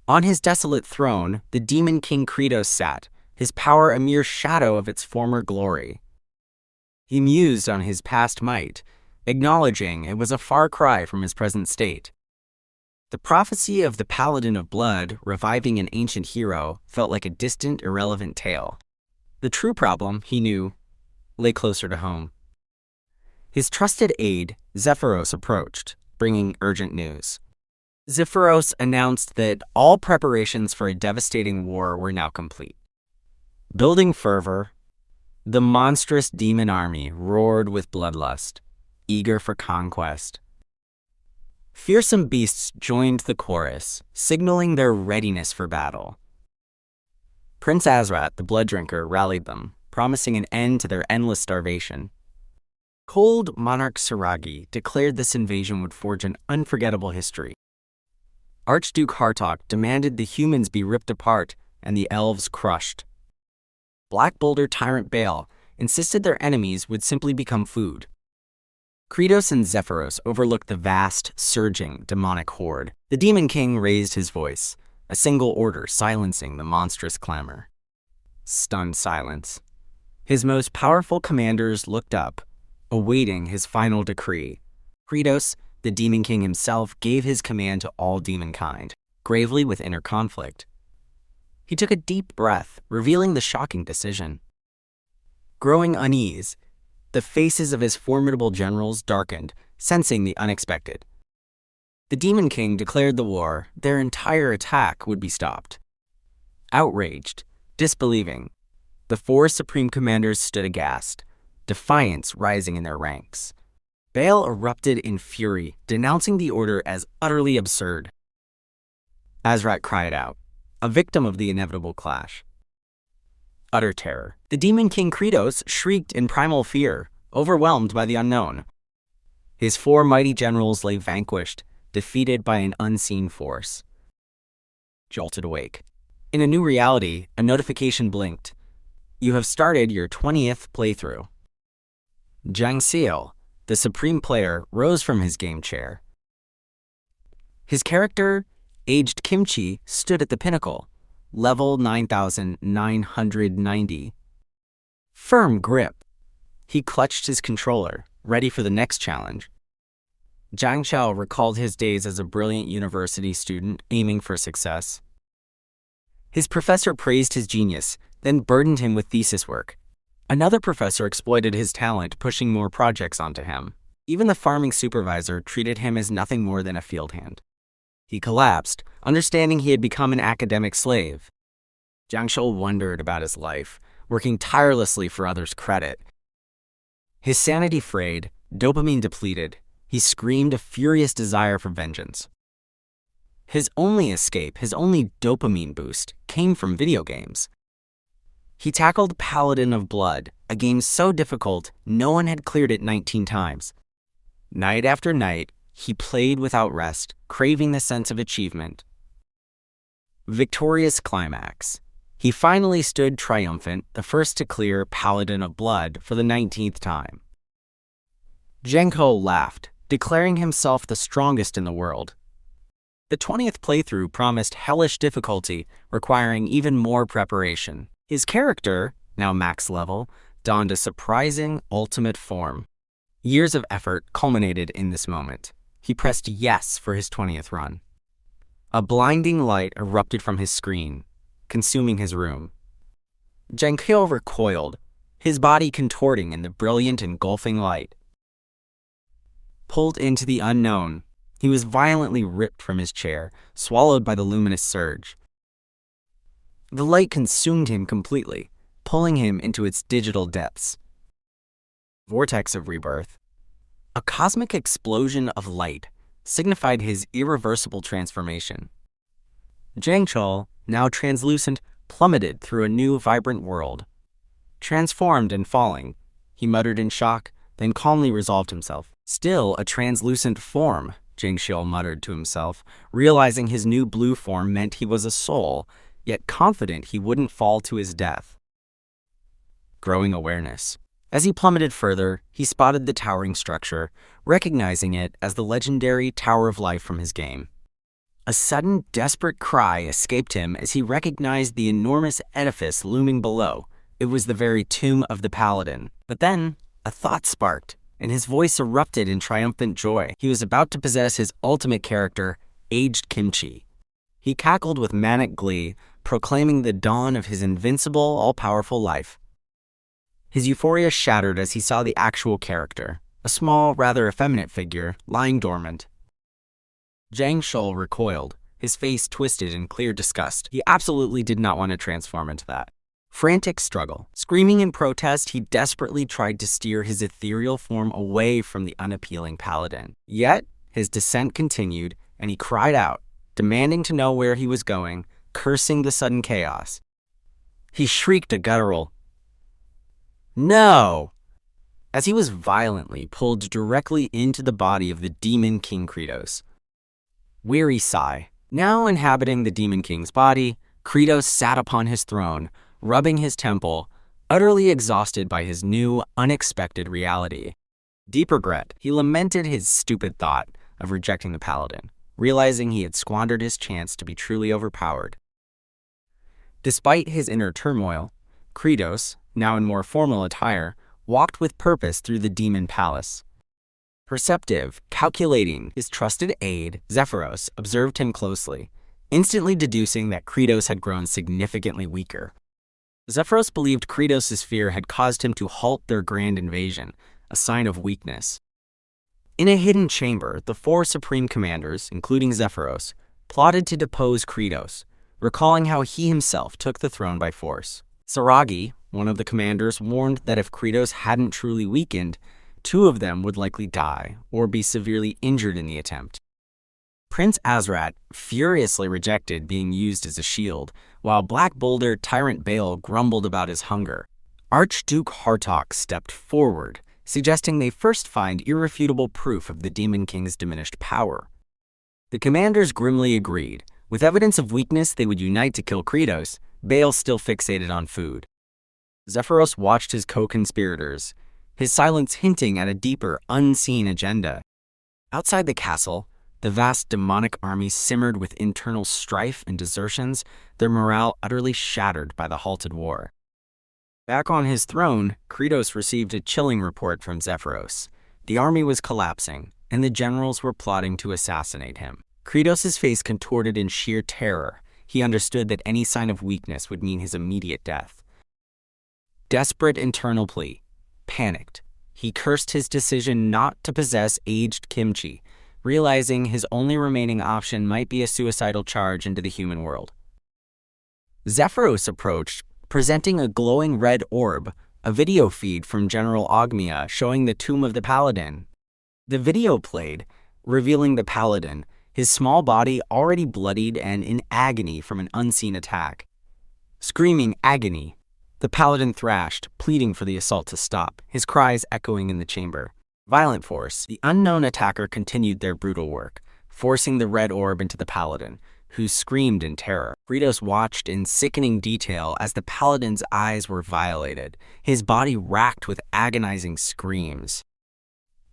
On his desolate throne, the demon king Credos sat, his power a mere shadow of its former glory. He mused on his past might, acknowledging it was a far cry from his present state. The prophecy of the Paladin of Blood reviving an ancient hero felt like a distant, irrelevant tale. The true problem, he knew, lay closer to home. His trusted aide, Zephyros, approached, bringing urgent news. Zephyros announced that all preparations for a devastating war were now complete. Building fervor, the monstrous demon army roared with bloodlust, eager for conquest. Fearsome beasts joined the chorus, signaling their readiness for battle. Prince Asrat, the blood drinker, rallied them, promising an end to their endless starvation. Cold monarch Sirgi declared this invasion would forge an unforgettable history. Archduke Hartok demanded the humans be ripped apart and the elves crushed. Black Boulder tyrant Baal insisted their enemies would simply become food. Credos and Zephyros overlooked the vast, surging, demonic horde. The Demon King raised his voice, a single order silencing the monstrous clamor. Stunned silence. His most powerful commanders looked up, awaiting his final decree. Credos, the Demon King himself, gave his command to all demonkind, gravely with inner conflict. He took a deep breath, revealing the shocking decision. Growing unease, the faces of his formidable generals darkened, sensing the unexpected. The Demon King declared the war. Their entire attack would be stopped. Outraged, disbelieving, the four supreme commanders stood aghast, defiance rising in their ranks. Baal erupted in fury, denouncing the order as utterly absurd. Asrat cried out, a victim of the inevitable clash. Utter terror. The Demon King Credos shrieked in primal fear, overwhelmed by the unknown. His four mighty generals lay vanquished, defeated by an unseen force. Jolted awake. In a new reality, a notification blinked. You have started your 20th playthrough. Jangcheol, the supreme player, rose from his game chair. His character, aged Kimchi, stood at the pinnacle, level 9,990. Firm grip. He clutched his controller, ready for the next challenge. Jangcheol recalled his days as a brilliant university student aiming for success. His professor praised his genius, then burdened him with thesis work. Another professor exploited his talent, pushing more projects onto him. Even the farming supervisor treated him as nothing more than a field hand. He collapsed, understanding he had become an academic slave. Jangcheol wondered about his life, working tirelessly for others' credit. His sanity frayed, dopamine depleted, he screamed a furious desire for vengeance. His only escape, his only dopamine boost, came from video games. He tackled Paladin of Blood, a game so difficult no one had cleared it 19 times. Night after night, he played without rest, craving the sense of achievement. Victorious climax. He finally stood triumphant, the first to clear Paladin of Blood for the 19th time. Jangcheol laughed, declaring himself the strongest in the world. The 20th playthrough promised hellish difficulty, requiring even more preparation. His character, now max level, donned a surprising, ultimate form. Years of effort culminated in this moment. He pressed yes for his 20th run. A blinding light erupted from his screen, consuming his room. Jangcheol recoiled, his body contorting in the brilliant, engulfing light. Pulled into the unknown, he was violently ripped from his chair, swallowed by the luminous surge. The light consumed him completely, pulling him into its digital depths. Vortex of rebirth. A cosmic explosion of light signified his irreversible transformation. Jangcheol, now translucent, plummeted through a new, vibrant world. Transformed and falling, he muttered in shock, then calmly resolved himself. Still a translucent form, Jangcheol muttered to himself, realizing his new blue form meant he was a soul, yet confident he wouldn't fall to his death. Growing awareness. As he plummeted further, he spotted the towering structure, recognizing it as the legendary Tower of Life from his game. A sudden, desperate cry escaped him as he recognized the enormous edifice looming below. It was the very tomb of the Paladin. But then, a thought sparked, and his voice erupted in triumphant joy. He was about to possess his ultimate character, aged Kimchi. He cackled with manic glee, proclaiming the dawn of his invincible, all-powerful life. His euphoria shattered as he saw the actual character, a small, rather effeminate figure, lying dormant. Jangcheol recoiled, his face twisted in clear disgust. He absolutely did not want to transform into that. Frantic struggle. Screaming in protest, he desperately tried to steer his ethereal form away from the unappealing paladin. Yet, his descent continued, and he cried out, demanding to know where he was going, cursing the sudden chaos. He shrieked a guttural, "No!" as he was violently pulled directly into the body of the Demon King Credos. Weary sigh. Now inhabiting the Demon King's body, Credos sat upon his throne, rubbing his temple, utterly exhausted by his new, unexpected reality. Deep regret, he lamented his stupid thought of rejecting the paladin, realizing he had squandered his chance to be truly overpowered. Despite his inner turmoil, Credos, now in more formal attire, walked with purpose through the demon palace. Perceptive, calculating, his trusted aide, Zephyros, observed him closely, instantly deducing that Credos had grown significantly weaker. Zephyros believed Credos' fear had caused him to halt their grand invasion, a sign of weakness. In a hidden chamber, the four supreme commanders, including Zephyros, plotted to depose Credos, recalling how he himself took the throne by force. Sirgi, one of the commanders, warned that if Credos hadn't truly weakened, two of them would likely die or be severely injured in the attempt. Prince Asrat furiously rejected being used as a shield, while Black Boulder Tyrant Bale grumbled about his hunger. Archduke Hartok stepped forward, suggesting they first find irrefutable proof of the Demon King's diminished power. The commanders grimly agreed. With evidence of weakness, they would unite to kill Credos, Bale still fixated on food. Zephyros watched his co-conspirators, his silence hinting at a deeper, unseen agenda. Outside the castle, the vast demonic army simmered with internal strife and desertions, their morale utterly shattered by the halted war. Back on his throne, Credos received a chilling report from Zephyros. The army was collapsing, and the generals were plotting to assassinate him. Credos' face contorted in sheer terror. He understood that any sign of weakness would mean his immediate death. Desperate internal plea. Panicked, he cursed his decision not to possess aged Kimchi, realizing his only remaining option might be a suicidal charge into the human world. Zephyros approached, presenting a glowing red orb, a video feed from General Ogmia showing the tomb of the Paladin. The video played, revealing the Paladin, his small body already bloodied and in agony from an unseen attack. Screaming agony, the Paladin thrashed, pleading for the assault to stop, his cries echoing in the chamber. Violent force, the unknown attacker continued their brutal work, forcing the red orb into the Paladin, who screamed in terror. Credos watched in sickening detail as the Paladin's eyes were violated, his body racked with agonizing screams.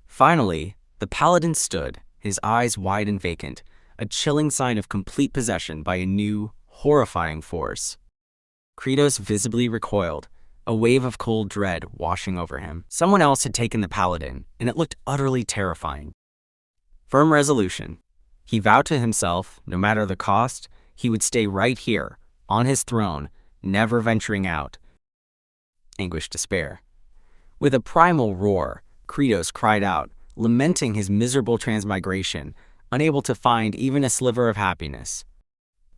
Finally, the Paladin stood, his eyes wide and vacant, a chilling sign of complete possession by a new, horrifying force. Credos visibly recoiled, a wave of cold dread washing over him. Someone else had taken the Paladin, and it looked utterly terrifying. Firm resolution. He vowed to himself, no matter the cost, he would stay right here, on his throne, never venturing out. Anguished despair. With a primal roar, Credos cried out, lamenting his miserable transmigration, unable to find even a sliver of happiness.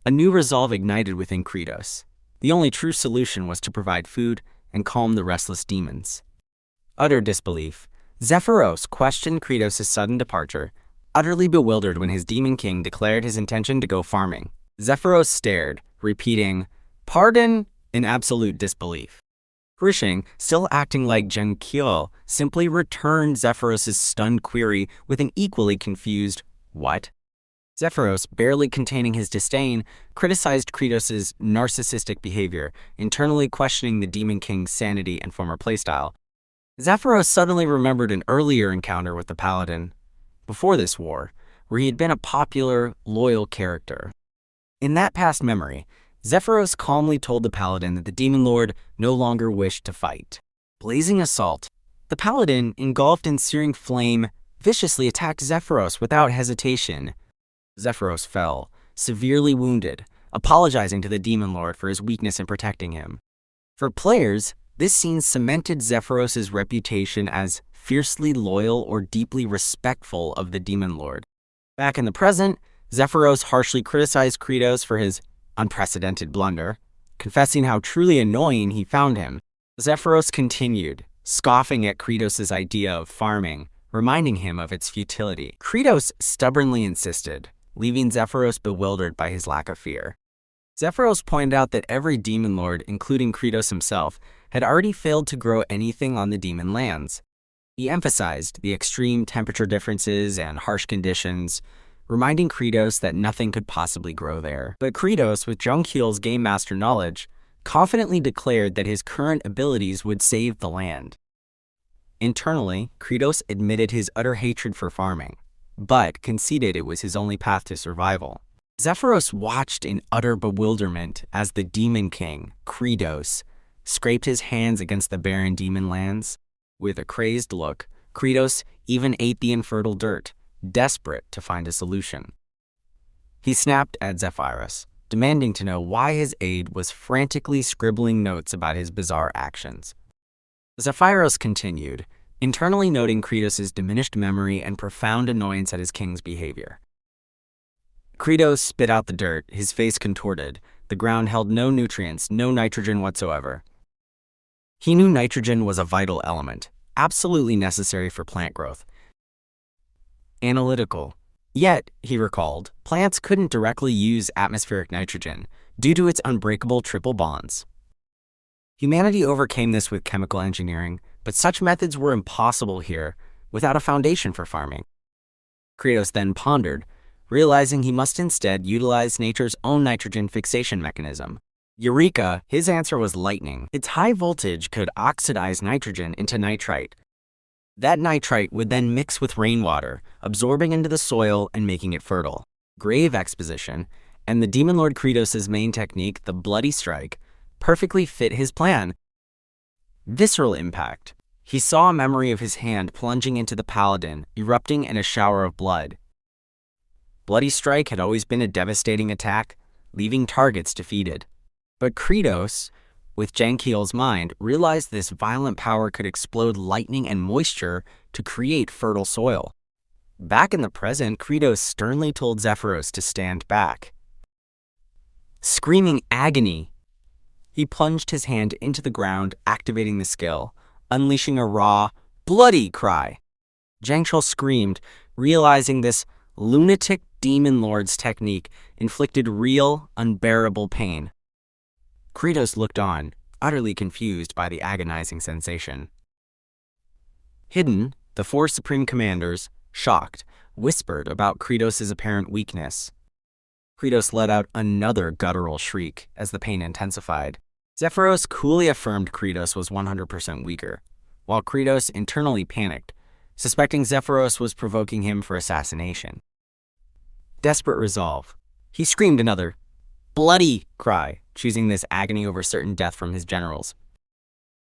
A new resolve ignited within Credos. The only true solution was to provide food and calm the restless demons. Utter disbelief. Zephyros questioned Credos' sudden departure, utterly bewildered when his demon king declared his intention to go farming. Zephyros stared, repeating, "Pardon?" in absolute disbelief. Grishing, still acting like Jangcheol, simply returned Zephyros' stunned query with an equally confused, "What?" Zephyros, barely containing his disdain, criticized Credos' narcissistic behavior, internally questioning the Demon King's sanity and former playstyle. Zephyros suddenly remembered an earlier encounter with the Paladin. Before this war, where he had been a popular, loyal character. In that past memory, Zephyros calmly told the Paladin that the Demon Lord no longer wished to fight. Blazing assault, the Paladin, engulfed in searing flame, viciously attacked Zephyros without hesitation. Zephyros fell, severely wounded, apologizing to the Demon Lord for his weakness in protecting him. For players, this scene cemented Zephyros' reputation as fiercely loyal or deeply respectful of the Demon Lord. Back in the present, Zephyros harshly criticized Credos for his unprecedented blunder, confessing how truly annoying he found him. Zephyros continued, scoffing at Credos' idea of farming, reminding him of its futility. Credos stubbornly insisted, leaving Zephyros bewildered by his lack of fear. Zephyros pointed out that every Demon Lord, including Credos himself, had already failed to grow anything on the demon lands. He emphasized the extreme temperature differences and harsh conditions, reminding Credos that nothing could possibly grow there. But Credos, with Jangcheol's Game Master knowledge, confidently declared that his current abilities would save the land. Internally, Credos admitted his utter hatred for farming, but conceded it was his only path to survival. Zephyros watched in utter bewilderment as the Demon King, Credos, scraped his hands against the barren demon lands. With a crazed look, Credos even ate the infertile dirt, desperate to find a solution. He snapped at Zephyros, demanding to know why his aide was frantically scribbling notes about his bizarre actions. Zephyros continued, internally noting Credos' diminished memory and profound annoyance at his king's behavior. Credos spit out the dirt, his face contorted. The ground held no nutrients, no nitrogen whatsoever. He knew nitrogen was a vital element, absolutely necessary for plant growth. Analytical. Yet, he recalled, plants couldn't directly use atmospheric nitrogen due to its unbreakable triple bonds. Humanity overcame this with chemical engineering, but such methods were impossible here without a foundation for farming. Credos then pondered, realizing he must instead utilize nature's own nitrogen fixation mechanism. Eureka! His answer was lightning. Its high voltage could oxidize nitrogen into nitrite. That nitrite would then mix with rainwater, absorbing into the soil and making it fertile. Grave exposition, and the Demon Lord Credos' main technique, the Bloody Strike, perfectly fit his plan. Visceral impact. He saw a memory of his hand plunging into the Paladin, erupting in a shower of blood. Bloody Strike had always been a devastating attack, leaving targets defeated. But Credos, with Jangcheol's mind, realized this violent power could explode lightning and moisture to create fertile soil. Back in the present, Credos sternly told Zephyros to stand back. Screaming agony, he plunged his hand into the ground, activating the skill, unleashing a raw, bloody cry. Jangcheol screamed, realizing this lunatic Demon Lord's technique inflicted real, unbearable pain. Credos looked on, utterly confused by the agonizing sensation. Hidden, the four Supreme Commanders, shocked, whispered about Credos' apparent weakness. Credos let out another guttural shriek as the pain intensified. Zephyros coolly affirmed Credos was 100% weaker, while Credos internally panicked, suspecting Zephyros was provoking him for assassination. Desperate resolve, he screamed another bloody cry, choosing this agony over certain death from his generals.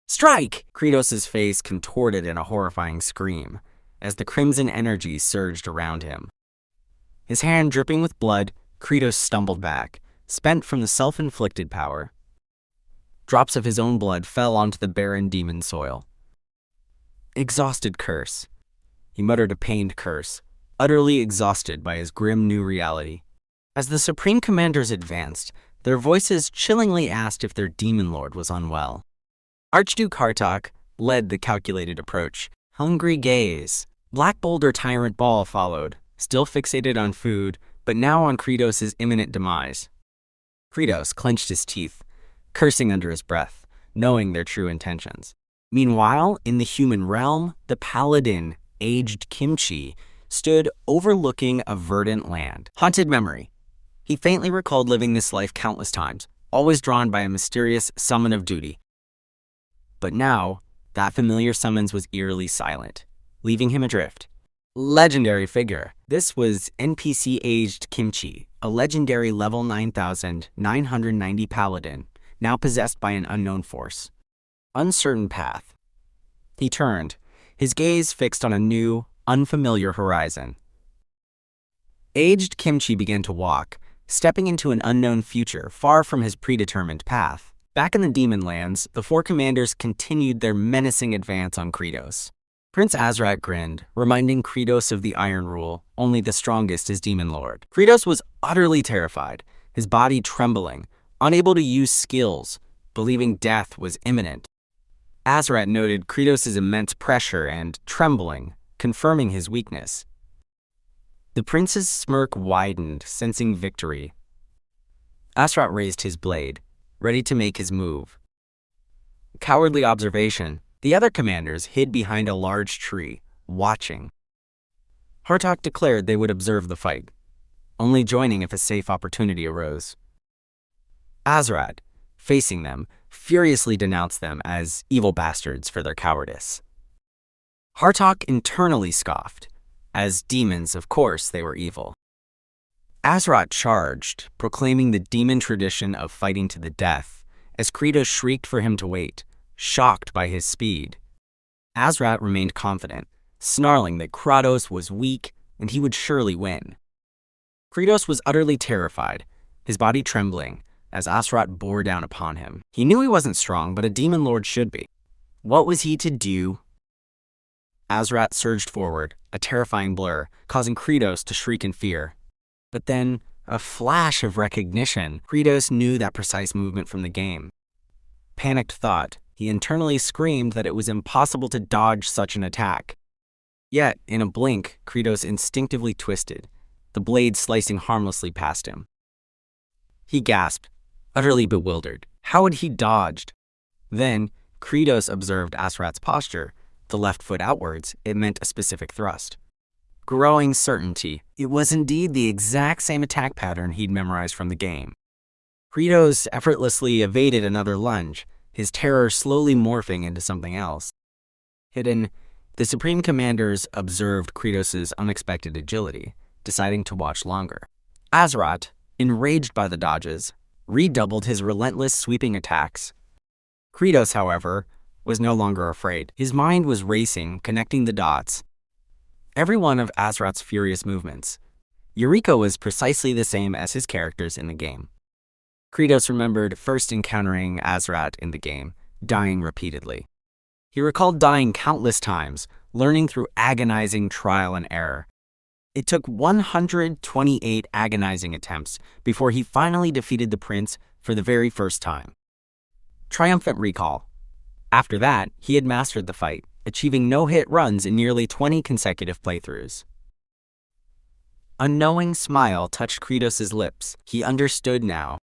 Strike! Credos' face contorted in a horrifying scream as the crimson energy surged around him. His hand dripping with blood, Credos stumbled back, spent from the self-inflicted power. Drops of his own blood fell onto the barren demon soil. Exhausted curse. He muttered a pained curse, utterly exhausted by his grim new reality. As the Supreme Commanders advanced, their voices chillingly asked if their Demon Lord was unwell. Archduke Hartok led the calculated approach. Hungry gaze. Black Boulder Tyrant Ball followed, still fixated on food, but now on Credos' imminent demise. Credos clenched his teeth, cursing under his breath, knowing their true intentions. Meanwhile, in the human realm, the Paladin, aged Kimchi, stood overlooking a verdant land. Haunted memory. He faintly recalled living this life countless times, always drawn by a mysterious summon of duty. But now, that familiar summons was eerily silent, leaving him adrift. Legendary figure. This was NPC aged Kimchi, a legendary level 9990 paladin, now possessed by an unknown force. Uncertain path. He turned, his gaze fixed on a new, unfamiliar horizon. Aged Kimchi began to walk, stepping into an unknown future far from his predetermined path. Back in the Demon Lands, the four commanders continued their menacing advance on Credos. Prince Asrat grinned, reminding Credos of the Iron Rule, only the strongest is Demon Lord. Credos was utterly terrified, his body trembling, unable to use skills, believing death was imminent. Asrat noted Credos' immense pressure and trembling, confirming his weakness. The prince's smirk widened, sensing victory. Asrat raised his blade, ready to make his move. Cowardly observation. The other commanders hid behind a large tree, watching. Hartok declared they would observe the fight, only joining if a safe opportunity arose. Asrat, facing them, furiously denounced them as evil bastards for their cowardice. Hartok internally scoffed. As demons, of course, they were evil. Asrat charged, proclaiming the demon tradition of fighting to the death, as Credos shrieked for him to wait, shocked by his speed. Asrat remained confident, snarling that Credos was weak and he would surely win. Credos was utterly terrified, his body trembling, as Asrat bore down upon him. He knew he wasn't strong, but a demon lord should be. What was he to do? Asrat surged forward, a terrifying blur, causing Credos to shriek in fear. But then, a flash of recognition. Credos knew that precise movement from the game. Panicked thought, he internally screamed that it was impossible to dodge such an attack. Yet, in a blink, Credos instinctively twisted, the blade slicing harmlessly past him. He gasped, utterly bewildered. How had he dodged? Then, Credos observed Asrat's posture. The left foot outwards, it meant a specific thrust. Growing certainty. It was indeed the exact same attack pattern he'd memorized from the game. Credos effortlessly evaded another lunge, his terror slowly morphing into something else. Hidden, the Supreme Commanders observed Credos' unexpected agility, deciding to watch longer. Asrat, enraged by the dodges, redoubled his relentless sweeping attacks. Credos, however, was no longer afraid. His mind was racing, connecting the dots. Every one of Asrat's furious movements. Eureka was precisely the same as his characters in the game. Credos remembered first encountering Asrat in the game, dying repeatedly. He recalled dying countless times, learning through agonizing trial and error. It took 128 agonizing attempts before he finally defeated the prince for the very first time. Triumphant recall. After that, he had mastered the fight, achieving no-hit runs in nearly 20 consecutive playthroughs. A knowing smile touched Credos' lips. He understood now.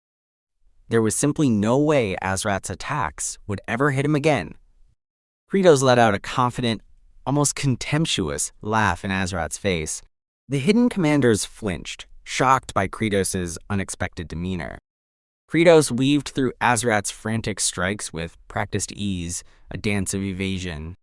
There was simply no way Asrat's attacks would ever hit him again. Credos let out a confident, almost contemptuous laugh in Asrat's face. The hidden commanders flinched, shocked by Credos' unexpected demeanor. Credos weaved through Asrat's frantic strikes with practiced ease, a dance of evasion.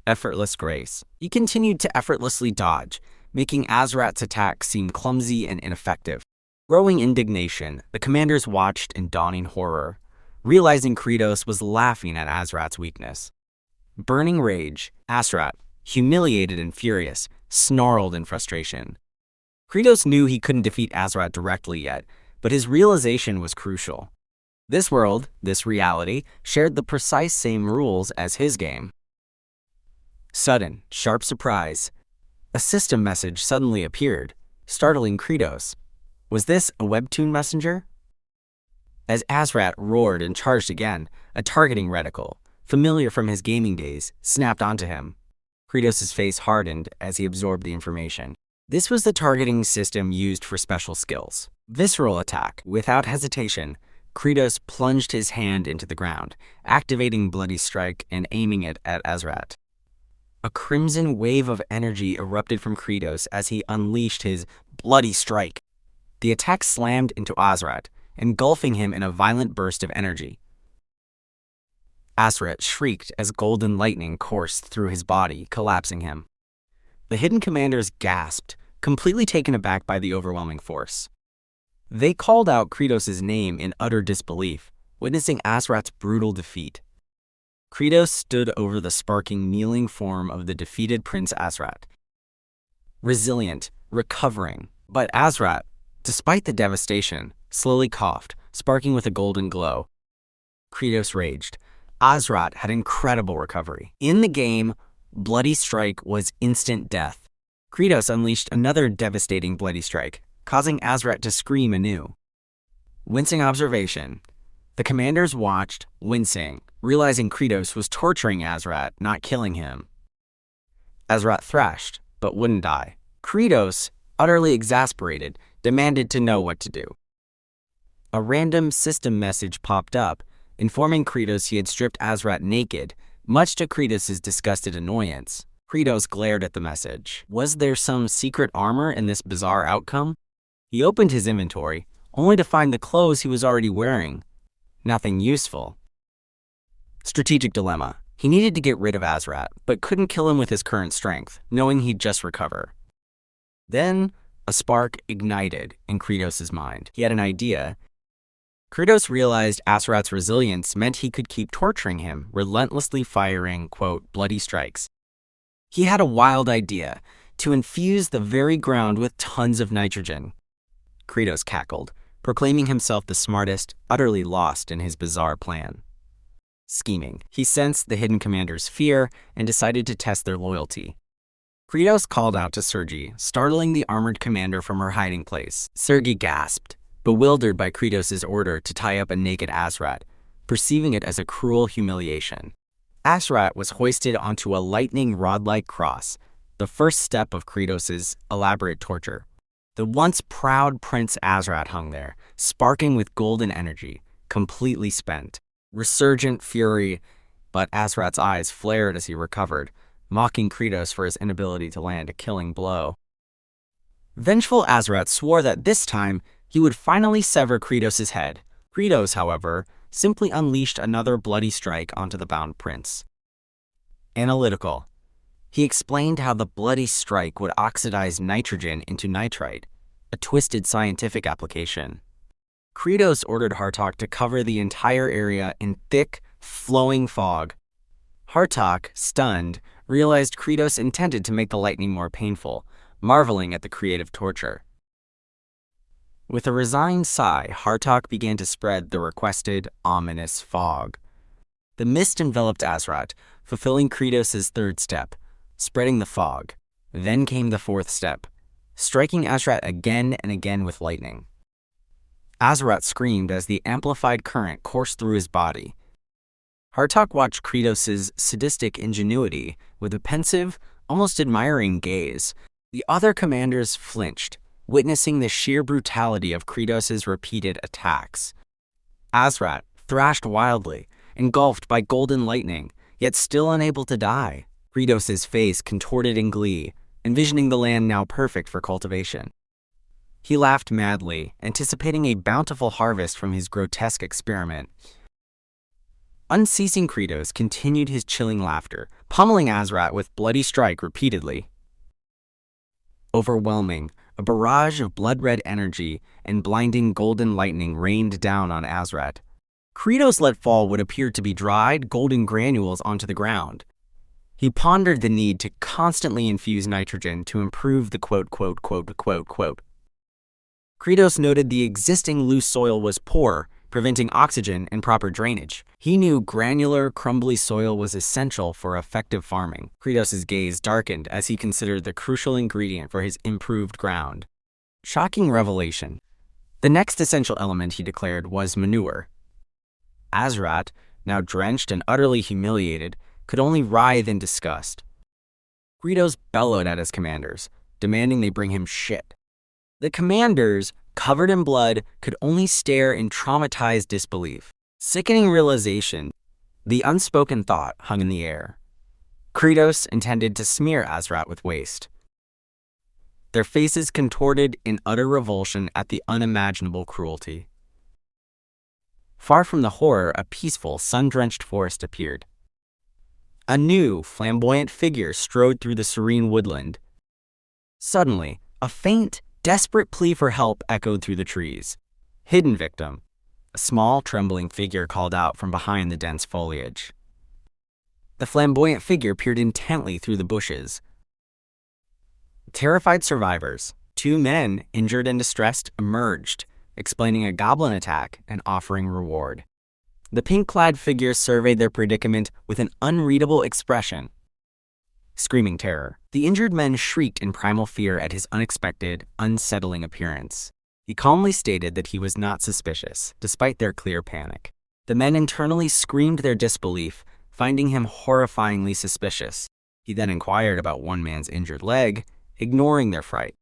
Effortless grace. He continued to effortlessly dodge, making Asrat's attacks seem clumsy and ineffective. Growing indignation, the commanders watched in dawning horror, realizing Credos was laughing at Asrat's weakness. Burning rage, Asrat, humiliated and furious, snarled in frustration. Credos knew he couldn't defeat Asrat directly yet, but his realization was crucial. This world, this reality, shared the precise same rules as his game. Sudden, sharp surprise. A system message suddenly appeared, startling Credos. Was this a webtoon messenger? As Asrat roared and charged again, a targeting reticle, familiar from his gaming days, snapped onto him. Credos' face hardened as he absorbed the information. This was the targeting system used for special skills. Visceral attack. Without hesitation, Credos plunged his hand into the ground, activating Bloody Strike and aiming it at Asrat. A crimson wave of energy erupted from Credos as he unleashed his Bloody Strike. The attack slammed into Asrat, engulfing him in a violent burst of energy. Asrat shrieked as golden lightning coursed through his body, collapsing him. The hidden commanders gasped, completely taken aback by the overwhelming force. They called out Credos' name in utter disbelief, witnessing Asrat's brutal defeat. Credos stood over the sparking, kneeling form of the defeated Prince Asrat. Resilient, recovering, but Asrat, despite the devastation, slowly coughed, sparking with a golden glow. Credos raged. Asrat had incredible recovery. In the game, Bloody Strike was instant death. Credos unleashed another devastating Bloody Strike, causing Asrat to scream anew. Wincing observation. The commanders watched, wincing, realizing Credos was torturing Asrat, not killing him. Asrat thrashed, but wouldn't die. Credos, utterly exasperated, demanded to know what to do. A random system message popped up, informing Credos he had stripped Asrat naked, much to Credos' disgusted annoyance. Credos glared at the message. Was there some secret armor in this bizarre outcome? He opened his inventory, only to find the clothes he was already wearing. Nothing useful. Strategic dilemma. He needed to get rid of Asrat, but couldn't kill him with his current strength, knowing he'd just recover. Then, a spark ignited in Credos' mind. He had an idea. Credos realized Asrat's resilience meant he could keep torturing him, relentlessly firing, quote, bloody strikes. He had a wild idea, to infuse the very ground with tons of nitrogen. Credos cackled, proclaiming himself the smartest, utterly lost in his bizarre plan. Scheming. He sensed the hidden commander's fear and decided to test their loyalty. Credos called out to Sirgi, startling the armored commander from her hiding place. Sirgi gasped, bewildered by Credos' order to tie up a naked Asrat, perceiving it as a cruel humiliation. Asrat was hoisted onto a lightning rod-like cross, the first step of Credos' elaborate torture. The once proud Prince Asrat hung there, sparking with golden energy, completely spent. Resurgent fury, but Asrat's eyes flared as he recovered, mocking Credos for his inability to land a killing blow. Vengeful Asrat swore that this time he would finally sever Credos' head. Credos, however, simply unleashed another bloody strike onto the bound prince. Analytical. He explained how the bloody strike would oxidize nitrogen into nitrite, a twisted scientific application. Credos ordered Hartok to cover the entire area in thick, flowing fog. Hartok, stunned, realized Credos intended to make the lightning more painful, marveling at the creative torture. With a resigned sigh, Hartok began to spread the requested, ominous fog. The mist enveloped Asrat, fulfilling Credos' third step, spreading the fog. Then came the fourth step, striking Asrat again and again with lightning. Asrat screamed as the amplified current coursed through his body. Hartok watched Credos' sadistic ingenuity with a pensive, almost admiring gaze. The other commanders flinched, witnessing the sheer brutality of Credos' repeated attacks. Asrat thrashed wildly, engulfed by golden lightning, yet still unable to die. Credos' face contorted in glee, envisioning the land now perfect for cultivation. He laughed madly, anticipating a bountiful harvest from his grotesque experiment. Unceasing Credos continued his chilling laughter, pummeling Asrat with bloody strike repeatedly. Overwhelming, a barrage of blood-red energy and blinding golden lightning rained down on Asrat. Credos let fall what appeared to be dried, golden granules onto the ground. He pondered the need to constantly infuse nitrogen to improve the quote. Credos noted the existing loose soil was poor, preventing oxygen and proper drainage. He knew granular, crumbly soil was essential for effective farming. Credos' gaze darkened as he considered the crucial ingredient for his improved ground. Shocking revelation. The next essential element, he declared, was manure. Asrat, now drenched and utterly humiliated, could only writhe in disgust. Credos bellowed at his commanders, demanding they bring him shit. The commanders, covered in blood, could only stare in traumatized disbelief. Sickening realization, the unspoken thought hung in the air. Credos intended to smear Asrat with waste. Their faces contorted in utter revulsion at the unimaginable cruelty. Far from the horror, a peaceful, sun-drenched forest appeared. A new, flamboyant figure strode through the serene woodland, Suddenly, a faint, desperate plea for help echoed through the trees. Hidden victim. A small, trembling figure called out from behind the dense foliage. The flamboyant figure peered intently through the bushes. Terrified survivors, 2 men, injured and distressed, emerged, explaining a goblin attack and offering reward. The pink-clad figure surveyed their predicament with an unreadable expression. Screaming terror. The injured men shrieked in primal fear at his unexpected, unsettling appearance. He calmly stated that he was not suspicious, despite their clear panic. The men internally screamed their disbelief, finding him horrifyingly suspicious. He then inquired about one man's injured leg, ignoring their fright.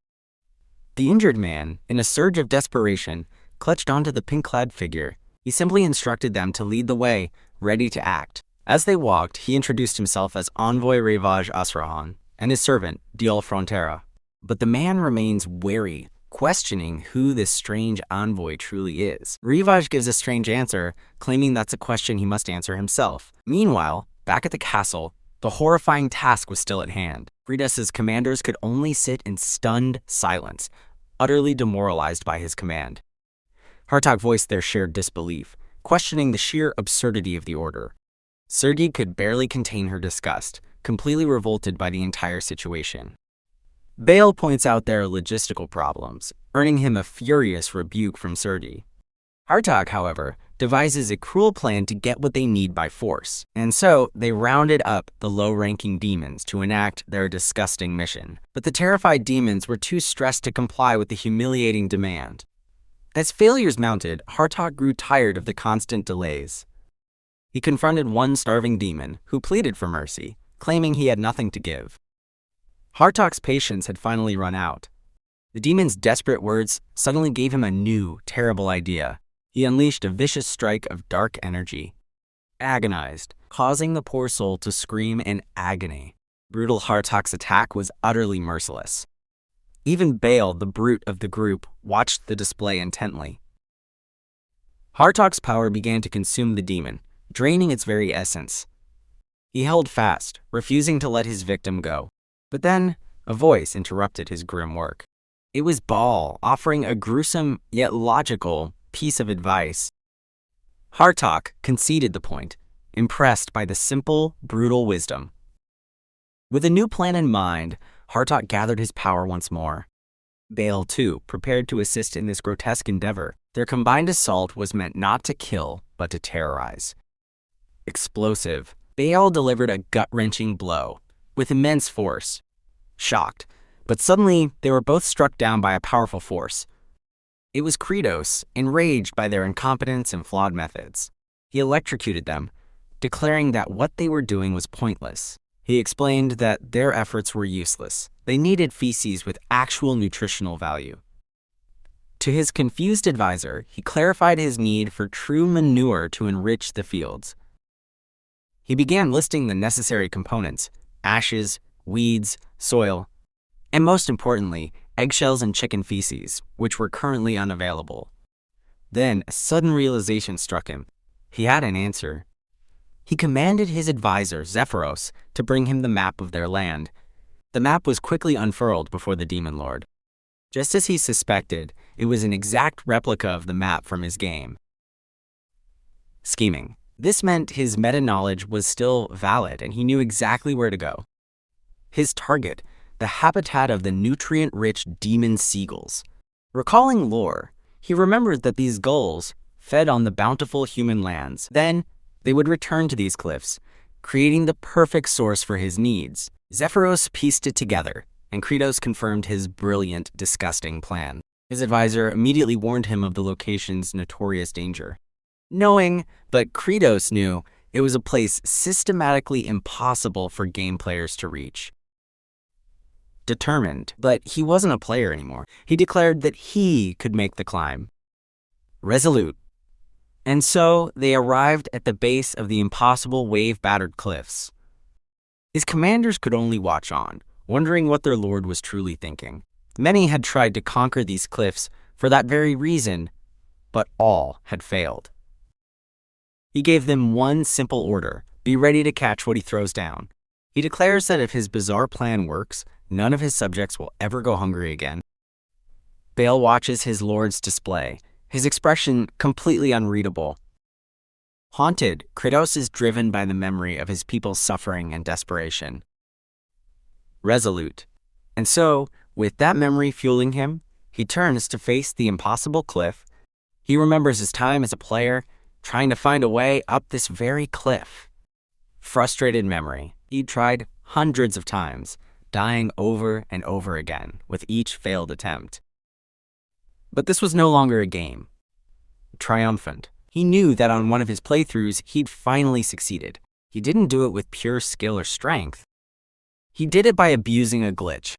The injured man, in a surge of desperation, clutched onto the pink-clad figure. He simply instructed them to lead the way, ready to act. As they walked, he introduced himself as Envoy Reincarnation Asrahan and his servant, Diol Frontera. But the man remains wary, questioning who this strange envoy truly is. Reincarnation gives a strange answer, claiming that's a question he must answer himself. Meanwhile, back at the castle, the horrifying task was still at hand. Credos' commanders could only sit in stunned silence, utterly demoralized by his command. Hartok voiced their shared disbelief, questioning the sheer absurdity of the order. Sirgi could barely contain her disgust, completely revolted by the entire situation. Bale points out their logistical problems, earning him a furious rebuke from Sirgi. Hartok, however, devises a cruel plan to get what they need by force, and so they rounded up the low-ranking demons to enact their disgusting mission. But the terrified demons were too stressed to comply with the humiliating demand. As failures mounted, Hartok grew tired of the constant delays. He confronted one starving demon, who pleaded for mercy, claiming he had nothing to give. Hartok's patience had finally run out. The demon's desperate words suddenly gave him a new, terrible idea. He unleashed a vicious strike of dark energy, agonized, causing the poor soul to scream in agony. Brutal Hartok's attack was utterly merciless. Even Bale, the brute of the group, watched the display intently. Hartok's power began to consume the demon, draining its very essence. He held fast, refusing to let his victim go. But then, a voice interrupted his grim work. It was Baal, offering a gruesome, yet logical, piece of advice. Hartok conceded the point, impressed by the simple, brutal wisdom. With a new plan in mind, Hartok gathered his power once more. Bale, too, prepared to assist in this grotesque endeavor. Their combined assault was meant not to kill, but to terrorize. Explosive, Bale delivered a gut-wrenching blow, with immense force. Shocked, but suddenly they were both struck down by a powerful force. It was Credos, enraged by their incompetence and flawed methods. He electrocuted them, declaring that what they were doing was pointless. He explained that their efforts were useless. They needed feces with actual nutritional value. To his confused advisor, he clarified his need for true manure to enrich the fields. He began listing the necessary components: ashes, weeds, soil, and most importantly, eggshells and chicken feces, which were currently unavailable. Then a sudden realization struck him. He had an answer. He commanded his advisor, Zephyros, to bring him the map of their land. The map was quickly unfurled before the demon lord. Just as he suspected, it was an exact replica of the map from his game. Scheming. This meant his meta-knowledge was still valid and he knew exactly where to go. His target, the habitat of the nutrient-rich demon seagulls. Recalling lore, he remembered that these gulls fed on the bountiful human lands. Then, they would return to these cliffs, creating the perfect source for his needs. Zephyros pieced it together, and Credos confirmed his brilliant, disgusting plan. His advisor immediately warned him of the location's notorious danger. Knowing, but Credos knew, it was a place systematically impossible for game players to reach. Determined, but he wasn't a player anymore. He declared that he could make the climb. Resolute. And so they arrived at the base of the impossible wave-battered cliffs. His commanders could only watch on, wondering what their lord was truly thinking. Many had tried to conquer these cliffs for that very reason, but all had failed. He gave them one simple order: be ready to catch what he throws down. He declares that if his bizarre plan works, none of his subjects will ever go hungry again. Baal watches his lord's display, his expression completely unreadable. Haunted, Credos is driven by the memory of his people's suffering and desperation. Resolute. And so, with that memory fueling him, he turns to face the impossible cliff. He remembers his time as a player, trying to find a way up this very cliff. Frustrated memory. He tried hundreds of times, dying over and over again with each failed attempt. But this was no longer a game. Triumphant. He knew that on one of his playthroughs, he'd finally succeeded. He didn't do it with pure skill or strength. He did it by abusing a glitch,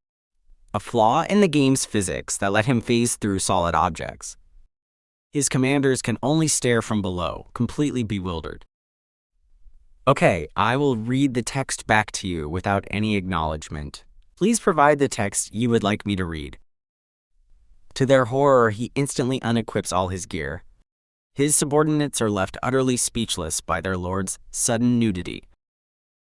a flaw in the game's physics that let him phase through solid objects. His commanders can only stare from below, completely bewildered. Okay, I will read the text back to you without any acknowledgement. Please provide the text you would like me to read. To their horror, he instantly unequips all his gear. His subordinates are left utterly speechless by their lord's sudden nudity.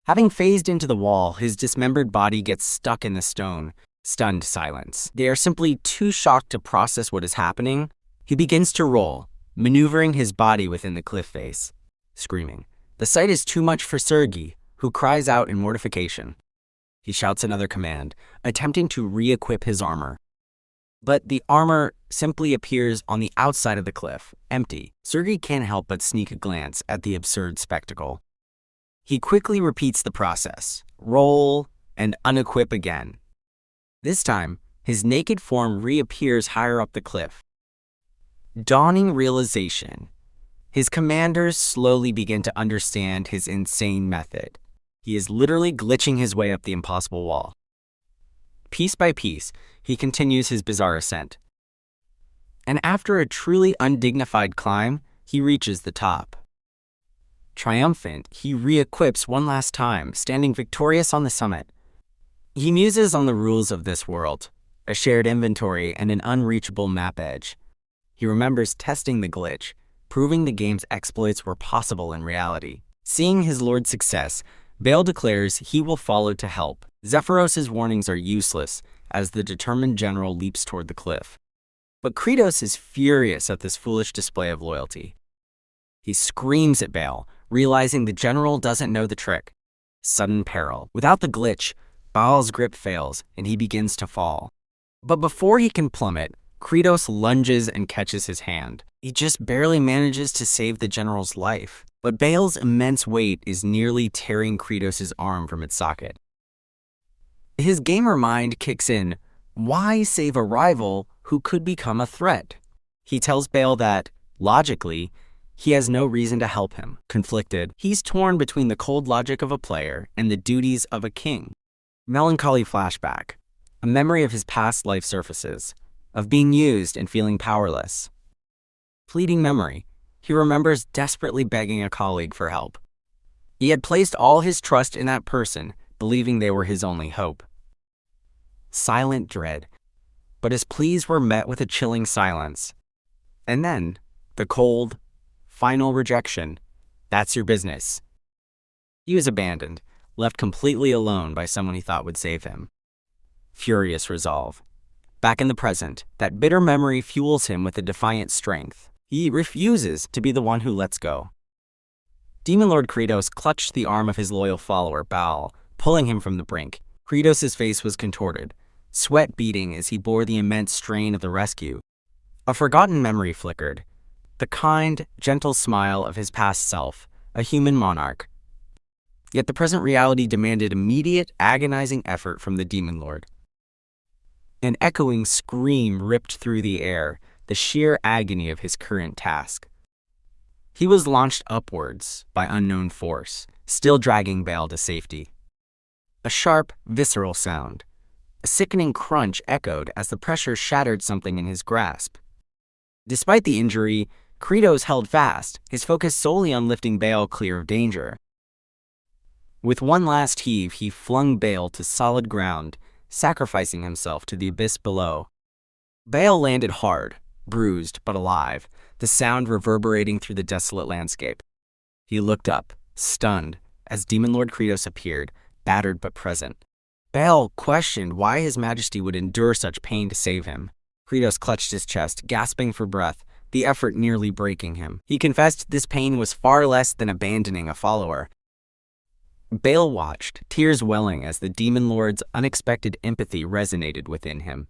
Having phased into the wall, his dismembered body gets stuck in the stone, stunned silence. They are simply too shocked to process what is happening. He begins to roll, maneuvering his body within the cliff face, screaming. The sight is too much for Sirgi, who cries out in mortification. He shouts another command, attempting to re-equip his armor. But the armor simply appears on the outside of the cliff, empty. Sirgi can't help but sneak a glance at the absurd spectacle. He quickly repeats the process, roll and unequip again. This time, his naked form reappears higher up the cliff. Dawning realization. His commanders slowly begin to understand his insane method. He is literally glitching his way up the impossible wall. Piece by piece, he continues his bizarre ascent. And after a truly undignified climb, he reaches the top. Triumphant, he re-equips one last time, standing victorious on the summit. He muses on the rules of this world, a shared inventory and an unreachable map edge. He remembers testing the glitch, proving the game's exploits were possible in reality. Seeing his lord's success, Baal declares he will follow to help. Zephyros's warnings are useless as the determined general leaps toward the cliff. But Credos is furious at this foolish display of loyalty. He screams at Baal, realizing the general doesn't know the trick. Sudden peril. Without the glitch, Baal's grip fails and he begins to fall. But before he can plummet, Credos lunges and catches his hand. He just barely manages to save the general's life. But Baal's immense weight is nearly tearing Credos' arm from its socket. His gamer mind kicks in. Why save a rival who could become a threat? He tells Baal that, logically, he has no reason to help him. Conflicted, he's torn between the cold logic of a player and the duties of a king. Melancholy flashback. A memory of his past life surfaces, of being used and feeling powerless. Fleeting memory. He remembers desperately begging a colleague for help. He had placed all his trust in that person, believing they were his only hope. Silent dread. But his pleas were met with a chilling silence. And then, the cold, final rejection. That's your business. He was abandoned, left completely alone by someone he thought would save him. Furious resolve. Back in the present, that bitter memory fuels him with a defiant strength. He refuses to be the one who lets go. Demon Lord Credos clutched the arm of his loyal follower, Baal, pulling him from the brink. Credos' face was contorted, sweat beading as he bore the immense strain of the rescue. A forgotten memory flickered. The kind, gentle smile of his past self, a human monarch. Yet the present reality demanded immediate, agonizing effort from the Demon Lord. An echoing scream ripped through the air, the sheer agony of his current task. He was launched upwards by unknown force, still dragging Baal to safety. A sharp, visceral sound. A sickening crunch echoed as the pressure shattered something in his grasp. Despite the injury, Credos held fast, his focus solely on lifting Baal clear of danger. With one last heave, he flung Baal to solid ground, sacrificing himself to the abyss below. Baal landed hard, bruised but alive, the sound reverberating through the desolate landscape. He looked up, stunned, as Demon Lord Credos appeared, battered but present. Baal questioned why His Majesty would endure such pain to save him. Credos clutched his chest, gasping for breath, the effort nearly breaking him. He confessed this pain was far less than abandoning a follower. Baal watched, tears welling as the Demon Lord's unexpected empathy resonated within him.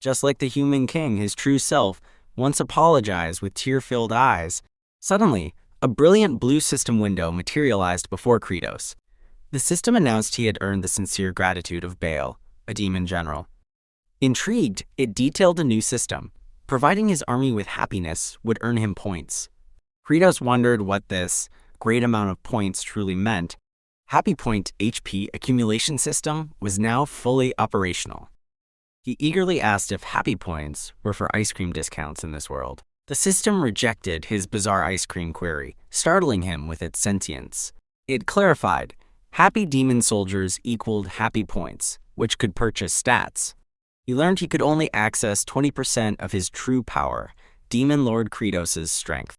Just like the human king, his true self, once apologized with tear-filled eyes. Suddenly, a brilliant blue system window materialized before Credos. The system announced he had earned the sincere gratitude of Baal, a demon general. Intrigued, it detailed a new system. Providing his army with happiness would earn him points. Credos wondered what this great amount of points truly meant. Happy Point HP accumulation system was now fully operational. He eagerly asked if happy points were for ice cream discounts in this world. The system rejected his bizarre ice cream query, startling him with its sentience. It clarified, happy demon soldiers equaled happy points, which could purchase stats. He learned he could only access 20% of his true power, Demon Lord Credos' strength.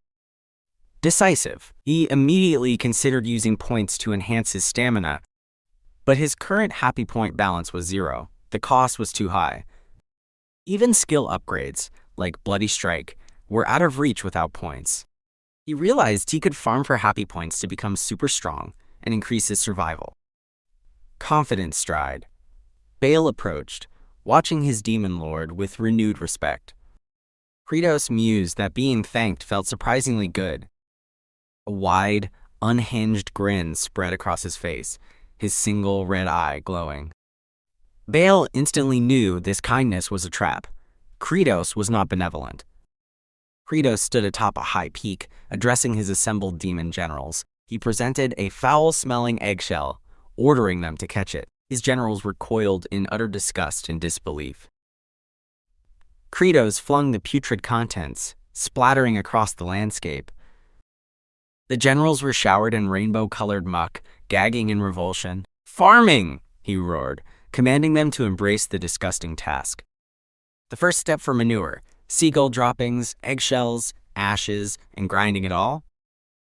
Decisive, he immediately considered using points to enhance his stamina, but his current happy point balance was 0. The cost was too high. Even skill upgrades, like Bloody Strike, were out of reach without points. He realized he could farm for happy points to become super strong and increase his survival. Confident stride. Baal approached, watching his demon lord with renewed respect. Credos mused that being thanked felt surprisingly good. A wide, unhinged grin spread across his face, his single red eye glowing. Baal instantly knew this kindness was a trap. Credos was not benevolent. Credos stood atop a high peak, addressing his assembled demon generals. He presented a foul-smelling eggshell, ordering them to catch it. His generals recoiled in utter disgust and disbelief. Credos flung the putrid contents, splattering across the landscape. The generals were showered in rainbow-colored muck, gagging in revulsion. "Farming!" he roared, commanding them to embrace the disgusting task. The first step for manure, seagull droppings, eggshells, ashes, and grinding it all?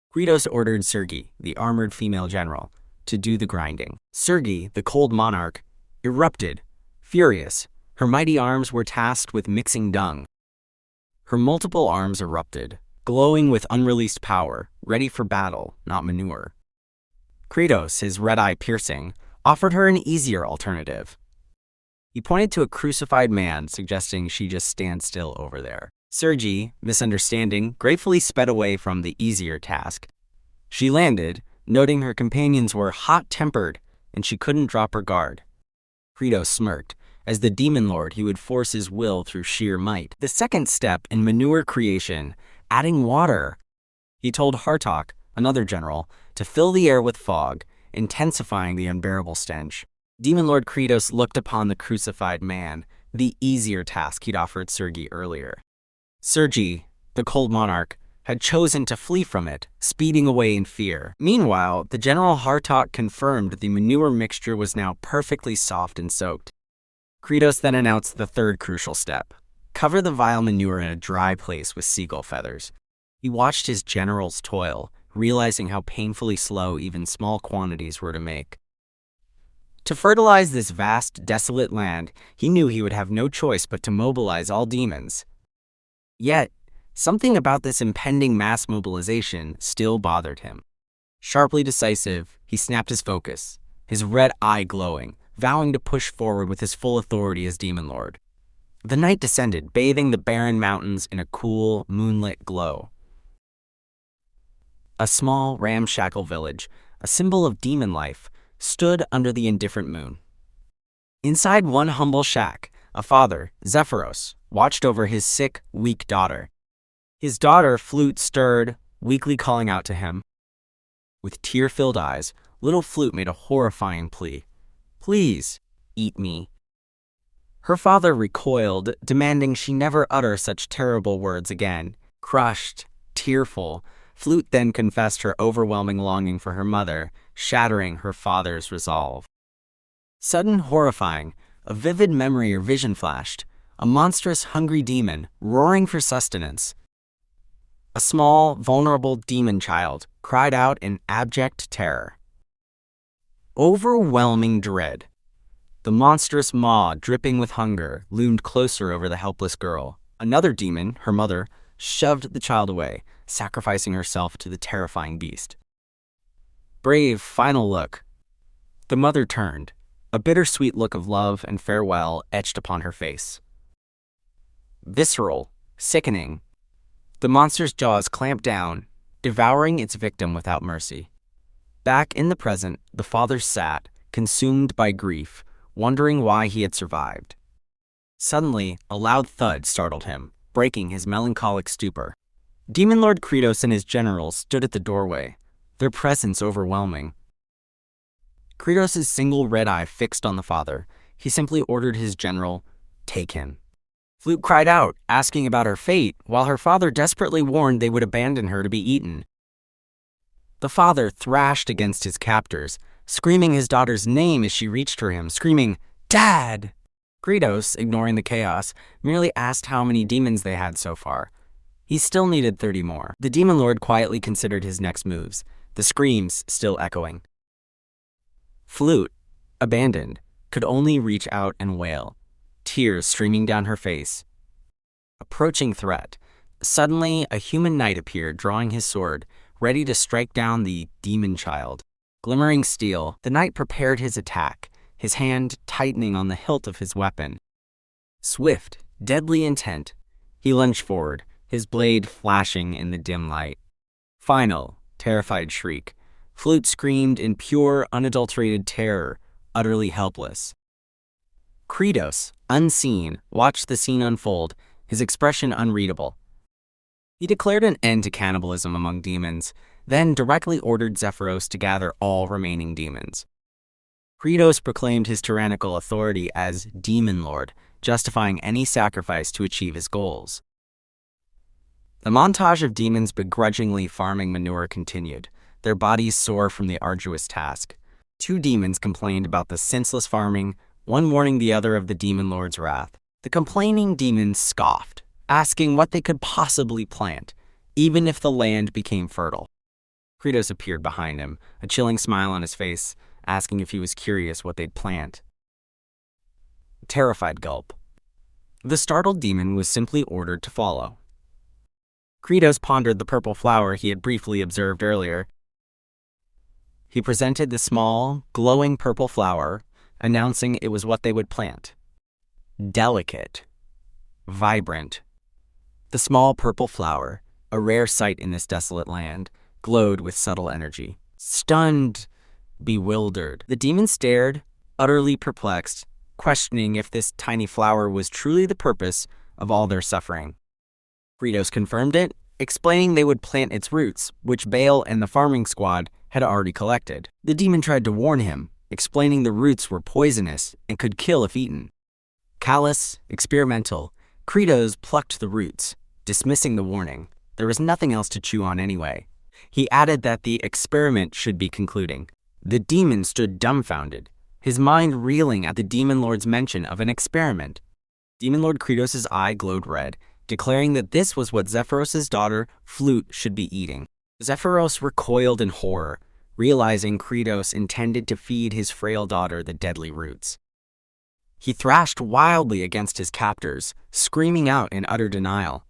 Credos ordered Sirgi, the armored female general, to do the grinding. Sirgi, the cold monarch, erupted, furious. Her mighty arms were tasked with mixing dung. Her multiple arms erupted, glowing with unreleased power, ready for battle, not manure. Credos, his red eye piercing, offered her an easier alternative. He pointed to a crucified man, suggesting she just stand still over there. Sirgi, misunderstanding, gratefully sped away from the easier task. She landed, noting her companions were hot-tempered and she couldn't drop her guard. Credos smirked. As the demon lord, he would force his will through sheer might. The second step in manure creation, adding water. He told Hartok, another general, to fill the air with fog, intensifying the unbearable stench. Demon Lord Credos looked upon the crucified man, the easier task he'd offered Sirgi earlier. Sirgi, the cold monarch, had chosen to flee from it, speeding away in fear. Meanwhile, the General Hartok confirmed the manure mixture was now perfectly soft and soaked. Credos then announced the third crucial step. Cover the vile manure in a dry place with seagull feathers. He watched his generals toil, realizing how painfully slow even small quantities were to make. To fertilize this vast, desolate land, he knew he would have no choice but to mobilize all demons. Yet, something about this impending mass mobilization still bothered him. Sharply decisive, he snapped his focus, his red eye glowing, vowing to push forward with his full authority as Demon Lord. The night descended, bathing the barren mountains in a cool, moonlit glow. A small, ramshackle village, a symbol of demon life, stood under the indifferent moon. Inside one humble shack, a father, Zephyros, watched over his sick, weak daughter. His daughter, Flute, stirred, weakly calling out to him. With tear-filled eyes, little Flute made a horrifying plea. "Please, eat me." Her father recoiled, demanding she never utter such terrible words again. Crushed, tearful, Flute then confessed her overwhelming longing for her mother, shattering her father's resolve. Sudden, horrifying, a vivid memory or vision flashed, a monstrous, hungry demon, roaring for sustenance. A small, vulnerable demon child cried out in abject terror. Overwhelming dread. The monstrous maw, dripping with hunger, loomed closer over the helpless girl. Another demon, her mother, shoved the child away, sacrificing herself to the terrifying beast. Brave, final look. The mother turned, a bittersweet look of love and farewell etched upon her face. Visceral, sickening. The monster's jaws clamped down, devouring its victim without mercy. Back in the present, the father sat, consumed by grief, wondering why he had survived. Suddenly, a loud thud startled him, breaking his melancholic stupor. Demon Lord Credos and his generals stood at the doorway, their presence overwhelming. Credos' single red eye fixed on the father, he simply ordered his general, "Take him." Flute cried out, asking about her fate, while her father desperately warned they would abandon her to be eaten. The father thrashed against his captors, screaming his daughter's name as she reached for him, screaming, "Dad!" Credos, ignoring the chaos, merely asked how many demons they had so far. He still needed 30 more. The Demon Lord quietly considered his next moves, the screams still echoing. Flute, abandoned, could only reach out and wail, tears streaming down her face. Approaching threat. Suddenly, a human knight appeared, drawing his sword, ready to strike down the demon child. Glimmering steel, the knight prepared his attack, his hand tightening on the hilt of his weapon. Swift, deadly intent, he lunged forward, his blade flashing in the dim light. Final, terrified shriek. Flute screamed in pure, unadulterated terror, utterly helpless. Credos, unseen, watched the scene unfold, his expression unreadable. He declared an end to cannibalism among demons, then directly ordered Zephyros to gather all remaining demons. Credos proclaimed his tyrannical authority as Demon Lord, justifying any sacrifice to achieve his goals. The montage of demons begrudgingly farming manure continued, their bodies sore from the arduous task. 2 demons complained about the senseless farming, one warning the other of the Demon Lord's wrath. The complaining demons scoffed, asking what they could possibly plant, even if the land became fertile. Credos appeared behind him, a chilling smile on his face, asking if he was curious what they'd plant. Terrified gulp. The startled demon was simply ordered to follow. Credos pondered the purple flower he had briefly observed earlier. He presented the small, glowing purple flower, announcing it was what they would plant. Delicate. Vibrant. The small purple flower, a rare sight in this desolate land, glowed with subtle energy. Stunned, bewildered, the demon stared, utterly perplexed, questioning if this tiny flower was truly the purpose of all their suffering. Credos confirmed it, explaining they would plant its roots, which Bale and the farming squad had already collected. The demon tried to warn him, explaining the roots were poisonous and could kill if eaten. Callous, experimental, Credos plucked the roots, dismissing the warning. There was nothing else to chew on anyway. He added that the experiment should be concluding. The demon stood dumbfounded, his mind reeling at the Demon Lord's mention of an experiment. Demon Lord Credos' eye glowed red, declaring that this was what Zephyros' daughter, Flute, should be eating. Zephyros recoiled in horror, realizing Credos intended to feed his frail daughter the deadly roots. He thrashed wildly against his captors, screaming out in utter denial.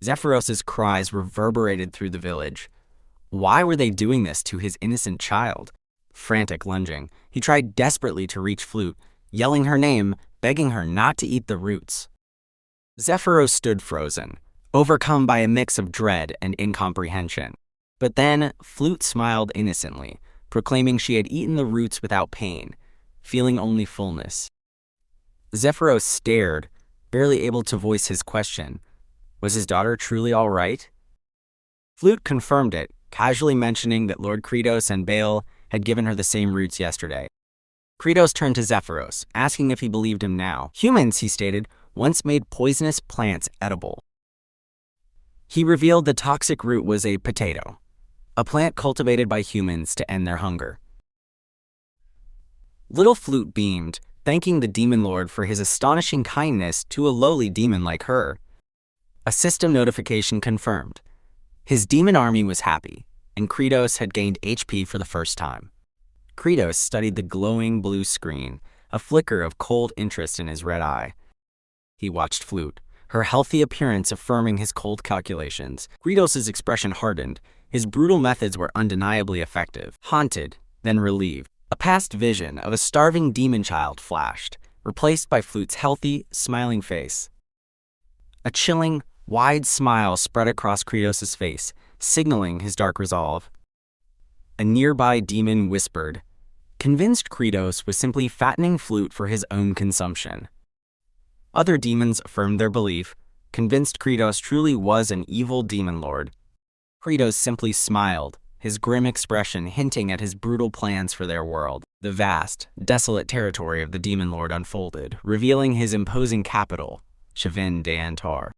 Zephyros' cries reverberated through the village. Why were they doing this to his innocent child? Frantic lunging, he tried desperately to reach Flute, yelling her name, begging her not to eat the roots. Zephyros stood frozen, overcome by a mix of dread and incomprehension. But then, Flute smiled innocently, proclaiming she had eaten the roots without pain, feeling only fullness. Zephyros stared, barely able to voice his question. Was his daughter truly all right? Flute confirmed it, casually mentioning that Lord Credos and Bale had given her the same roots yesterday. Credos turned to Zephyros, asking if he believed him now. Humans, he stated, once made poisonous plants edible. He revealed the toxic root was a potato, a plant cultivated by humans to end their hunger. Little Flute beamed, thanking the Demon Lord for his astonishing kindness to a lowly demon like her. A system notification confirmed. His demon army was happy, and Credos had gained HP for the first time. Credos studied the glowing blue screen, a flicker of cold interest in his red eye. He watched Flute, her healthy appearance affirming his cold calculations. Credos' expression hardened. His brutal methods were undeniably effective. Haunted, then relieved. A past vision of a starving demon child flashed, replaced by Flute's healthy, smiling face. A chilling, wide smile spread across Credos' face, signaling his dark resolve. A nearby demon whispered, convinced Credos was simply fattening Flute for his own consumption. Other demons affirmed their belief, convinced Credos truly was an evil demon lord. Credos simply smiled, his grim expression hinting at his brutal plans for their world. The vast, desolate territory of the demon lord unfolded, revealing his imposing capital, Chivin de Antar.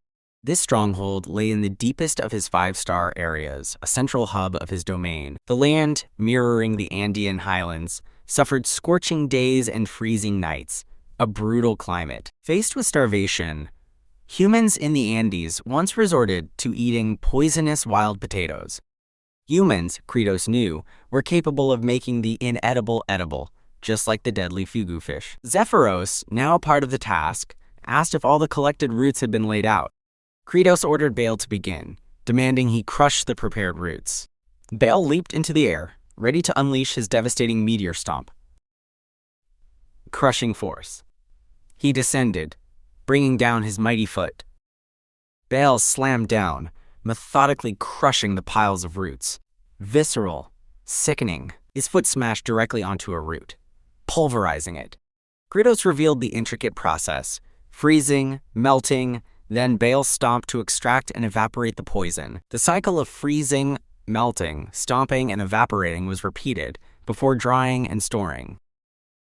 This stronghold lay in the deepest of his 5-star areas, a central hub of his domain. The land, mirroring the Andean highlands, suffered scorching days and freezing nights, a brutal climate. Faced with starvation, humans in the Andes once resorted to eating poisonous wild potatoes. Humans, Credos knew, were capable of making the inedible edible, just like the deadly fugu fish. Zephyros, now part of the task, asked if all the collected roots had been laid out. Credos ordered Baal to begin, demanding he crush the prepared roots. Baal leaped into the air, ready to unleash his devastating meteor stomp. Crushing force. He descended, bringing down his mighty foot. Baal slammed down, methodically crushing the piles of roots. Visceral, sickening, his foot smashed directly onto a root, pulverizing it. Credos revealed the intricate process, freezing, melting, then Baal stomped to extract and evaporate the poison. The cycle of freezing, melting, stomping, and evaporating was repeated before drying and storing.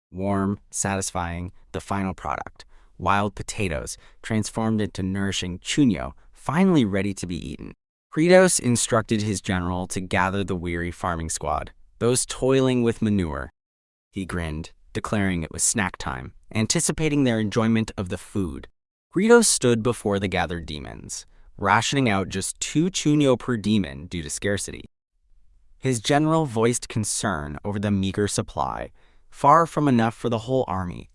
Warm, satisfying, the final product, wild potatoes, transformed into nourishing chuño, finally ready to be eaten. Credos instructed his general to gather the weary farming squad, those toiling with manure. He grinned, declaring it was snack time, anticipating their enjoyment of the food. Credos stood before the gathered demons, rationing out just 2 chuño per demon due to scarcity. His general voiced concern over the meager supply, far from enough for the whole army.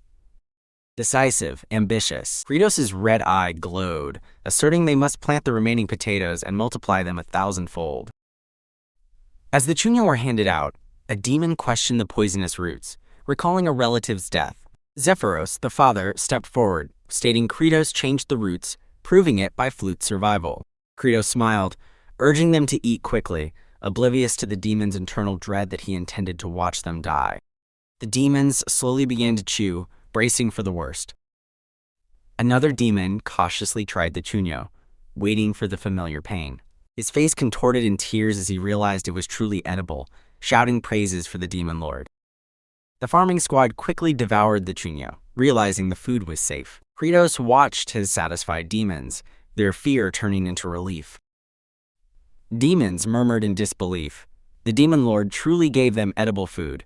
Decisive, ambitious, Credos' red eye glowed, asserting they must plant the remaining potatoes and multiply them 1,000-fold. As the chuño were handed out, a demon questioned the poisonous roots, recalling a relative's death. Zephyros, the father, stepped forward, stating Credos changed the roots, proving it by Flute's survival. Credos smiled, urging them to eat quickly, oblivious to the demon's internal dread that he intended to watch them die. The demons slowly began to chew, bracing for the worst. Another demon cautiously tried the chuño, waiting for the familiar pain. His face contorted in tears as he realized it was truly edible, shouting praises for the demon lord. The farming squad quickly devoured the chuño, realizing the food was safe. Credos watched his satisfied demons, their fear turning into relief. Demons murmured in disbelief. The demon lord truly gave them edible food.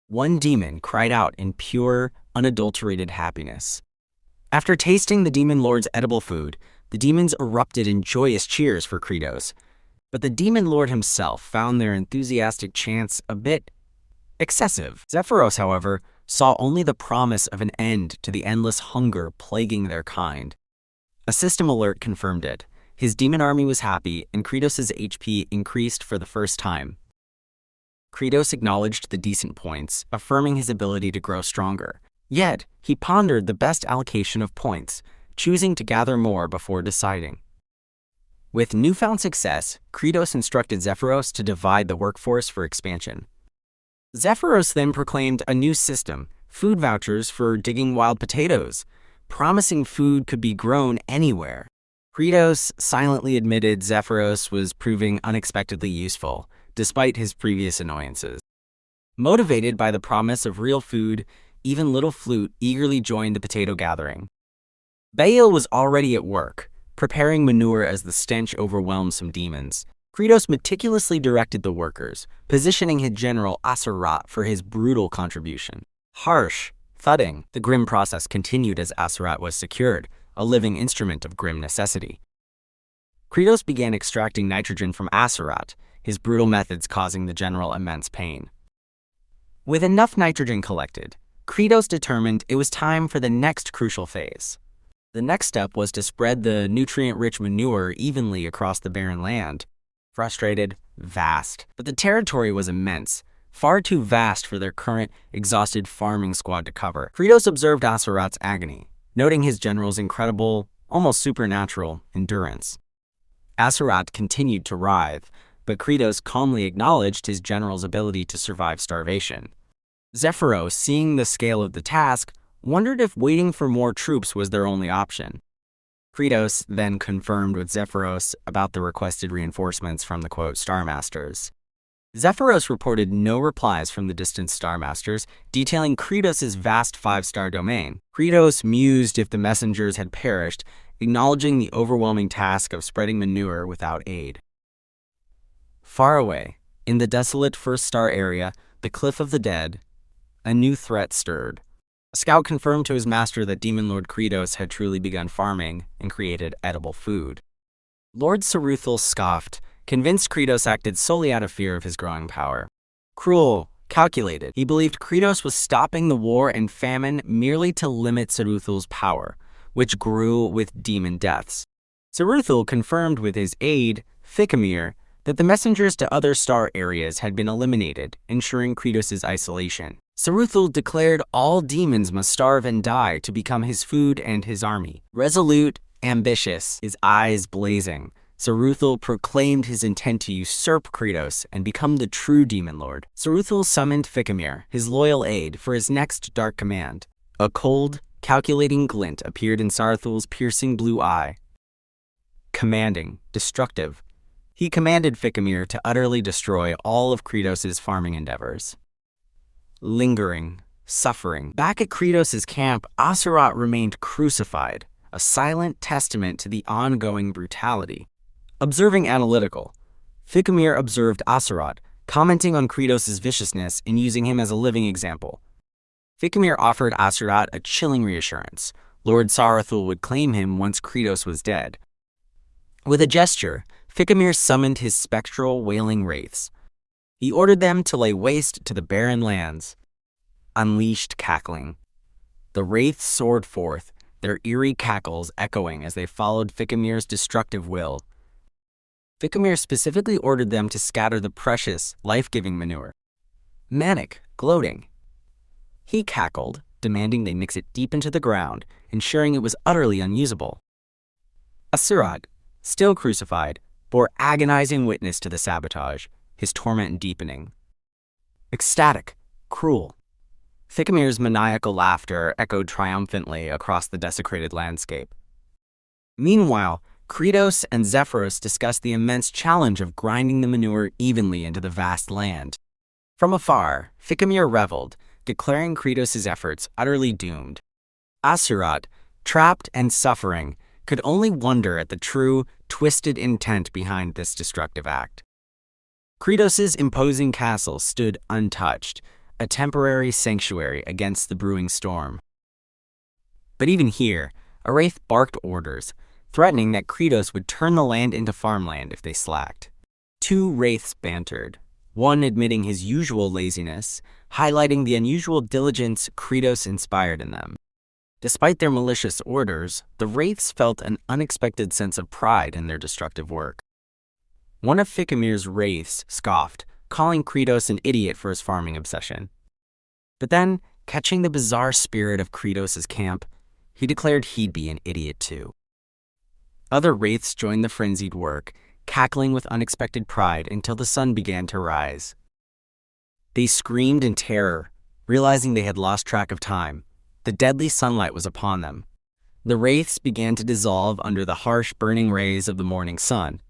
One demon cried out in pure, unadulterated happiness. After tasting the demon lord's edible food, the demons erupted in joyous cheers for Credos. But the demon lord himself found their enthusiastic chants a bit excessive. Zephyros, however, saw only the promise of an end to the endless hunger plaguing their kind. A system alert confirmed it. His demon army was happy, and Credos' HP increased for the first time. Credos acknowledged the decent points, affirming his ability to grow stronger. Yet, he pondered the best allocation of points, choosing to gather more before deciding. With newfound success, Credos instructed Zephyros to divide the workforce for expansion. Zephyros then proclaimed a new system, food vouchers for digging wild potatoes, promising food could be grown anywhere. Credos silently admitted Zephyros was proving unexpectedly useful, despite his previous annoyances. Motivated by the promise of real food, even little Flute eagerly joined the potato gathering. Baal was already at work, preparing manure as the stench overwhelmed some demons. Credos meticulously directed the workers, positioning his general Asrat for his brutal contribution. Harsh, thudding, the grim process continued as Asrat was secured, a living instrument of grim necessity. Credos began extracting nitrogen from Asrat, his brutal methods causing the general immense pain. With enough nitrogen collected, Credos determined it was time for the next crucial phase. The next step was to spread the nutrient-rich manure evenly across the barren land. Frustrated, vast, but the territory was immense, far too vast for their current, exhausted farming squad to cover. Credos observed Asrat's agony, noting his general's incredible, almost supernatural, endurance. Asrat continued to writhe, but Credos calmly acknowledged his general's ability to survive starvation. Zephyros, seeing the scale of the task, wondered if waiting for more troops was their only option. Credos then confirmed with Zephyros about the requested reinforcements from the, quote, Star Masters. Zephyros reported no replies from the distant Star Masters, detailing Credos' vast 5-star domain. Credos mused if the messengers had perished, acknowledging the overwhelming task of spreading manure without aid. Far away, in the desolate 1st-star area, the Cliff of the Dead, a new threat stirred. A scout confirmed to his master that Demon Lord Credos had truly begun farming and created edible food. Lord Ruthless scoffed, convinced Credos acted solely out of fear of his growing power. Cruel, calculated, he believed Credos was stopping the war and famine merely to limit Ruthless' power, which grew with demon deaths. Ruthless confirmed with his aide, Thickamere, that the messengers to other star areas had been eliminated, ensuring Credos' isolation. Ruthless declared all demons must starve and die to become his food and his army. Resolute, ambitious, his eyes blazing, Ruthless proclaimed his intent to usurp Credos and become the true Demon Lord. Ruthless summoned Thickamere, his loyal aide, for his next dark command. A cold, calculating glint appeared in Ruthless' piercing blue eye. Commanding, destructive, he commanded Thickamere to utterly destroy all of Credos' farming endeavors. Lingering, suffering. Back at Credos' camp, Asrat remained crucified, a silent testament to the ongoing brutality. Observing analytical, Thickamere observed Asrat, commenting on Credos' viciousness and using him as a living example. Thickamere offered Asrat a chilling reassurance. Lord Sarathul would claim him once Credos was dead. With a gesture, Thickamere summoned his spectral, wailing wraiths. He ordered them to lay waste to the barren lands. Unleashed cackling. The wraiths soared forth, their eerie cackles echoing as they followed Thickamere's destructive will. Thickamere specifically ordered them to scatter the precious, life-giving manure. Manic, gloating. He cackled, demanding they mix it deep into the ground, ensuring it was utterly unusable. Asrat, still crucified, bore agonizing witness to the sabotage, his torment deepening. Ecstatic, cruel. Thickamere's maniacal laughter echoed triumphantly across the desecrated landscape. Meanwhile, Credos and Zephyros discussed the immense challenge of grinding the manure evenly into the vast land. From afar, Thickamere reveled, declaring Credos' efforts utterly doomed. Asrat, trapped and suffering, could only wonder at the true, twisted intent behind this destructive act. Credos' imposing castle stood untouched, a temporary sanctuary against the brewing storm. But even here, a wraith barked orders, threatening that Credos would turn the land into farmland if they slacked. Two wraiths bantered, one admitting his usual laziness, highlighting the unusual diligence Credos inspired in them. Despite their malicious orders, the wraiths felt an unexpected sense of pride in their destructive work. One of Thickamere's wraiths scoffed, calling Credos an idiot for his farming obsession. But then, catching the bizarre spirit of Credos' camp, he declared he'd be an idiot too. Other wraiths joined the frenzied work, cackling with unexpected pride until the sun began to rise. They screamed in terror, realizing they had lost track of time. The deadly sunlight was upon them. The wraiths began to dissolve under the harsh, burning rays of the morning sun.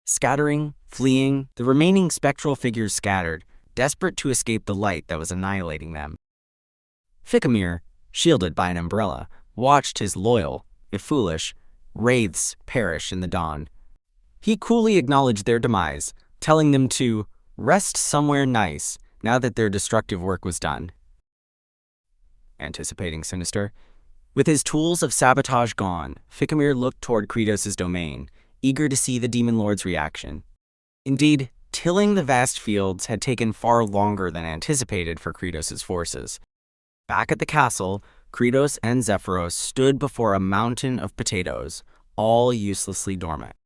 Scattering, fleeing, the remaining spectral figures scattered, desperate to escape the light that was annihilating them. Thickamere, shielded by an umbrella, watched his loyal, if foolish, wraiths perish in the dawn. He coolly acknowledged their demise, telling them to rest somewhere nice now that their destructive work was done. Anticipating sinister, with his tools of sabotage gone, Thickamere looked toward Credos' domain, eager to see the Demon Lord's reaction. Indeed, tilling the vast fields had taken far longer than anticipated for Credos' forces. Back at the castle, Credos and Zephyros stood before a mountain of potatoes, all uselessly dormant.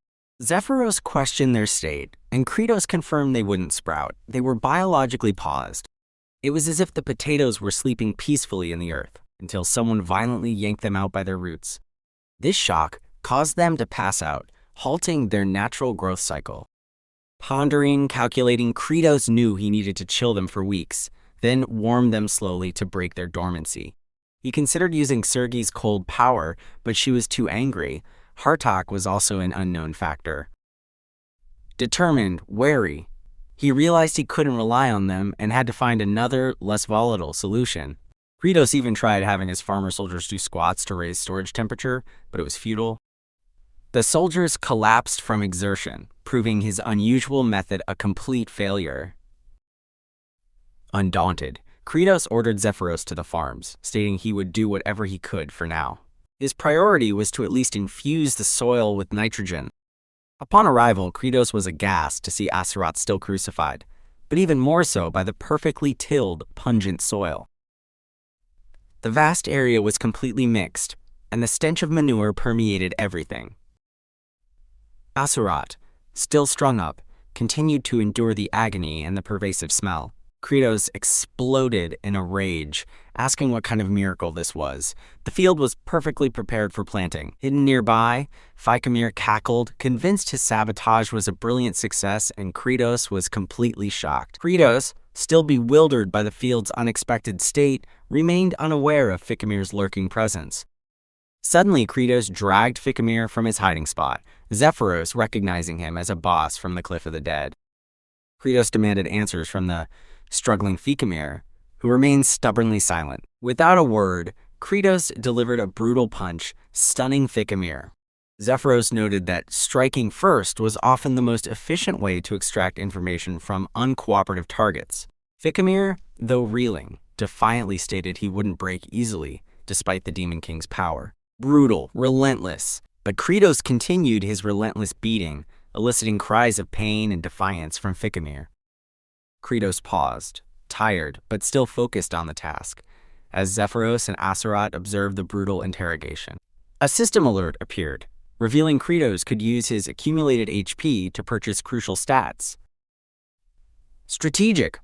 Zephyros questioned their state, and Credos confirmed they wouldn't sprout. They were biologically paused. It was as if the potatoes were sleeping peacefully in the earth, until someone violently yanked them out by their roots. This shock caused them to pass out, halting their natural growth cycle. Pondering, calculating, Credos knew he needed to chill them for weeks, then warm them slowly to break their dormancy. He considered using Sirgi's cold power, but she was too angry. Hartok was also an unknown factor. Determined, wary, he realized he couldn't rely on them and had to find another, less volatile solution. Credos even tried having his farmer soldiers do squats to raise storage temperature, but it was futile. The soldiers collapsed from exertion, proving his unusual method a complete failure. Undaunted, Credos ordered Zephyros to the farms, stating he would do whatever he could for now. His priority was to at least infuse the soil with nitrogen. Upon arrival, Credos was aghast to see Asrat still crucified, but even more so by the perfectly tilled, pungent soil. The vast area was completely mixed, and the stench of manure permeated everything. Asrat, still strung up, continued to endure the agony and the pervasive smell. Credos exploded in a rage, asking what kind of miracle this was. The field was perfectly prepared for planting. Hidden nearby, Ficamir cackled, convinced his sabotage was a brilliant success, and Credos was completely shocked. Credos, still bewildered by the field's unexpected state, remained unaware of Ficamir's lurking presence. Suddenly, Credos dragged Ficamir from his hiding spot, Zephyros recognizing him as a boss from the Cliff of the Dead. Credos demanded answers from the struggling Ficamir, who remained stubbornly silent. Without a word, Credos delivered a brutal punch, stunning Ficamir. Zephyros noted that striking first was often the most efficient way to extract information from uncooperative targets. Ficamir, though reeling, defiantly stated he wouldn't break easily, despite the Demon King's power. Brutal, relentless, but Credos continued his relentless beating, eliciting cries of pain and defiance from Ficamir. Credos paused, tired but still focused on the task, as Zephyros and Asrat observed the brutal interrogation. A system alert appeared, revealing Credos could use his accumulated HP to purchase crucial stats. Strategic.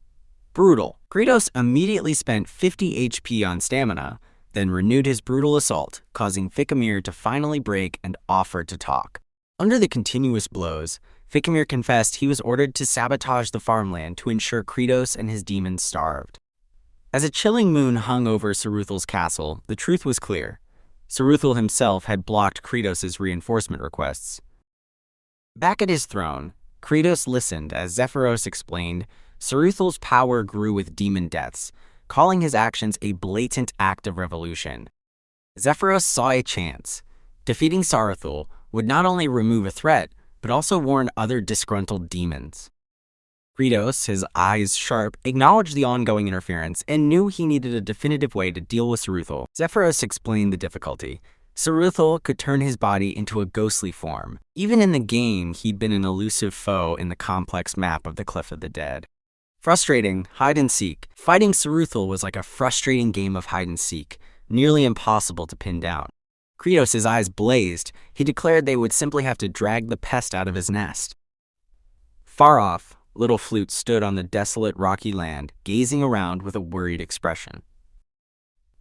Brutal. Credos immediately spent 50 HP on stamina, then renewed his brutal assault, causing Ficamir to finally break and offer to talk. Under the continuous blows, Ficamir confessed he was ordered to sabotage the farmland to ensure Credos and his demons starved. As a chilling moon hung over Saruthal's castle, the truth was clear. Saruthal himself had blocked Credos' reinforcement requests. Back at his throne, Credos listened as Zephyros explained Saruthal's power grew with demon deaths, calling his actions a blatant act of revolution. Zephyros saw a chance. Defeating Saruthal would not only remove a threat, but also warn other disgruntled demons. Credos, his eyes sharp, acknowledged the ongoing interference and knew he needed a definitive way to deal with Saruthal. Zephyros explained the difficulty. Saruthal could turn his body into a ghostly form. Even in the game, he'd been an elusive foe in the complex map of the Cliff of the Dead. Frustrating, hide and seek. Fighting Saruthal was like a frustrating game of hide and seek, nearly impossible to pin down. Credos' eyes blazed. He declared they would simply have to drag the pest out of his nest. Far off, Little Flute stood on the desolate rocky land, gazing around with a worried expression.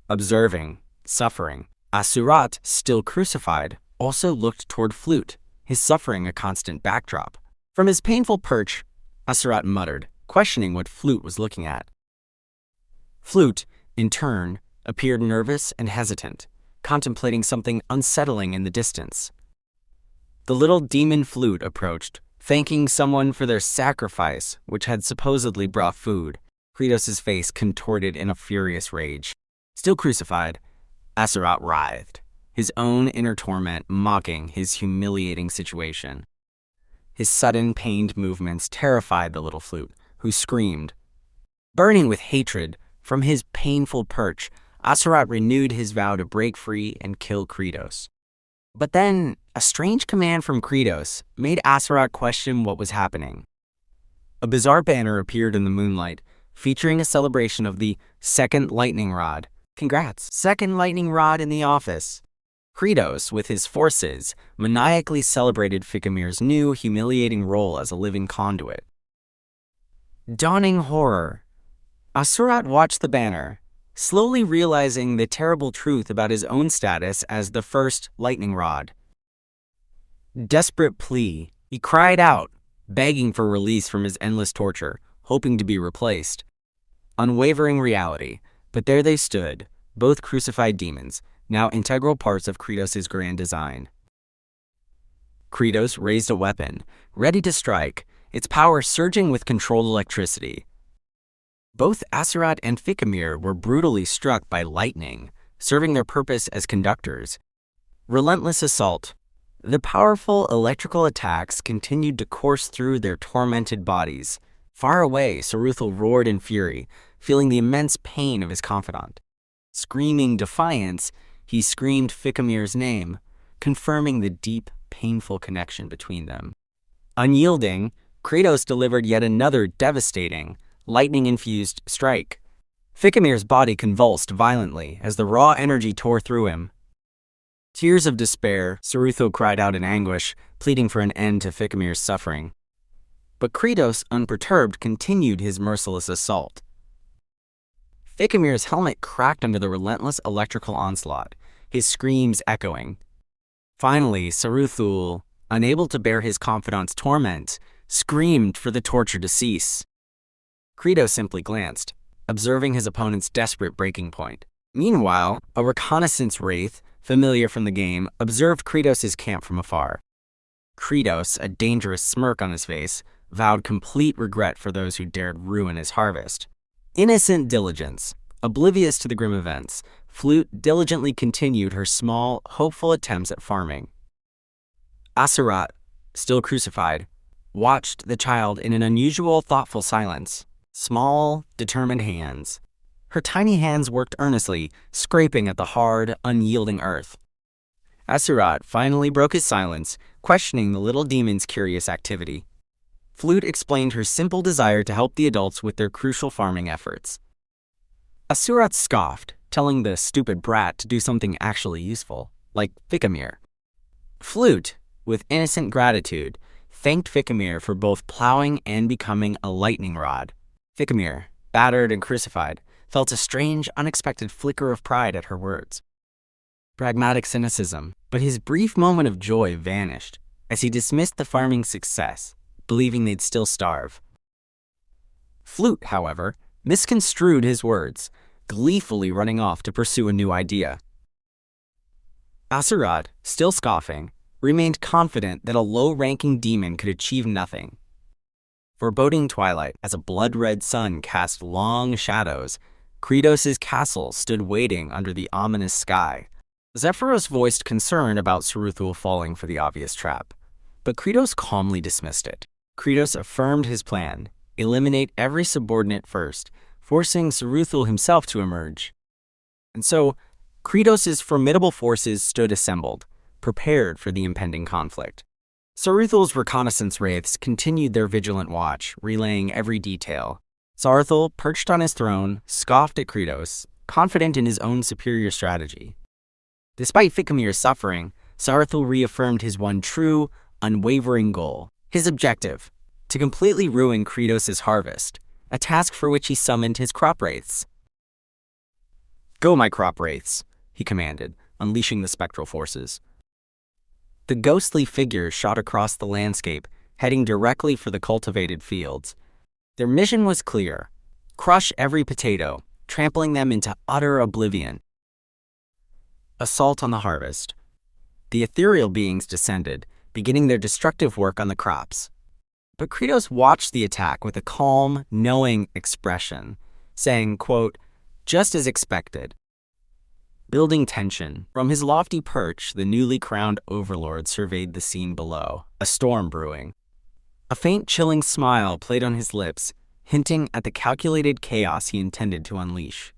Observing, suffering, Asrat, still crucified, also looked toward Flute, his suffering a constant backdrop. From his painful perch, Asrat muttered, questioning what Flute was looking at. Flute, in turn, appeared nervous and hesitant, contemplating something unsettling in the distance. The little demon Flute approached, thanking someone for their sacrifice, which had supposedly brought food. Credos' face contorted in a furious rage. Still crucified, Asrat writhed, his own inner torment mocking his humiliating situation. His sudden, pained movements terrified the little Flute, who screamed. Burning with hatred, from his painful perch, Asrat renewed his vow to break free and kill Credos. But then, a strange command from Credos made Asrat question what was happening. A bizarre banner appeared in the moonlight, featuring a celebration of the second lightning rod. Congrats, second lightning rod in the office. Credos, with his forces, maniacally celebrated Fikimir's new, humiliating role as a living conduit. Dawning horror. Asrat watched the banner, slowly realizing the terrible truth about his own status as the first lightning rod. Desperate plea, he cried out, begging for release from his endless torture, hoping to be replaced. Unwavering reality, but there they stood, both crucified demons, now integral parts of Credos' grand design. Credos raised a weapon, ready to strike, its power surging with controlled electricity. Both Asrat and Fikimir were brutally struck by lightning, serving their purpose as conductors. Relentless assault. The powerful electrical attacks continued to course through their tormented bodies. Far away, Saruthal roared in fury, feeling the immense pain of his confidant. Screaming defiance, he screamed Fikimir's name, confirming the deep, painful connection between them. Unyielding, Credos delivered yet another devastating, lightning-infused strike. Fikimir's body convulsed violently as the raw energy tore through him. Tears of despair, Saruthal cried out in anguish, pleading for an end to Fikimir's suffering. But Credos, unperturbed, continued his merciless assault. Fikimir's helmet cracked under the relentless electrical onslaught, his screams echoing. Finally, Saruthal, unable to bear his confidant's torment, screamed for the torture to cease. Credos simply glanced, observing his opponent's desperate breaking point. Meanwhile, a reconnaissance wraith, familiar from the game, observed Credos' camp from afar. Credos, a dangerous smirk on his face, vowed complete regret for those who dared ruin his harvest. Innocent diligence, oblivious to the grim events, Flute diligently continued her small, hopeful attempts at farming. Asrat, still crucified, watched the child in an unusual, thoughtful silence. Small, determined hands. Her tiny hands worked earnestly, scraping at the hard, unyielding earth. Asrat finally broke his silence, questioning the little demon's curious activity. Flute explained her simple desire to help the adults with their crucial farming efforts. Asrat scoffed, telling the stupid brat to do something actually useful, like Fikimir. Flute, with innocent gratitude, thanked Fikimir for both plowing and becoming a lightning rod. Fikimir, battered and crucified, felt a strange, unexpected flicker of pride at her words. Pragmatic cynicism, but his brief moment of joy vanished as he dismissed the farming success, believing they'd still starve. Flute, however, misconstrued his words, gleefully running off to pursue a new idea. Asrat, still scoffing, remained confident that a low-ranking demon could achieve nothing. Foreboding twilight, as a blood-red sun cast long shadows, Credos' castle stood waiting under the ominous sky. Zephyros voiced concern about Saruthal falling for the obvious trap, but Credos calmly dismissed it. Credos affirmed his plan, eliminate every subordinate first, forcing Saruthal himself to emerge. And so, Credos' formidable forces stood assembled, prepared for the impending conflict. Saruthal's reconnaissance wraiths continued their vigilant watch, relaying every detail. Saruthal, perched on his throne, scoffed at Credos, confident in his own superior strategy. Despite Fikimir's suffering, Saruthal reaffirmed his one true, unwavering goal. His objective, to completely ruin Credos' harvest, a task for which he summoned his crop wraiths. "Go, my crop wraiths," he commanded, unleashing the spectral forces. The ghostly figures shot across the landscape, heading directly for the cultivated fields. Their mission was clear: crush every potato, trampling them into utter oblivion. Assault on the harvest. The ethereal beings descended, beginning their destructive work on the crops. But Credos watched the attack with a calm, knowing expression, saying, quote, "Just as expected." Building tension, from his lofty perch, the newly crowned Overlord surveyed the scene below, a storm brewing. A faint, chilling smile played on his lips, hinting at the calculated chaos he intended to unleash.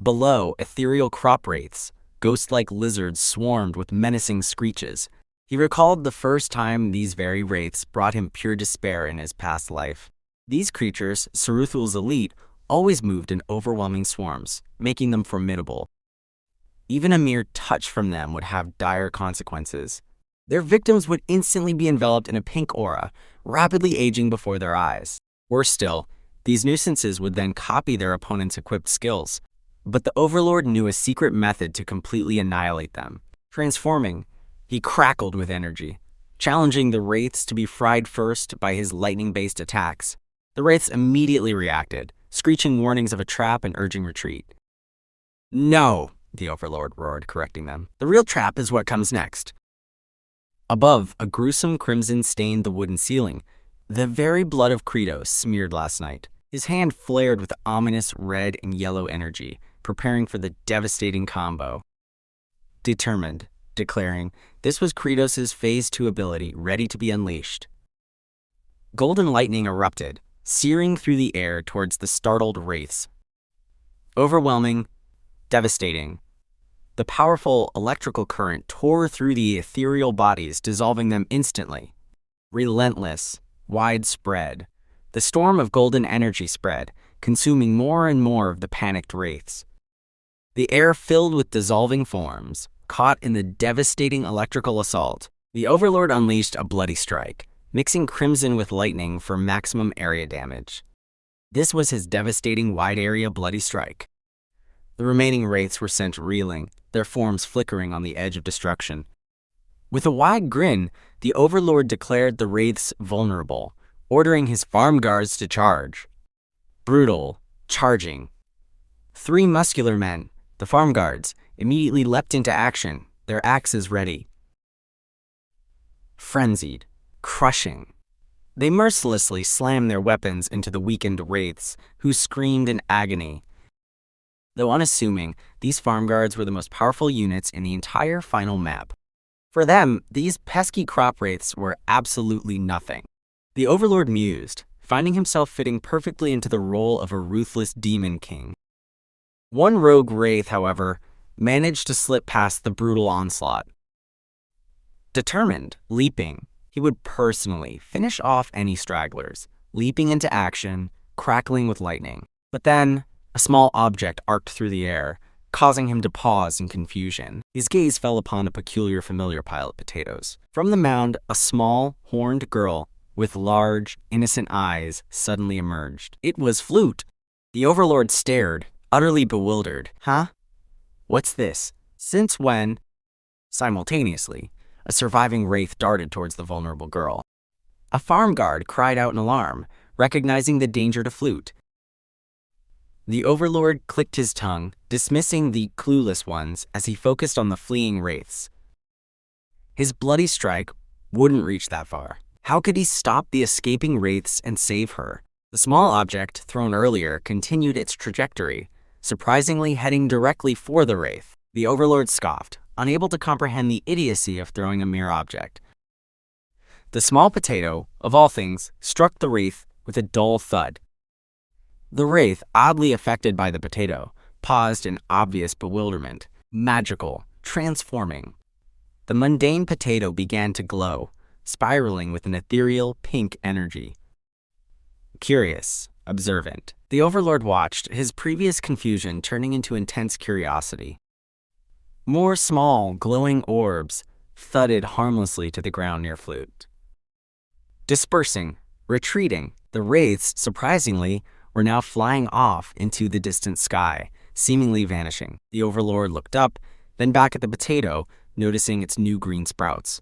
Below, ethereal crop wraiths, ghost-like lizards swarmed with menacing screeches. He recalled the first time these very wraiths brought him pure despair in his past life. These creatures, Saruthul's elite, always moved in overwhelming swarms, making them formidable. Even a mere touch from them would have dire consequences. Their victims would instantly be enveloped in a pink aura, rapidly aging before their eyes. Worse still, these nuisances would then copy their opponent's equipped skills. But the Overlord knew a secret method to completely annihilate them. Transforming, he crackled with energy, challenging the wraiths to be fried first by his lightning-based attacks. The wraiths immediately reacted, screeching warnings of a trap and urging retreat. "No," the Overlord roared, correcting them. "The real trap is what comes next." Above, a gruesome crimson stained the wooden ceiling, the very blood of Credos smeared last night. His hand flared with ominous red and yellow energy, preparing for the devastating combo. Determined, declaring this was Credos' Phase 2 ability ready to be unleashed. Golden lightning erupted, searing through the air towards the startled wraiths. Overwhelming, devastating. The powerful electrical current tore through the ethereal bodies, dissolving them instantly. Relentless, widespread. The storm of golden energy spread, consuming more and more of the panicked wraiths. The air filled with dissolving forms, caught in the devastating electrical assault. The Overlord unleashed a bloody strike, mixing crimson with lightning for maximum area damage. This was his devastating wide-area bloody strike. The remaining wraiths were sent reeling, their forms flickering on the edge of destruction. With a wide grin, the Overlord declared the wraiths vulnerable, ordering his farm guards to charge. Brutal, charging. 3 muscular men, the farm guards, immediately leapt into action, their axes ready. Frenzied, crushing. They mercilessly slammed their weapons into the weakened wraiths, who screamed in agony. Though unassuming, these farm guards were the most powerful units in the entire final map. For them, these pesky crop wraiths were absolutely nothing. The Overlord mused, finding himself fitting perfectly into the role of a ruthless demon king. One rogue wraith, however, managed to slip past the brutal onslaught. Determined, leaping, he would personally finish off any stragglers, leaping into action, crackling with lightning. But then, a small object arced through the air, causing him to pause in confusion. His gaze fell upon a peculiar familiar pile of potatoes. From the mound, a small, horned girl with large, innocent eyes suddenly emerged. It was Flute. The Overlord stared, utterly bewildered. "Huh? What's this? Since when?" Simultaneously, a surviving wraith darted towards the vulnerable girl. A farm guard cried out in alarm, recognizing the danger to Flute. The Overlord clicked his tongue, dismissing the clueless ones as he focused on the fleeing wraiths. His bloody strike wouldn't reach that far. How could he stop the escaping wraiths and save her? The small object, thrown earlier, continued its trajectory, surprisingly heading directly for the wraith. The Overlord scoffed, unable to comprehend the idiocy of throwing a mere object. The small potato, of all things, struck the wraith with a dull thud. The wraith, oddly affected by the potato, paused in obvious bewilderment. Magical, transforming. The mundane potato began to glow, spiraling with an ethereal pink energy. Curious, observant, the Overlord watched, his previous confusion turning into intense curiosity. More small, glowing orbs thudded harmlessly to the ground near Flute. Dispersing, retreating, the wraiths, surprisingly, were now flying off into the distant sky, seemingly vanishing. The Overlord looked up, then back at the potato, noticing its new green sprouts.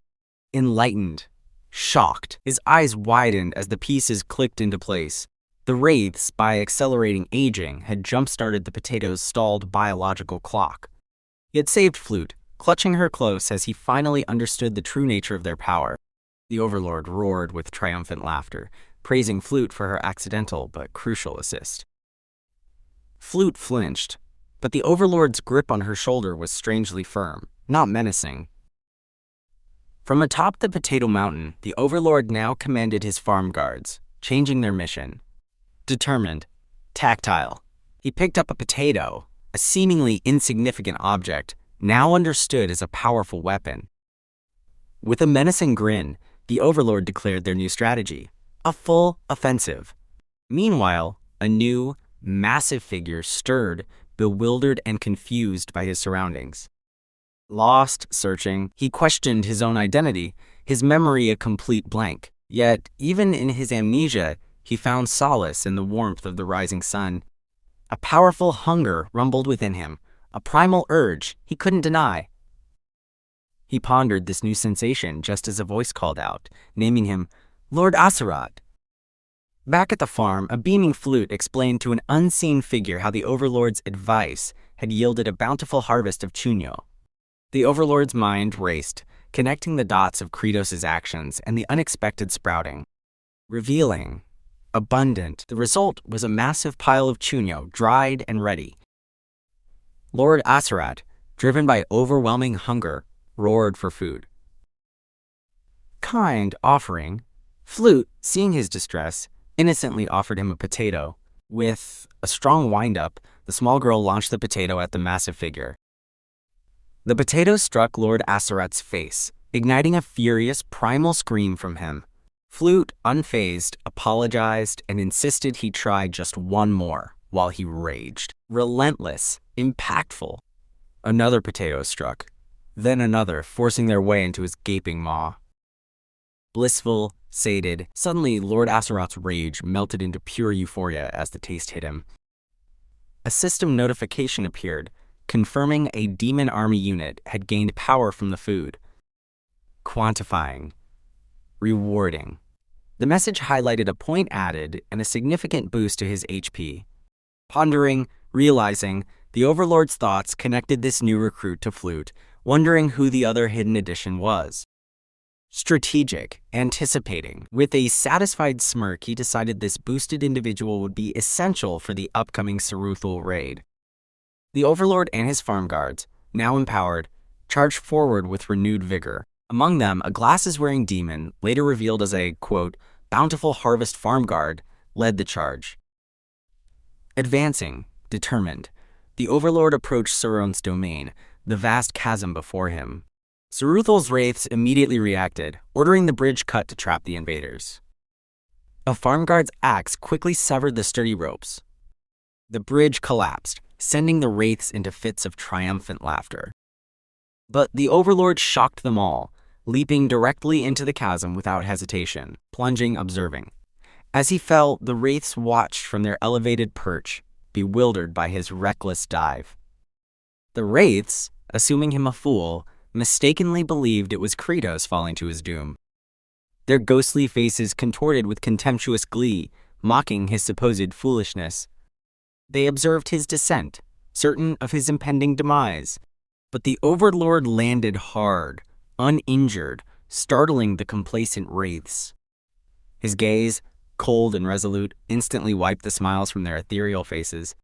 Enlightened, shocked, his eyes widened as the pieces clicked into place. The wraiths, by accelerating aging, had jump-started the potato's stalled biological clock. He had saved Flute, clutching her close as he finally understood the true nature of their power. The Overlord roared with triumphant laughter, praising Flute for her accidental but crucial assist. Flute flinched, but the Overlord's grip on her shoulder was strangely firm, not menacing. From atop the potato mountain, the Overlord now commanded his farm guards, changing their mission. Determined, tactile, he picked up a potato, a seemingly insignificant object, now understood as a powerful weapon. With a menacing grin, the Overlord declared their new strategy, a full offensive. Meanwhile, a new, massive figure stirred, bewildered and confused by his surroundings. Lost, searching, he questioned his own identity, his memory a complete blank. Yet, even in his amnesia, he found solace in the warmth of the rising sun. A powerful hunger rumbled within him, a primal urge he couldn't deny. He pondered this new sensation just as a voice called out, naming him Lord Asrat. Back at the farm, a beaming flute explained to an unseen figure how the Overlord's advice had yielded a bountiful harvest of chunyo. The Overlord's mind raced, connecting the dots of Credos' actions and the unexpected sprouting. Revealing, abundant, the result was a massive pile of chunyo, dried and ready. Lord Asrat, driven by overwhelming hunger, roared for food. Kind offering, Flute, seeing his distress, innocently offered him a potato. With a strong wind-up, the small girl launched the potato at the massive figure. The potato struck Lord Asrat's face, igniting a furious, primal scream from him. Flute, unfazed, apologized and insisted he try just one more, while he raged. Relentless, impactful. Another potato struck, then another, forcing their way into his gaping maw. Blissful, sated, suddenly Lord Asrat's rage melted into pure euphoria as the taste hit him. A system notification appeared, confirming a demon army unit had gained power from the food. Quantifying. Rewarding. The message highlighted a point added and a significant boost to his HP. Pondering, realizing, the Overlord's thoughts connected this new recruit to Flute, wondering who the other hidden addition was. Strategic, anticipating. With a satisfied smirk, he decided this boosted individual would be essential for the upcoming Saruthul raid. The Overlord and his farm guards, now empowered, charged forward with renewed vigor. Among them, a glasses-wearing demon, later revealed as a, quote, bountiful harvest farm guard, led the charge. Advancing, determined, the Overlord approached Sauron's domain, the vast chasm before him. Saruthul's wraiths immediately reacted, ordering the bridge cut to trap the invaders. A farm guard's axe quickly severed the sturdy ropes. The bridge collapsed, sending the wraiths into fits of triumphant laughter. But the Overlord shocked them all, leaping directly into the chasm without hesitation, plunging, observing. As he fell, the wraiths watched from their elevated perch, bewildered by his reckless dive. The wraiths, assuming him a fool, mistakenly believed it was Credos falling to his doom. Their ghostly faces contorted with contemptuous glee, mocking his supposed foolishness. They observed his descent, certain of his impending demise. But the Overlord landed hard, uninjured, startling the complacent wraiths. His gaze, cold and resolute, instantly wiped the smiles from their ethereal faces.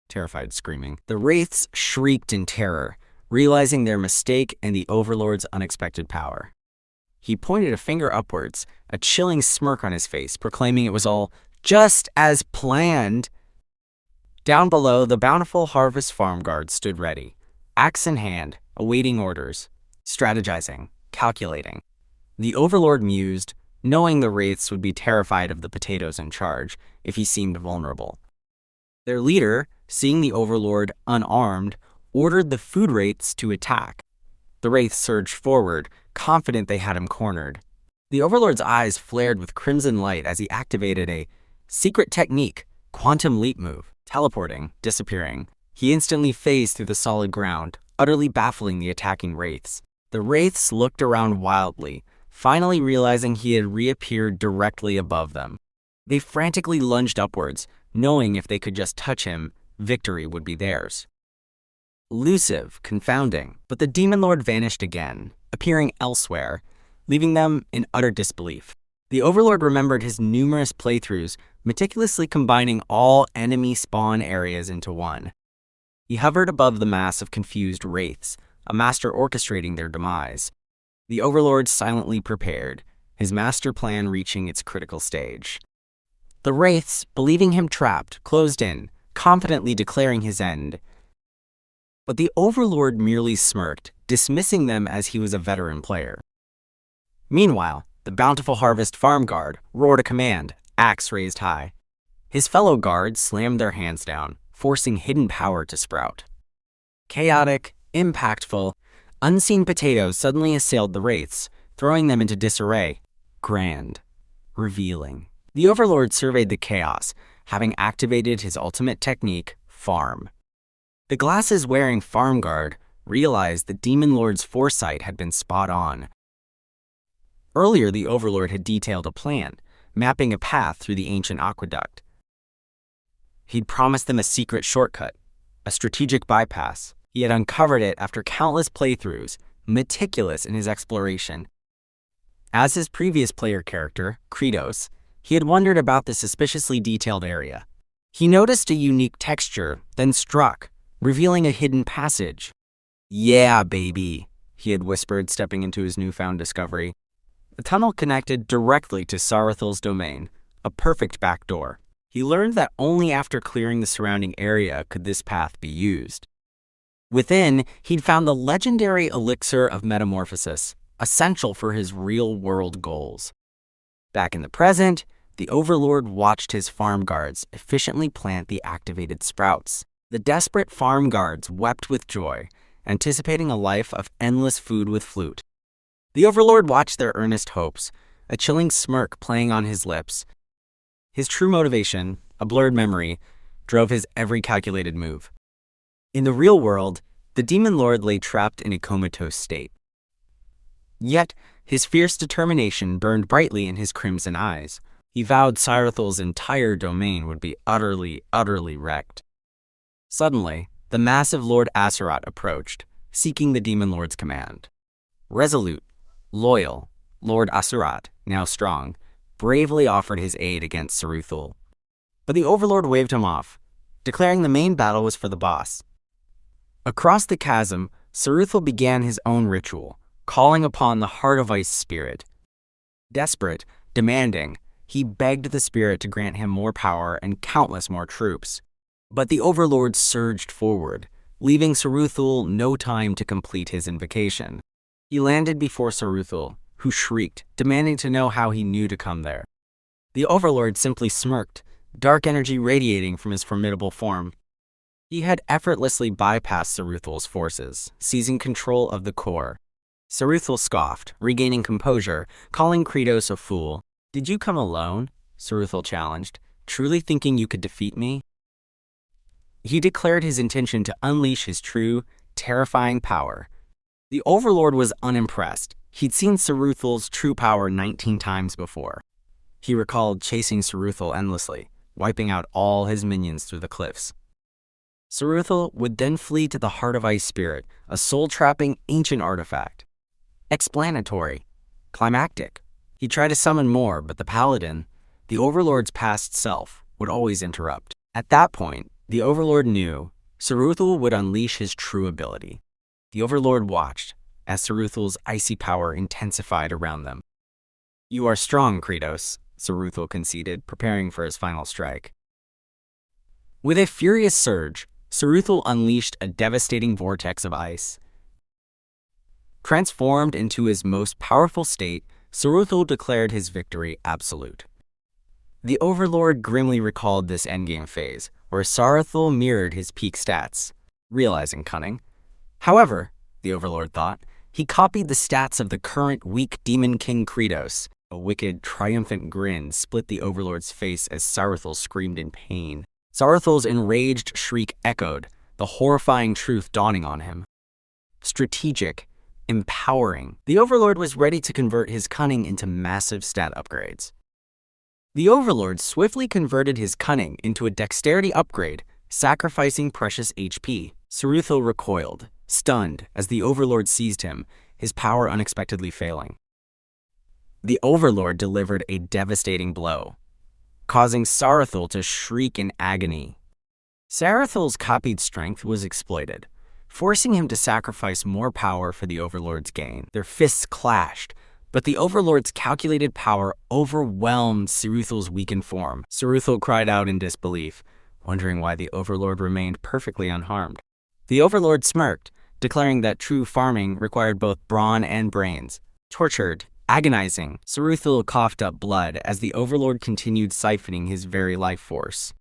Terrified screaming, the wraiths shrieked in terror, realizing their mistake and the Overlord's unexpected power. He pointed a finger upwards, a chilling smirk on his face, proclaiming it was all just as planned. Down below, the bountiful harvest farm guard stood ready, axe in hand, awaiting orders, strategizing, calculating. The Overlord mused, knowing the wraiths would be terrified of the potatoes in charge if he seemed vulnerable. Their leader, seeing the Overlord unarmed, ordered the food wraiths to attack. The wraiths surged forward, confident they had him cornered. The Overlord's eyes flared with crimson light as he activated a secret technique, quantum leap move, teleporting, disappearing. He instantly phased through the solid ground, utterly baffling the attacking wraiths. The wraiths looked around wildly, finally realizing he had reappeared directly above them. They frantically lunged upwards, knowing if they could just touch him, victory would be theirs. Elusive, confounding, but the Demon Lord vanished again, appearing elsewhere, leaving them in utter disbelief. The Overlord remembered his numerous playthroughs, meticulously combining all enemy spawn areas into one. He hovered above the mass of confused wraiths, a master orchestrating their demise. The Overlord silently prepared, his master plan reaching its critical stage. The wraiths, believing him trapped, closed in, confidently declaring his end. But the Overlord merely smirked, dismissing them as he was a veteran player. Meanwhile, the Bountiful Harvest farm guard roared a command, axe raised high. His fellow guards slammed their hands down, forcing hidden power to sprout. Chaotic, impactful, unseen potatoes suddenly assailed the wraiths, throwing them into disarray. Grand. Revealing. The Overlord surveyed the chaos, having activated his ultimate technique, Farm. The glasses-wearing farm guard realized the Demon Lord's foresight had been spot on. Earlier, the Overlord had detailed a plan, mapping a path through the ancient aqueduct. He'd promised them a secret shortcut, a strategic bypass. He had uncovered it after countless playthroughs, meticulous in his exploration. As his previous player character, Credos, he had wondered about the suspiciously detailed area. He noticed a unique texture, then struck, revealing a hidden passage. "Yeah, baby," he had whispered, stepping into his newfound discovery. The tunnel connected directly to Sarathal's domain, a perfect backdoor. He learned that only after clearing the surrounding area could this path be used. Within, he'd found the legendary elixir of metamorphosis, essential for his real-world goals. Back in the present, the Overlord watched his farm guards efficiently plant the activated sprouts. The desperate farm guards wept with joy, anticipating a life of endless food with flute. The Overlord watched their earnest hopes, a chilling smirk playing on his lips. His true motivation, a blurred memory, drove his every calculated move. In the real world, the Demon Lord lay trapped in a comatose state. Yet, his fierce determination burned brightly in his crimson eyes. He vowed Sarathal's entire domain would be utterly wrecked. Suddenly, the massive Lord Asrat approached, seeking the Demon Lord's command. Resolute, loyal, Lord Asrat, now strong, bravely offered his aid against Sirgi. But the Overlord waved him off, declaring the main battle was for the boss. Across the chasm, Sirgi began his own ritual, calling upon the Heart of Ice spirit. Desperate, demanding, he begged the spirit to grant him more power and countless more troops. But the Overlord surged forward, leaving Sirgi no time to complete his invocation. He landed before Sirgi, who shrieked, demanding to know how he knew to come there. The Overlord simply smirked, dark energy radiating from his formidable form. He had effortlessly bypassed Sirgi's forces, seizing control of the core. Sirgi scoffed, regaining composure, calling Credos a fool. "Did you come alone?" Sirgi challenged, truly thinking you could defeat me? He declared his intention to unleash his true, terrifying power. The Overlord was unimpressed. He'd seen Sirgi's true power 19 times before. He recalled chasing Sirgi endlessly, wiping out all his minions through the cliffs. Sirgi would then flee to the Heart of Ice spirit, a soul-trapping ancient artifact. Explanatory. Climactic. He tried to summon more, but the Paladin, the Overlord's past self, would always interrupt. At that point, the Overlord knew Sirgi would unleash his true ability. The Overlord watched as Sirgi's icy power intensified around them. "You are strong, Credos," Sirgi conceded, preparing for his final strike. With a furious surge, Sirgi unleashed a devastating vortex of ice. Transformed into his most powerful state, Sirgi declared his victory absolute. The Overlord grimly recalled this endgame phase, where Sirgi mirrored his peak stats, realizing cunning. However, the Overlord thought, he copied the stats of the current weak Demon King Credos. A wicked, triumphant grin split the Overlord's face as Sirgi screamed in pain. Sirgi's enraged shriek echoed, the horrifying truth dawning on him. Strategic, empowering. The Overlord was ready to convert his cunning into massive stat upgrades. The Overlord swiftly converted his cunning into a dexterity upgrade, sacrificing precious HP. Sirgi recoiled, stunned, as the Overlord seized him, his power unexpectedly failing. The Overlord delivered a devastating blow, causing Sirgi to shriek in agony. Sarathal's copied strength was exploited, forcing him to sacrifice more power for the Overlord's gain. Their fists clashed, but the Overlord's calculated power overwhelmed Sirgi's weakened form. Sirgi cried out in disbelief, wondering why the Overlord remained perfectly unharmed. The Overlord smirked, declaring that true farming required both brawn and brains. Tortured, Agonizing, Sirgi coughed up blood as the Overlord continued siphoning his very life force.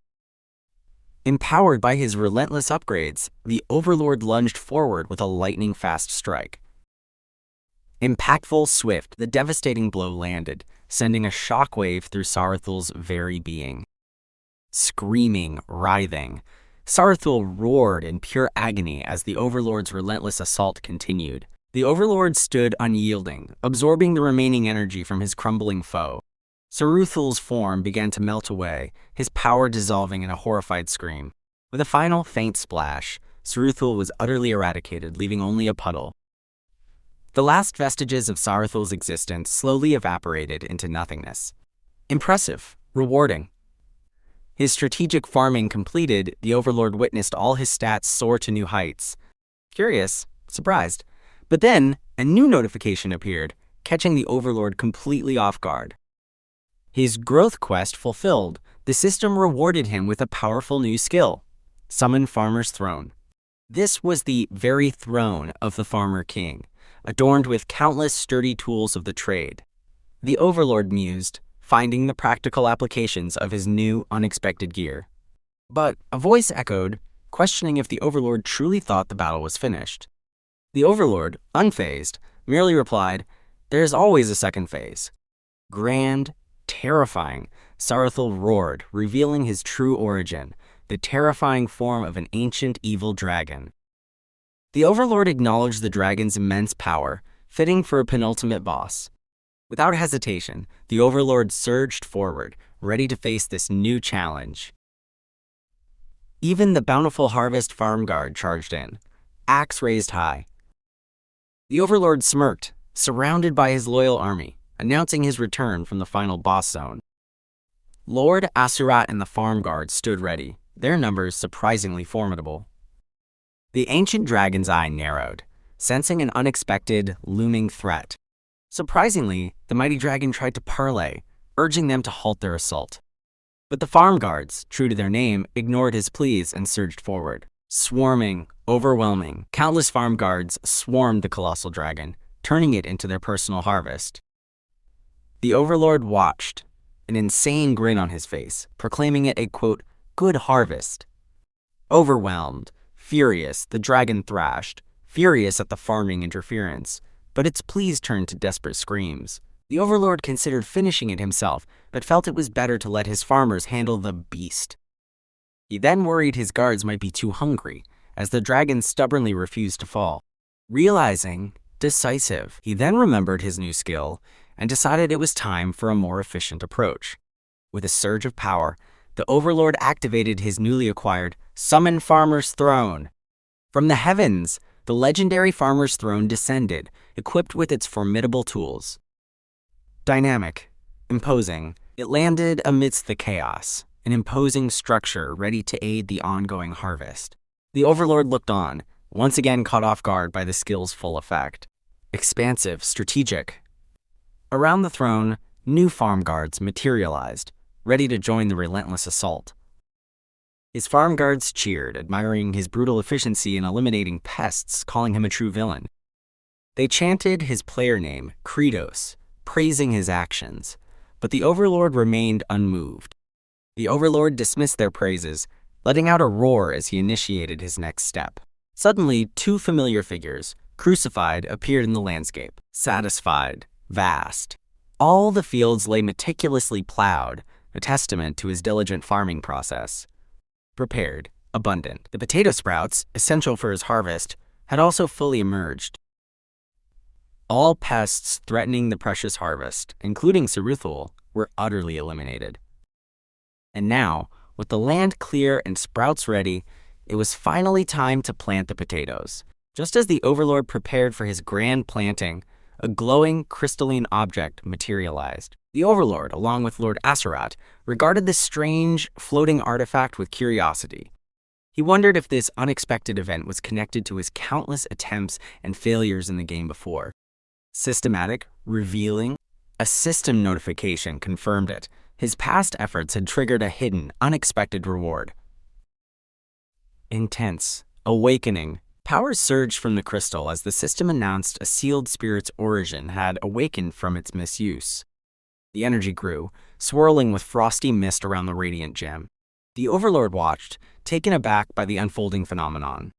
Empowered by his relentless upgrades, the Overlord lunged forward with a lightning-fast strike. Impactful, swift, the devastating blow landed, sending a shockwave through Sirgi's very being. Screaming, writhing, Sirgi roared in pure agony as the Overlord's relentless assault continued. The Overlord stood unyielding, absorbing the remaining energy from his crumbling foe. Sirgi's form began to melt away, his power dissolving in a horrified scream. With a final faint splash, Sirgi was utterly eradicated, leaving only a puddle. The last vestiges of Sirgi's existence slowly evaporated into nothingness. Impressive, rewarding. His strategic farming completed, the Overlord witnessed all his stats soar to new heights. Curious, surprised. But then, a new notification appeared, catching the Overlord completely off guard. His growth quest fulfilled, the system rewarded him with a powerful new skill: Summon Farmer's Throne. This was the very throne of the Farmer King, adorned with countless sturdy tools of the trade. The Overlord mused, finding the practical applications of his new, unexpected gear. But a voice echoed, questioning if the Overlord truly thought the battle was finished. The Overlord, unfazed, merely replied, "There is always a second phase." Grand, terrifying, Sirgi roared, revealing his true origin, the terrifying form of an ancient evil dragon. The Overlord acknowledged the dragon's immense power, fitting for a penultimate boss. Without hesitation, the Overlord surged forward, ready to face this new challenge. Even the Bountiful Harvest Farm Guard charged in, axe raised high. The Overlord smirked, surrounded by his loyal army, announcing his return from the final boss zone. Lord Asrat and the Farm Guard stood ready, their numbers surprisingly formidable. The ancient dragon's eye narrowed, sensing an unexpected, looming threat. Surprisingly, the mighty dragon tried to parley, urging them to halt their assault. But the farm guards, true to their name, ignored his pleas and surged forward. Swarming, overwhelming, countless farm guards swarmed the colossal dragon, turning it into their personal harvest. The Overlord watched, an insane grin on his face, proclaiming it a, quote, good harvest. Overwhelmed, furious, the dragon thrashed, furious at the farming interference, but its pleas turned to desperate screams. The Overlord considered finishing it himself, but felt it was better to let his farmers handle the beast. He then worried his guards might be too hungry, as the dragon stubbornly refused to fall. Realizing, decisive, he then remembered his new skill and decided it was time for a more efficient approach. With a surge of power, the Overlord activated his newly acquired Summon Farmer's Throne. From the heavens, the legendary Farmer's Throne descended, equipped with its formidable tools. Dynamic, imposing, it landed amidst the chaos, an imposing structure ready to aid the ongoing harvest. The Overlord looked on, once again caught off guard by the skill's full effect. Expansive, strategic. Around the throne, new farm guards materialized, ready to join the relentless assault. His farm guards cheered, admiring his brutal efficiency in eliminating pests, calling him a true villain. They chanted his player name, Credos, praising his actions, but the Overlord remained unmoved. The Overlord dismissed their praises, letting out a roar as he initiated his next step. Suddenly, two familiar figures, crucified, appeared in the landscape. Satisfied, vast. All the fields lay meticulously plowed, a testament to his diligent farming process. Prepared, abundant. The potato sprouts, essential for his harvest, had also fully emerged. All pests threatening the precious harvest, including Sirgi, were utterly eliminated. And now, with the land clear and sprouts ready, it was finally time to plant the potatoes. Just as the Overlord prepared for his grand planting, a glowing, crystalline object materialized. The Overlord, along with Lord Asrat, regarded this strange, floating artifact with curiosity. He wondered if this unexpected event was connected to his countless attempts and failures in the game before. Systematic, revealing, a system notification confirmed it. His past efforts had triggered a hidden, unexpected reward. Intense, awakening, Power surged from the crystal as the system announced a sealed spirit's origin had awakened from its misuse. The energy grew, swirling with frosty mist around the radiant gem. The Overlord watched, taken aback by the unfolding phenomenon.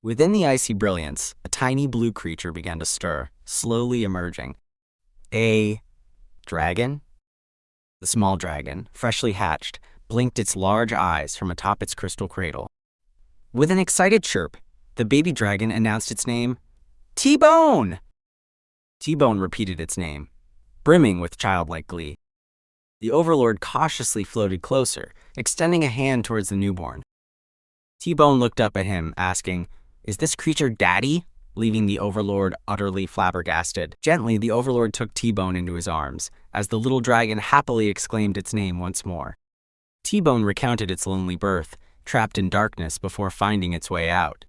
Within the icy brilliance, a tiny blue creature began to stir, slowly emerging. A dragon? The small dragon, freshly hatched, blinked its large eyes from atop its crystal cradle. With an excited chirp, the baby dragon announced its name, T-Bone! T-Bone repeated its name, brimming with childlike glee. The Overlord cautiously floated closer, extending a hand towards the newborn. T-Bone looked up at him, asking, "Is this creature Daddy?" leaving the Overlord utterly flabbergasted. Gently, the Overlord took T-Bone into his arms, as the little dragon happily exclaimed its name once more. T-Bone recounted its lonely birth, trapped in darkness before finding its way out.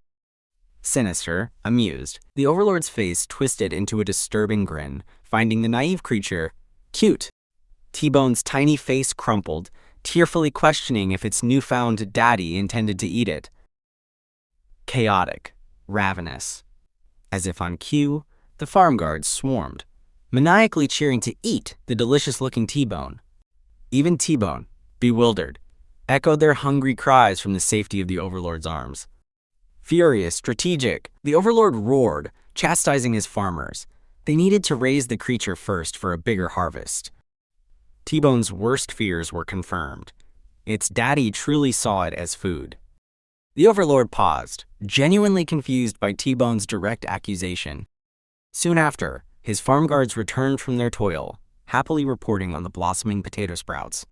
Sinister, amused, the Overlord's face twisted into a disturbing grin, finding the naive creature cute. T-Bone's tiny face crumpled, tearfully questioning if its newfound daddy intended to eat it. Chaotic, ravenous. As if on cue, the farm guards swarmed, maniacally cheering to eat the delicious-looking T-Bone. Even T-Bone, bewildered, echoed their hungry cries from the safety of the Overlord's arms. Furious, strategic, the Overlord roared, chastising his farmers. They needed to raise the creature first for a bigger harvest. T-Bone's worst fears were confirmed. Its daddy truly saw it as food. The Overlord paused, genuinely confused by T-Bone's direct accusation. Soon after, his farm guards returned from their toil, happily reporting on the blossoming potato sprouts.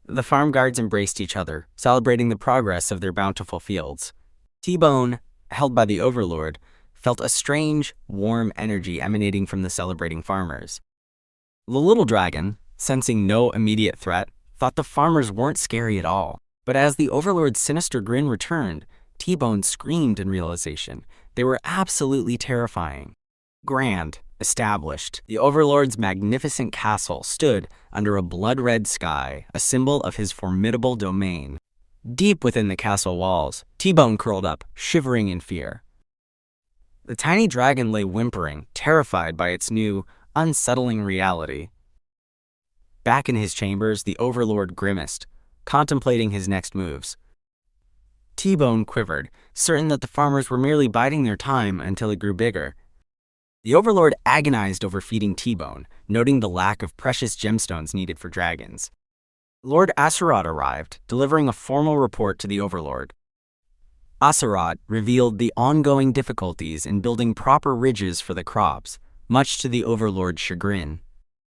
The farm guards embraced each other, celebrating the progress of their bountiful fields. T-Bone, held by the Overlord, felt a strange, warm energy emanating from the celebrating farmers. The little dragon, sensing no immediate threat, thought the farmers weren't scary at all. But as the Overlord's sinister grin returned, T-Bone screamed in realization. They were absolutely terrifying. Grand, established, the Overlord's magnificent castle stood under a blood-red sky, a symbol of his formidable domain. Deep within the castle walls, T-Bone curled up, shivering in fear. The tiny dragon lay whimpering, terrified by its new, unsettling reality. Back in his chambers, the Overlord grimaced, contemplating his next moves. T-Bone quivered, certain that the farmers were merely biding their time until it grew bigger. The Overlord agonized over feeding T-Bone, noting the lack of precious gemstones needed for dragons. Lord Asrat arrived, delivering a formal report to the Overlord. Asrat revealed the ongoing difficulties in building proper ridges for the crops, much to the Overlord's chagrin.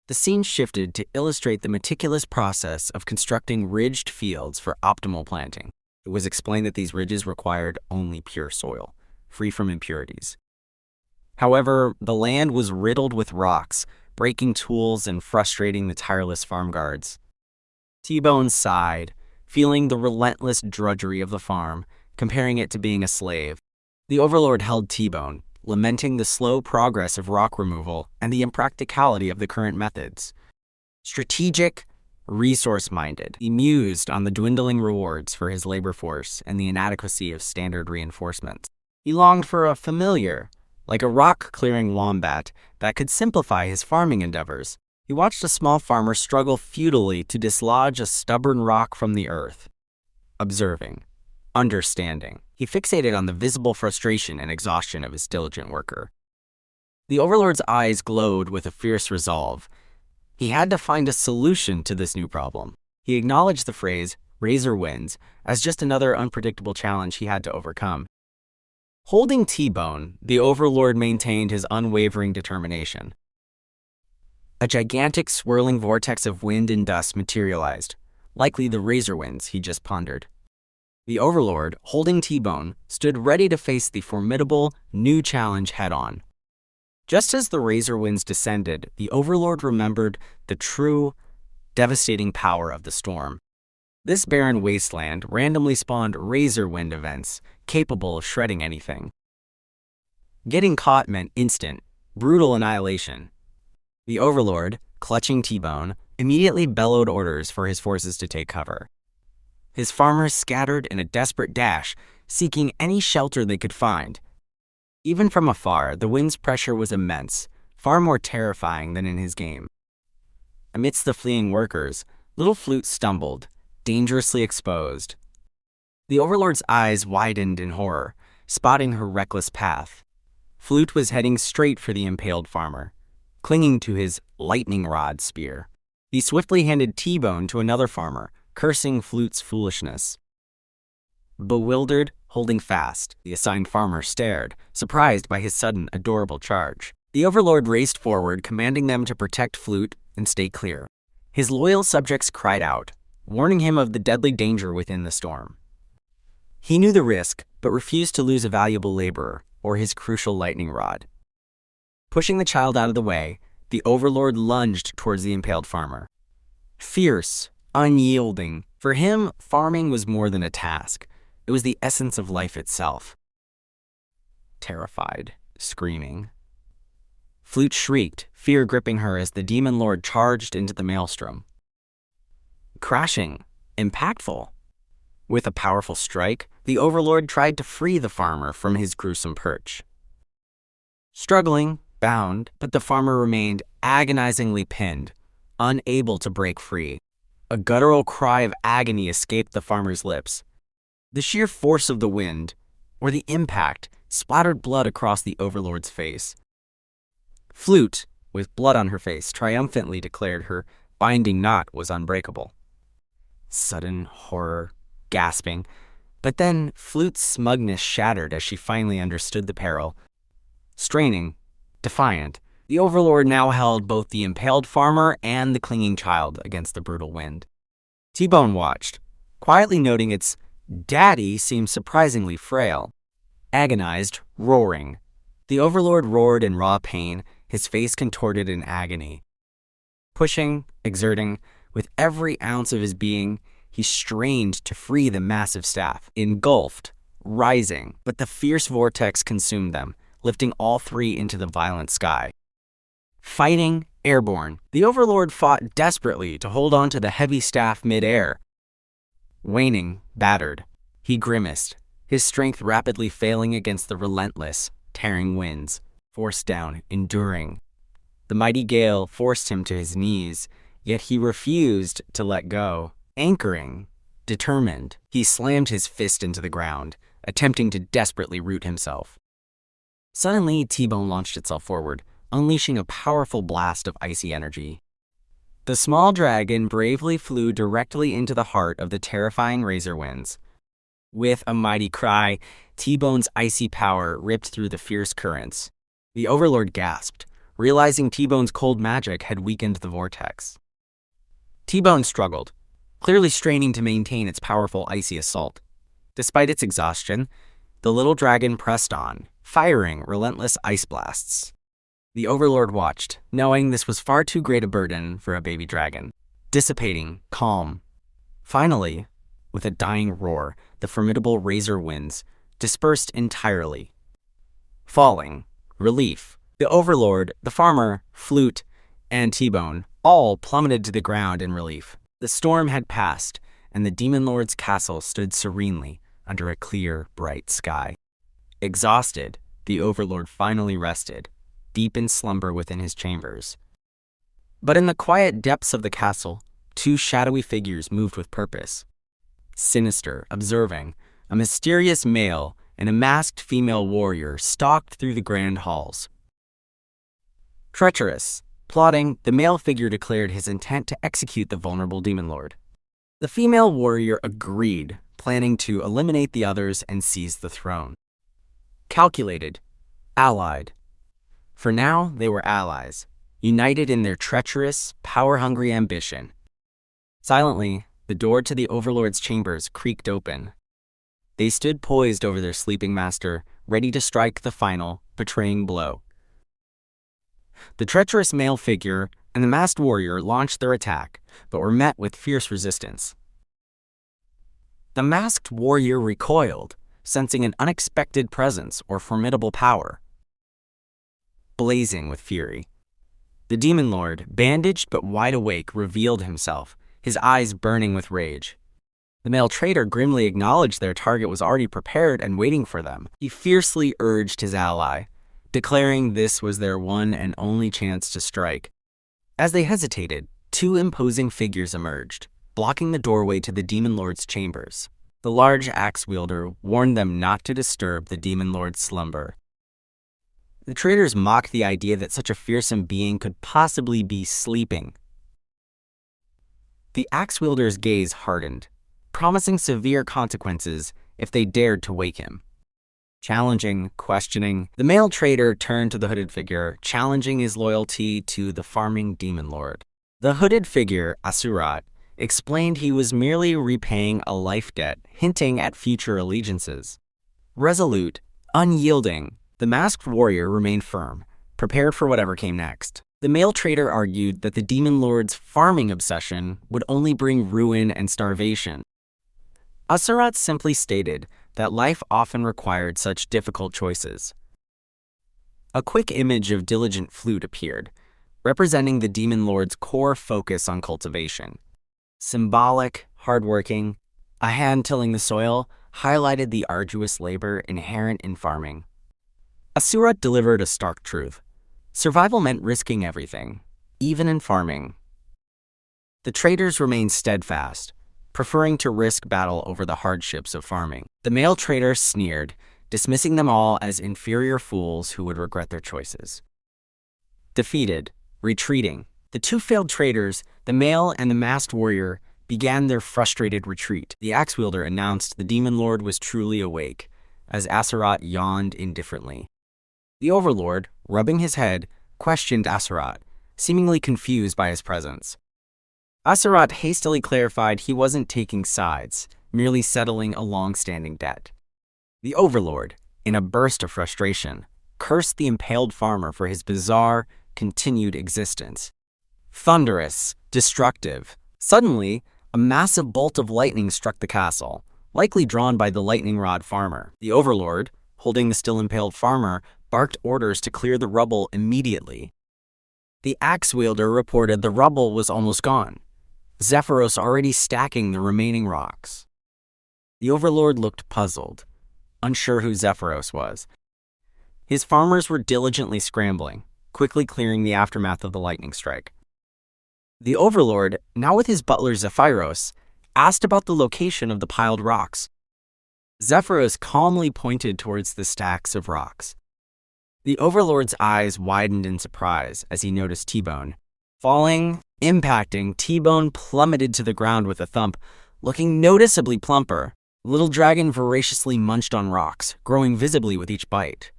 The scene shifted to illustrate the meticulous process of constructing ridged fields for optimal planting. It was explained that these ridges required only pure soil, free from impurities. However, the land was riddled with rocks, breaking tools and frustrating the tireless farm guards. T-Bone sighed, feeling the relentless drudgery of the farm, comparing it to being a slave. The Overlord held T-Bone, lamenting the slow progress of rock removal and the impracticality of the current methods. Strategic, resource-minded, he mused on the dwindling rewards for his labor force and the inadequacy of standard reinforcements. He longed for a familiar, like a rock-clearing wombat, that could simplify his farming endeavors. He watched a small farmer struggle futilely to dislodge a stubborn rock from the earth. Observing, understanding, he fixated on the visible frustration and exhaustion of his diligent worker. The Overlord's eyes glowed with a fierce resolve. He had to find a solution to this new problem. He acknowledged the phrase, "razor winds," as just another unpredictable challenge he had to overcome. Holding T-Bone, the Overlord maintained his unwavering determination. A gigantic swirling vortex of wind and dust materialized, likely the razor winds he just pondered. The Overlord, holding T-Bone, stood ready to face the formidable, new challenge head-on. Just as the razor winds descended, the Overlord remembered the true, devastating power of the storm. This barren wasteland randomly spawned razor wind events, capable of shredding anything. Getting caught meant instant, brutal annihilation. The Overlord, clutching T-Bone, immediately bellowed orders for his forces to take cover. His farmers scattered in a desperate dash, seeking any shelter they could find. Even from afar, the wind's pressure was immense, far more terrifying than in his game. Amidst the fleeing workers, little Flute stumbled, dangerously exposed. The Overlord's eyes widened in horror, spotting her reckless path. Flute was heading straight for the impaled farmer, clinging to his lightning rod spear. He swiftly handed T-Bone to another farmer, cursing Flute's foolishness. Bewildered, holding fast, the assigned farmer stared, surprised by his sudden, adorable charge. The Overlord raced forward, commanding them to protect Flute and stay clear. His loyal subjects cried out, warning him of the deadly danger within the storm. He knew the risk, but refused to lose a valuable laborer or his crucial lightning rod. Pushing the child out of the way, the Overlord lunged towards the impaled farmer. Fierce, unyielding, for him, farming was more than a task. It was the essence of life itself. Terrified, screaming, Flute shrieked, fear gripping her as the Demon Lord charged into the maelstrom. Crashing, impactful. With a powerful strike, the Overlord tried to free the farmer from his gruesome perch. Struggling, bound, but the farmer remained agonizingly pinned, unable to break free. A guttural cry of agony escaped the farmer's lips. The sheer force of the wind, or the impact, splattered blood across the Overlord's face. Flute, with blood on her face, triumphantly declared her binding knot was unbreakable. Sudden horror, gasping, but then Flute's smugness shattered as she finally understood the peril. Straining, defiant, the Overlord now held both the impaled farmer and the clinging child against the brutal wind. T-Bone watched, quietly noting its daddy seemed surprisingly frail. Agonized, roaring. The Overlord roared in raw pain, his face contorted in agony. Pushing, exerting, with every ounce of his being, he strained to free the massive staff, engulfed, rising, but the fierce vortex consumed them, lifting all three into the violent sky. Fighting, airborne, the Overlord fought desperately to hold on to the heavy staff mid-air. Waning, battered, he grimaced, his strength rapidly failing against the relentless, tearing winds, forced down, enduring. The mighty gale forced him to his knees, yet he refused to let go. Anchoring, determined, he slammed his fist into the ground, attempting to desperately root himself. Suddenly, T-Bone launched itself forward, unleashing a powerful blast of icy energy. The small dragon bravely flew directly into the heart of the terrifying razor winds. With a mighty cry, T-Bone's icy power ripped through the fierce currents. The Overlord gasped, realizing T-Bone's cold magic had weakened the vortex. T-Bone struggled, clearly straining to maintain its powerful icy assault. Despite its exhaustion, the little dragon pressed on, firing relentless ice blasts. The Overlord watched, knowing this was far too great a burden for a baby dragon. Dissipating, calm. Finally, with a dying roar, the formidable razor winds dispersed entirely. Falling, relief. The Overlord, the farmer, Flute, and T-Bone all plummeted to the ground in relief. The storm had passed, and the Demon Lord's castle stood serenely under a clear, bright sky. Exhausted, the Overlord finally rested, deep in slumber within his chambers. But in the quiet depths of the castle, two shadowy figures moved with purpose. Sinister, observing, a mysterious male and a masked female warrior stalked through the grand halls. Treacherous, plotting, the male figure declared his intent to execute the vulnerable Demon Lord. The female warrior agreed, planning to eliminate the others and seize the throne. Calculated, allied. For now, they were allies, united in their treacherous, power-hungry ambition. Silently, the door to the Overlord's chambers creaked open. They stood poised over their sleeping master, ready to strike the final, betraying blow. The treacherous male figure and the masked warrior launched their attack, but were met with fierce resistance. The masked warrior recoiled, sensing an unexpected presence or formidable power. Blazing with fury, the Demon Lord, bandaged but wide awake, revealed himself, his eyes burning with rage. The male traitor grimly acknowledged their target was already prepared and waiting for them. He fiercely urged his ally, declaring this was their one and only chance to strike. As they hesitated, two imposing figures emerged, blocking the doorway to the Demon Lord's chambers. The large axe wielder warned them not to disturb the Demon Lord's slumber. The traitors mocked the idea that such a fearsome being could possibly be sleeping. The axe wielder's gaze hardened, promising severe consequences if they dared to wake him. Challenging, questioning, the male traitor turned to the hooded figure, challenging his loyalty to the farming Demon Lord. The hooded figure, Asrat, explained he was merely repaying a life debt, hinting at future allegiances. Resolute, unyielding, the masked warrior remained firm, prepared for whatever came next. The male traitor argued that the Demon Lord's farming obsession would only bring ruin and starvation. Asrat simply stated that life often required such difficult choices. A quick image of Diligent Flute appeared, representing the Demon Lord's core focus on cultivation. Symbolic, hardworking, a hand tilling the soil highlighted the arduous labor inherent in farming. Asrat delivered a stark truth. Survival meant risking everything, even in farming. The traitors remained steadfast, preferring to risk battle over the hardships of farming. The male traitor sneered, dismissing them all as inferior fools who would regret their choices. Defeated, retreating, the two failed traitors, the male and the masked warrior, began their frustrated retreat. The axe wielder announced the Demon Lord was truly awake, as Asrat yawned indifferently. The Overlord, rubbing his head, questioned Asrat, seemingly confused by his presence. Asrat hastily clarified he wasn't taking sides, merely settling a long-standing debt. The Overlord, in a burst of frustration, cursed the impaled farmer for his bizarre, continued existence. Thunderous, destructive. Suddenly, a massive bolt of lightning struck the castle, likely drawn by the lightning rod farmer. The Overlord, holding the still impaled farmer, barked orders to clear the rubble immediately. The axe wielder reported the rubble was almost gone, Zephyros already stacking the remaining rocks. The Overlord looked puzzled, unsure who Zephyros was. His farmers were diligently scrambling, quickly clearing the aftermath of the lightning strike. The Overlord, now with his butler Zephyros, asked about the location of the piled rocks. Zephyros calmly pointed towards the stacks of rocks. The Overlord's eyes widened in surprise as he noticed T-Bone. Falling, impacting, T-Bone plummeted to the ground with a thump, looking noticeably plumper. The little dragon voraciously munched on rocks, growing visibly with each bite.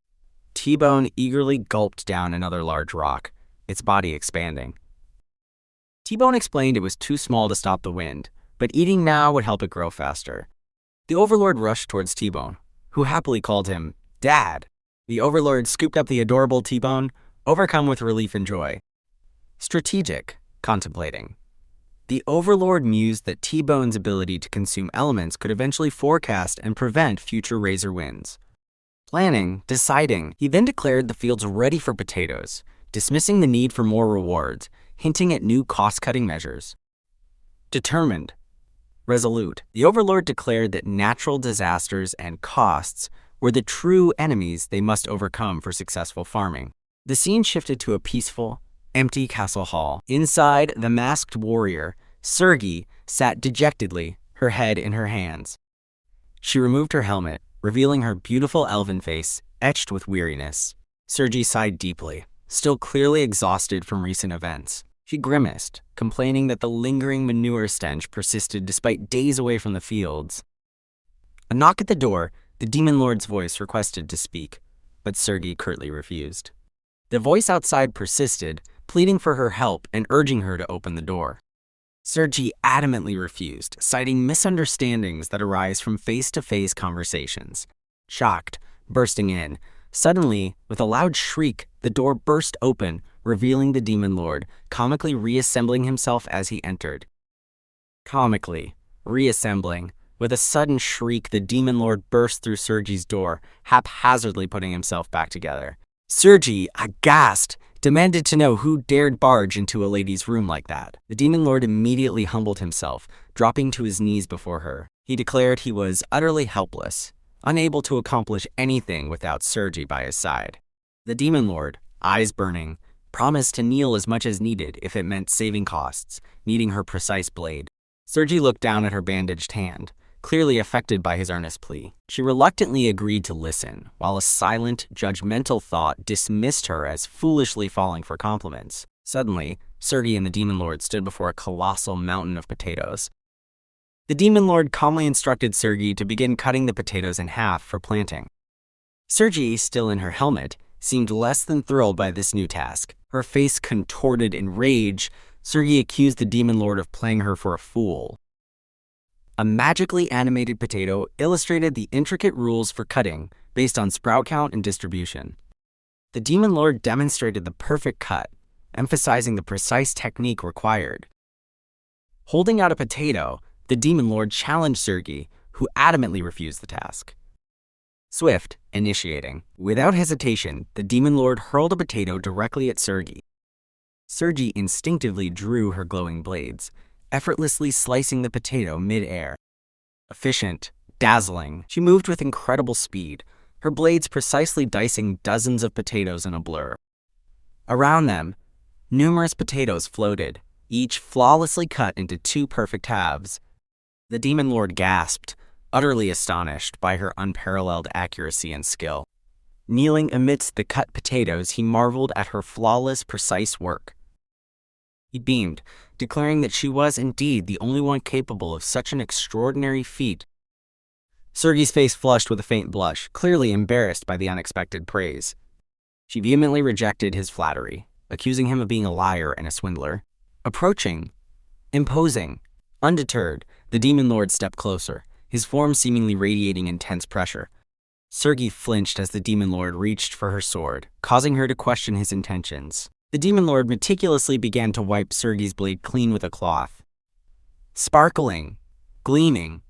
T-Bone eagerly gulped down another large rock, its body expanding. T-Bone explained it was too small to stop the wind, but eating now would help it grow faster. The Overlord rushed towards T-Bone, who happily called him Dad. The Overlord scooped up the adorable T-Bone, overcome with relief and joy. Strategic, contemplating. The Overlord mused that T-Bone's ability to consume elements could eventually forecast and prevent future razor winds. Planning, deciding, he then declared the fields ready for potatoes, dismissing the need for more rewards, hinting at new cost-cutting measures. Determined, resolute, the Overlord declared that natural disasters and costs were the true enemies they must overcome for successful farming. The scene shifted to a peaceful, empty castle hall. Inside, the masked warrior, Sirgi, sat dejectedly, her head in her hands. She removed her helmet, revealing her beautiful elven face, etched with weariness. Sirgi sighed deeply, still clearly exhausted from recent events. She grimaced, complaining that the lingering manure stench persisted despite days away from the fields. A knock at the door, the Demon Lord's voice requested to speak, but Sirgi curtly refused. The voice outside persisted, pleading for her help and urging her to open the door. Sirgi adamantly refused, citing misunderstandings that arise from face-to-face conversations. Shocked, bursting in, suddenly, with a loud shriek, the door burst open, revealing the Demon Lord, comically reassembling himself as he entered. Comically, reassembling. With a sudden shriek, the Demon Lord burst through Sirgi's door, haphazardly putting himself back together. Sirgi, aghast, demanded to know who dared barge into a lady's room like that. The Demon Lord immediately humbled himself, dropping to his knees before her. He declared he was utterly helpless, unable to accomplish anything without Sirgi by his side. The Demon Lord, eyes burning, promised to kneel as much as needed if it meant saving costs, needing her precise blade. Sirgi looked down at her bandaged hand, clearly affected by his earnest plea. She reluctantly agreed to listen, while a silent, judgmental thought dismissed her as foolishly falling for compliments. Suddenly, Sirgi and the Demon Lord stood before a colossal mountain of potatoes. The Demon Lord calmly instructed Sirgi to begin cutting the potatoes in half for planting. Sirgi, still in her helmet, seemed less than thrilled by this new task. Her face contorted in rage, Sirgi accused the Demon Lord of playing her for a fool. A magically animated potato illustrated the intricate rules for cutting based on sprout count and distribution. The Demon Lord demonstrated the perfect cut, emphasizing the precise technique required. Holding out a potato, the Demon Lord challenged Sirgi, who adamantly refused the task. Swift, initiating. Without hesitation, the Demon Lord hurled a potato directly at Sirgi. Sirgi instinctively drew her glowing blades, effortlessly slicing the potato mid-air. Efficient, dazzling, she moved with incredible speed, her blades precisely dicing dozens of potatoes in a blur. Around them, numerous potatoes floated, each flawlessly cut into two perfect halves. The Demon Lord gasped, utterly astonished by her unparalleled accuracy and skill. Kneeling amidst the cut potatoes, he marveled at her flawless, precise work. He beamed, declaring that she was indeed the only one capable of such an extraordinary feat. Sirgi's face flushed with a faint blush, clearly embarrassed by the unexpected praise. She vehemently rejected his flattery, accusing him of being a liar and a swindler. Approaching, imposing, undeterred, the Demon Lord stepped closer, his form seemingly radiating intense pressure. Sirgi flinched as the Demon Lord reached for her sword, causing her to question his intentions. The Demon Lord meticulously began to wipe Sirgi's blade clean with a cloth. Sparkling, gleaming,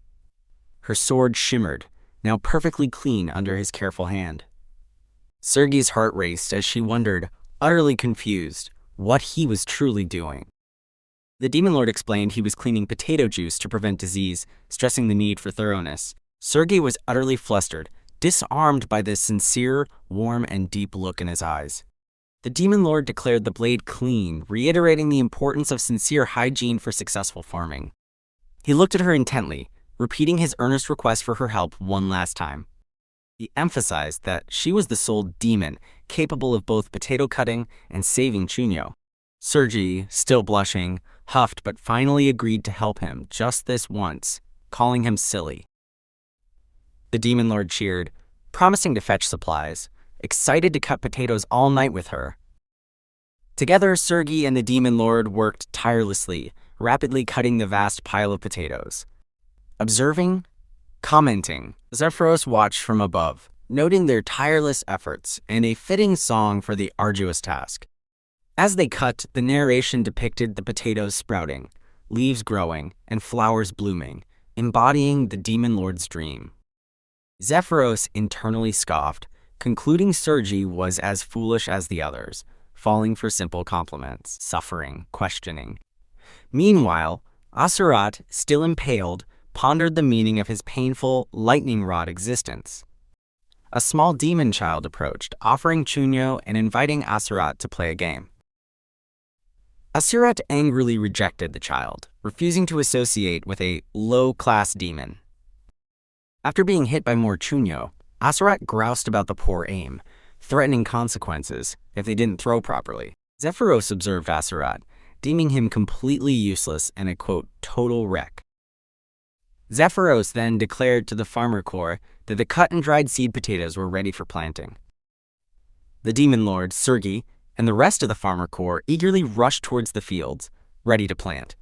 her sword shimmered, now perfectly clean under his careful hand. Sirgi's heart raced as she wondered, utterly confused, what he was truly doing. The Demon Lord explained he was cleaning potato juice to prevent disease, stressing the need for thoroughness. Sirgi was utterly flustered, disarmed by the sincere, warm, and deep look in his eyes. The Demon Lord declared the blade clean, reiterating the importance of sincere hygiene for successful farming. He looked at her intently, repeating his earnest request for her help one last time. He emphasized that she was the sole demon capable of both potato cutting and saving Chunyo. Sirgi, still blushing, huffed but finally agreed to help him just this once, calling him silly. The Demon Lord cheered, promising to fetch supplies, excited to cut potatoes all night with her. Together, Sirgi and the Demon Lord worked tirelessly, rapidly cutting the vast pile of potatoes. Observing, commenting, Zephyros watched from above, noting their tireless efforts and a fitting song for the arduous task. As they cut, the narration depicted the potatoes sprouting, leaves growing, and flowers blooming, embodying the Demon Lord's dream. Zephyros internally scoffed, concluding Sirgi was as foolish as the others, falling for simple compliments, suffering, questioning. Meanwhile, Asrat, still impaled, pondered the meaning of his painful, lightning rod existence. A small demon child approached, offering Chunyo and inviting Asrat to play a game. Asrat angrily rejected the child, refusing to associate with a low-class demon. After being hit by more Chunyo, Asrat groused about the poor aim, threatening consequences if they didn't throw properly. Zephyros observed Asrat, deeming him completely useless and a, quote, total wreck. Zephyros then declared to the farmer corps that the cut and dried seed potatoes were ready for planting. The Demon Lord, Sirgi, and the rest of the farmer corps eagerly rushed towards the fields, ready to plant.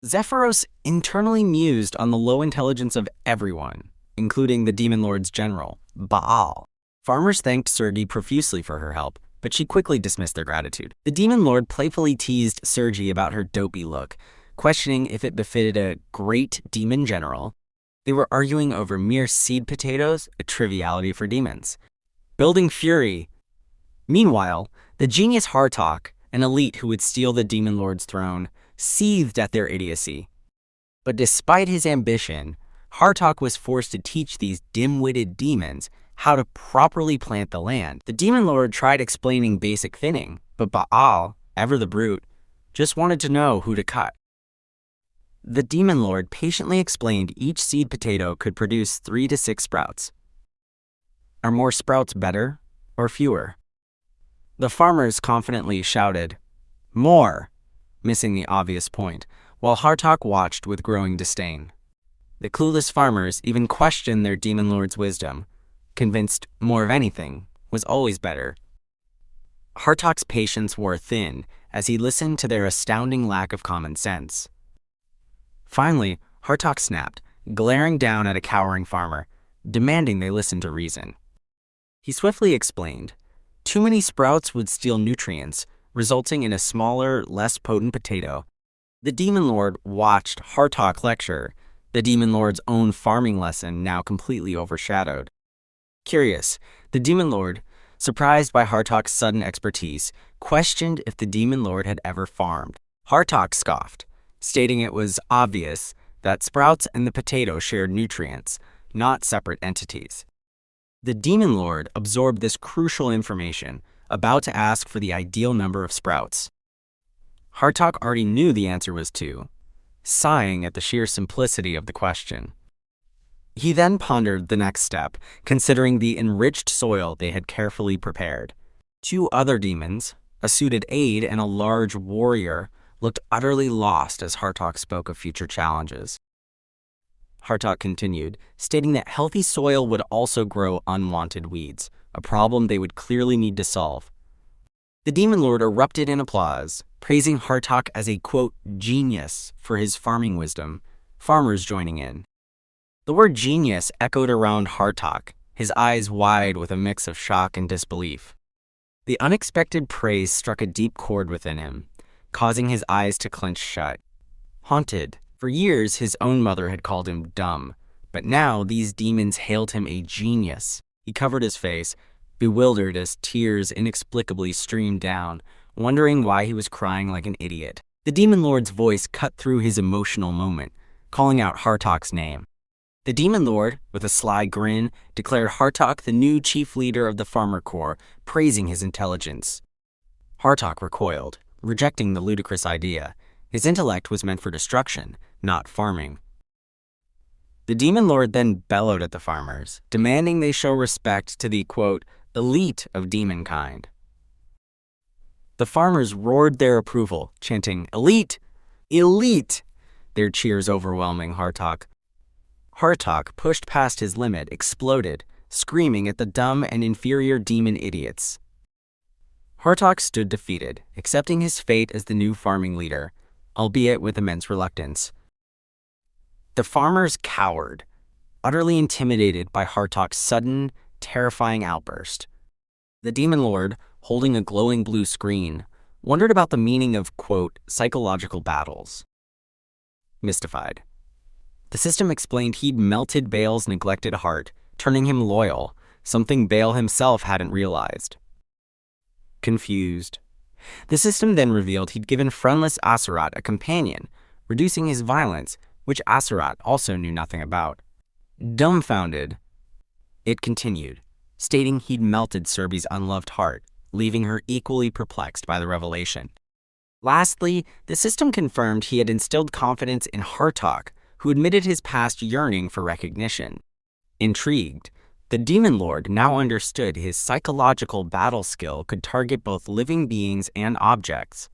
Zephyros internally mused on the low intelligence of everyone, including the Demon Lord's general, Baal. Farmers thanked Sirgi profusely for her help, but she quickly dismissed their gratitude. The Demon Lord playfully teased Sirgi about her dopey look, questioning if it befitted a great demon general. They were arguing over mere seed potatoes, a triviality for demons. Building fury. Meanwhile, the genius Hartok, an elite who would steal the Demon Lord's throne, seethed at their idiocy. But despite his ambition, Hartok was forced to teach these dim-witted demons how to properly plant the land. The Demon Lord tried explaining basic thinning, but Baal, ever the brute, just wanted to know who to cut. The Demon Lord patiently explained each seed potato could produce 3 to 6 sprouts. Are more sprouts better or fewer? The farmers confidently shouted, "More," missing the obvious point, while Hartok watched with growing disdain. The clueless farmers even questioned their Demon Lord's wisdom, convinced more of anything was always better. Hartok's patience wore thin as he listened to their astounding lack of common sense. Finally, Hartok snapped, glaring down at a cowering farmer, demanding they listen to reason. He swiftly explained, too many sprouts would steal nutrients, resulting in a smaller, less potent potato. The Demon Lord watched Hartok lecture, the Demon Lord's own farming lesson now completely overshadowed. Curious, the Demon Lord, surprised by Hartok's sudden expertise, questioned if the Demon Lord had ever farmed. Hartok scoffed, stating it was obvious that sprouts and the potato shared nutrients, not separate entities. The Demon Lord absorbed this crucial information, about to ask for the ideal number of sprouts. Hartok already knew the answer was 2, sighing at the sheer simplicity of the question. He then pondered the next step, considering the enriched soil they had carefully prepared. 2 other demons, a suited aide and a large warrior, looked utterly lost as Hartok spoke of future challenges. Hartok continued, stating that healthy soil would also grow unwanted weeds, a problem they would clearly need to solve. The Demon Lord erupted in applause, praising Hartok as a, quote, genius for his farming wisdom, farmers joining in. The word genius echoed around Hartok, his eyes wide with a mix of shock and disbelief. The unexpected praise struck a deep chord within him, causing his eyes to clench shut. Haunted, for years his own mother had called him dumb, but now these demons hailed him a genius. He covered his face, bewildered as tears inexplicably streamed down, wondering why he was crying like an idiot. The Demon Lord's voice cut through his emotional moment, calling out Hartok's name. The Demon Lord, with a sly grin, declared Hartok the new chief leader of the Farmer Corps, praising his intelligence. Hartok recoiled, rejecting the ludicrous idea. His intellect was meant for destruction, not farming. The Demon Lord then bellowed at the farmers, demanding they show respect to the, quote, elite of demonkind. The farmers roared their approval, chanting, "Elite! Elite!" their cheers overwhelming Hartok. Hartok, pushed past his limit, exploded, screaming at the dumb and inferior demon idiots. Hartok stood defeated, accepting his fate as the new farming leader, albeit with immense reluctance. The farmers cowered, utterly intimidated by Hartok's sudden, terrifying outburst. The Demon Lord, holding a glowing blue screen, wondered about the meaning of, quote, psychological battles. Mystified. The system explained he'd melted Baal's neglected heart, turning him loyal, something Baal himself hadn't realized. Confused. The system then revealed he'd given friendless Asrat a companion, reducing his violence, which Asrat also knew nothing about. Dumbfounded, it continued, stating he'd melted Sirgi's unloved heart, leaving her equally perplexed by the revelation. Lastly, the system confirmed he had instilled confidence in Hartok, who admitted his past yearning for recognition. Intrigued, the Demon Lord now understood his psychological battle skill could target both living beings and objects.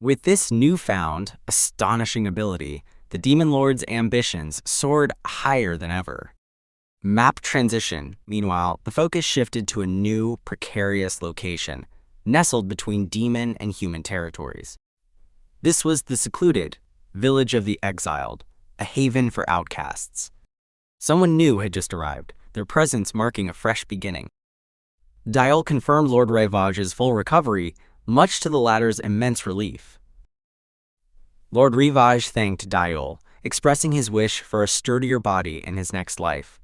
With this newfound, astonishing ability, the Demon Lord's ambitions soared higher than ever. Map transition. Meanwhile, the focus shifted to a new, precarious location, nestled between demon and human territories. This was the secluded Village of the Exiled, a haven for outcasts. Someone new had just arrived, their presence marking a fresh beginning. Dial confirmed Lord Rivage's full recovery, much to the latter's immense relief. Lord Rivage thanked Dial, expressing his wish for a sturdier body in his next life.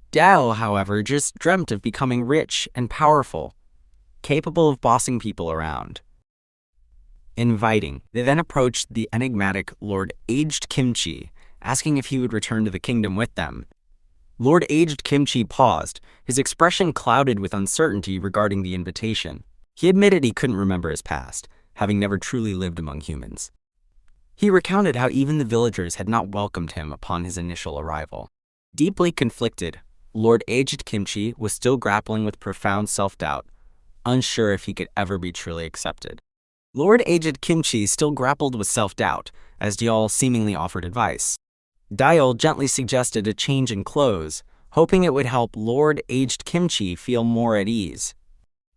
Dial, however, just dreamt of becoming rich and powerful, capable of bossing people around. Inviting, they then approached the enigmatic Lord Aged Kimchi, asking if he would return to the kingdom with them. Lord Aged Kimchi paused, his expression clouded with uncertainty regarding the invitation. He admitted he couldn't remember his past, having never truly lived among humans. He recounted how even the villagers had not welcomed him upon his initial arrival. Deeply conflicted, Lord Aged Kimchi was still grappling with profound self-doubt, unsure if he could ever be truly accepted. Lord Aged Kimchi still grappled with self-doubt, as Diol seemingly offered advice. Diol gently suggested a change in clothes, hoping it would help Lord Aged Kimchi feel more at ease.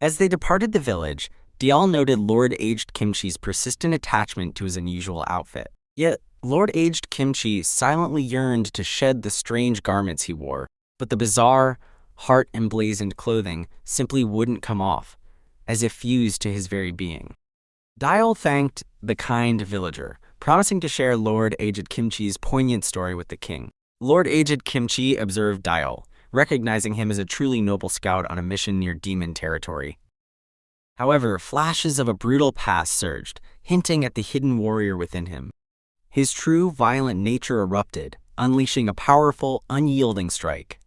As they departed the village, Diol noted Lord Aged Kimchi's persistent attachment to his unusual outfit. Yet, Lord Aged Kimchi silently yearned to shed the strange garments he wore, but the bizarre, heart-emblazoned clothing simply wouldn't come off, as if fused to his very being. Diol thanked the kind villager, promising to share Lord Aged Kimchi's poignant story with the king. Lord Aged Kimchi observed Diol, recognizing him as a truly noble scout on a mission near demon territory. However, flashes of a brutal past surged, hinting at the hidden warrior within him. His true violent nature erupted, unleashing a powerful, unyielding strike.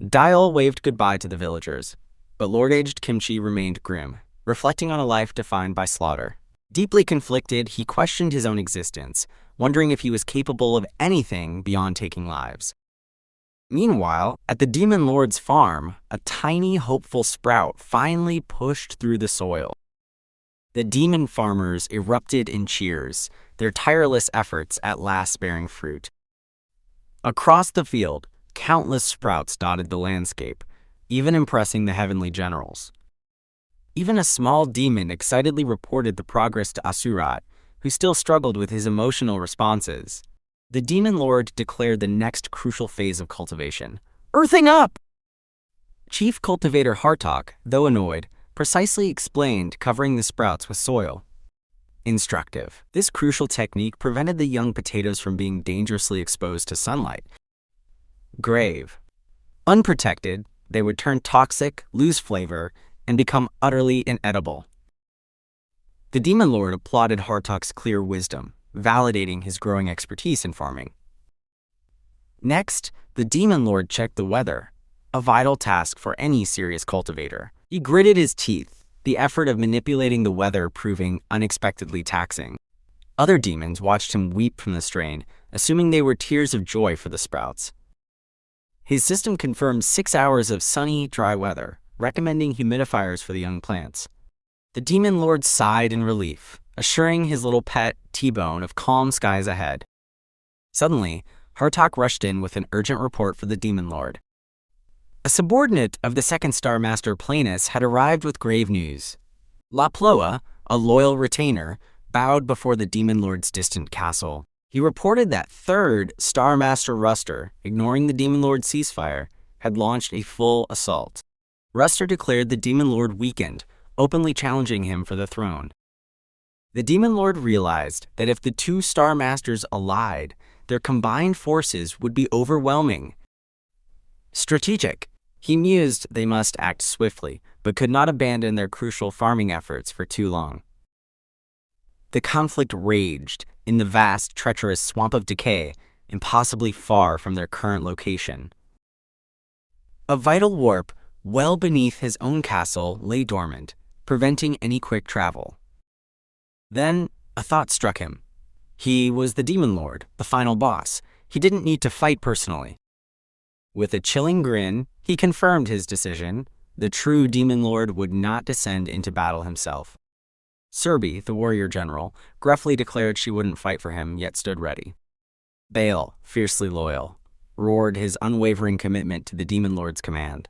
Diol waved goodbye to the villagers, but Lord Aged Kimchi remained grim, reflecting on a life defined by slaughter. Deeply conflicted, he questioned his own existence, wondering if he was capable of anything beyond taking lives. Meanwhile, at the Demon Lord's farm, a tiny, hopeful sprout finally pushed through the soil. The demon farmers erupted in cheers, their tireless efforts at last bearing fruit. Across the field, countless sprouts dotted the landscape, even impressing the heavenly generals. Even a small demon excitedly reported the progress to Asrat, who still struggled with his emotional responses. The Demon Lord declared the next crucial phase of cultivation: earthing up! Chief Cultivator Hartok, though annoyed, precisely explained covering the sprouts with soil. Instructive. This crucial technique prevented the young potatoes from being dangerously exposed to sunlight. Grave. Unprotected, they would turn toxic, lose flavor, and become utterly inedible. The Demon Lord applauded Hartok's clear wisdom, validating his growing expertise in farming. Next, the Demon Lord checked the weather, a vital task for any serious cultivator. He gritted his teeth, the effort of manipulating the weather proving unexpectedly taxing. Other demons watched him weep from the strain, assuming they were tears of joy for the sprouts. His system confirmed 6 hours of sunny, dry weather, recommending humidifiers for the young plants. The Demon Lord sighed in relief, assuring his little pet, T-Bone, of calm skies ahead. Suddenly, Hartok rushed in with an urgent report for the Demon Lord. A subordinate of the second Star Master Planus had arrived with grave news. La Ploa, a loyal retainer, bowed before the Demon Lord's distant castle. He reported that third Star Master Ruster, ignoring the Demon Lord's ceasefire, had launched a full assault. Ruster declared the Demon Lord weakened, openly challenging him for the throne. The Demon Lord realized that if the two Star Masters allied, their combined forces would be overwhelming. Strategic. He mused they must act swiftly, but could not abandon their crucial farming efforts for too long. The conflict raged in the vast, treacherous Swamp of Decay, impossibly far from their current location. A vital warp, well beneath his own castle, lay dormant, preventing any quick travel. Then, a thought struck him. He was the Demon Lord, the final boss. He didn't need to fight personally. With a chilling grin, he confirmed his decision. The true Demon Lord would not descend into battle himself. Sirgi, the warrior general, gruffly declared she wouldn't fight for him, yet stood ready. Baal, fiercely loyal, roared his unwavering commitment to the Demon Lord's command.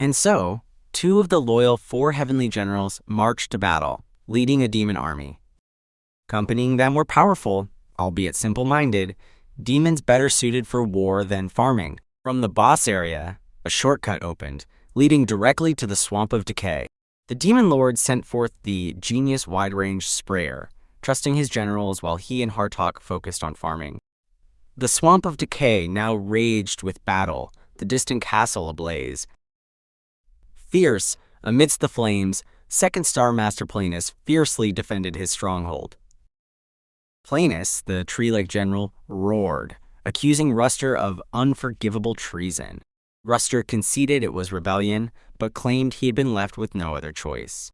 And so, 2 of the loyal 4 heavenly generals marched to battle, leading a demon army. Accompanying them were powerful, albeit simple-minded, demons better suited for war than farming. From the boss area, a shortcut opened, leading directly to the Swamp of Decay. The Demon Lord sent forth the Genius Wide-Range Sprayer, trusting his generals while he and Hartok focused on farming. The Swamp of Decay now raged with battle, the distant castle ablaze. Fierce, amidst the flames, Second Star Master Planus fiercely defended his stronghold. Planus, the tree-like general, roared, accusing Ruster of unforgivable treason. Ruster conceded it was rebellion, but claimed he had been left with no other choice.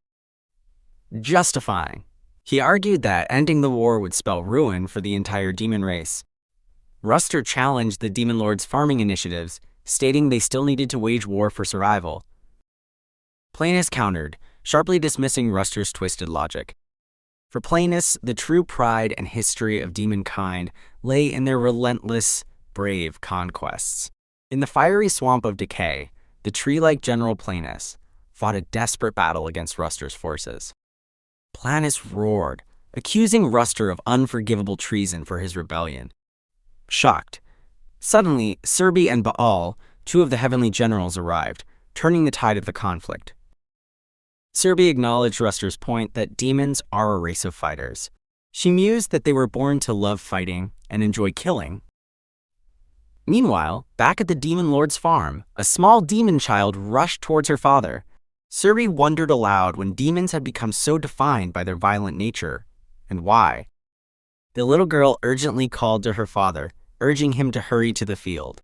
Justifying. He argued that ending the war would spell ruin for the entire demon race. Ruster challenged the Demon Lord's farming initiatives, stating they still needed to wage war for survival. Planus countered, sharply dismissing Ruster's twisted logic. For Planus, the true pride and history of demonkind lay in their relentless, brave conquests. In the fiery swamp of decay, the tree-like General Planus fought a desperate battle against Ruster's forces. Planus roared, accusing Ruster of unforgivable treason for his rebellion. Shocked. Suddenly, Sirgi and Baal, two of the heavenly generals, arrived, turning the tide of the conflict. Sirgi acknowledged Ruster's point that demons are a race of fighters. She mused that they were born to love fighting and enjoy killing. Meanwhile, back at the Demon Lord's farm, a small demon child rushed towards her father. Sirgi wondered aloud when demons had become so defined by their violent nature, and why. The little girl urgently called to her father, urging him to hurry to the field.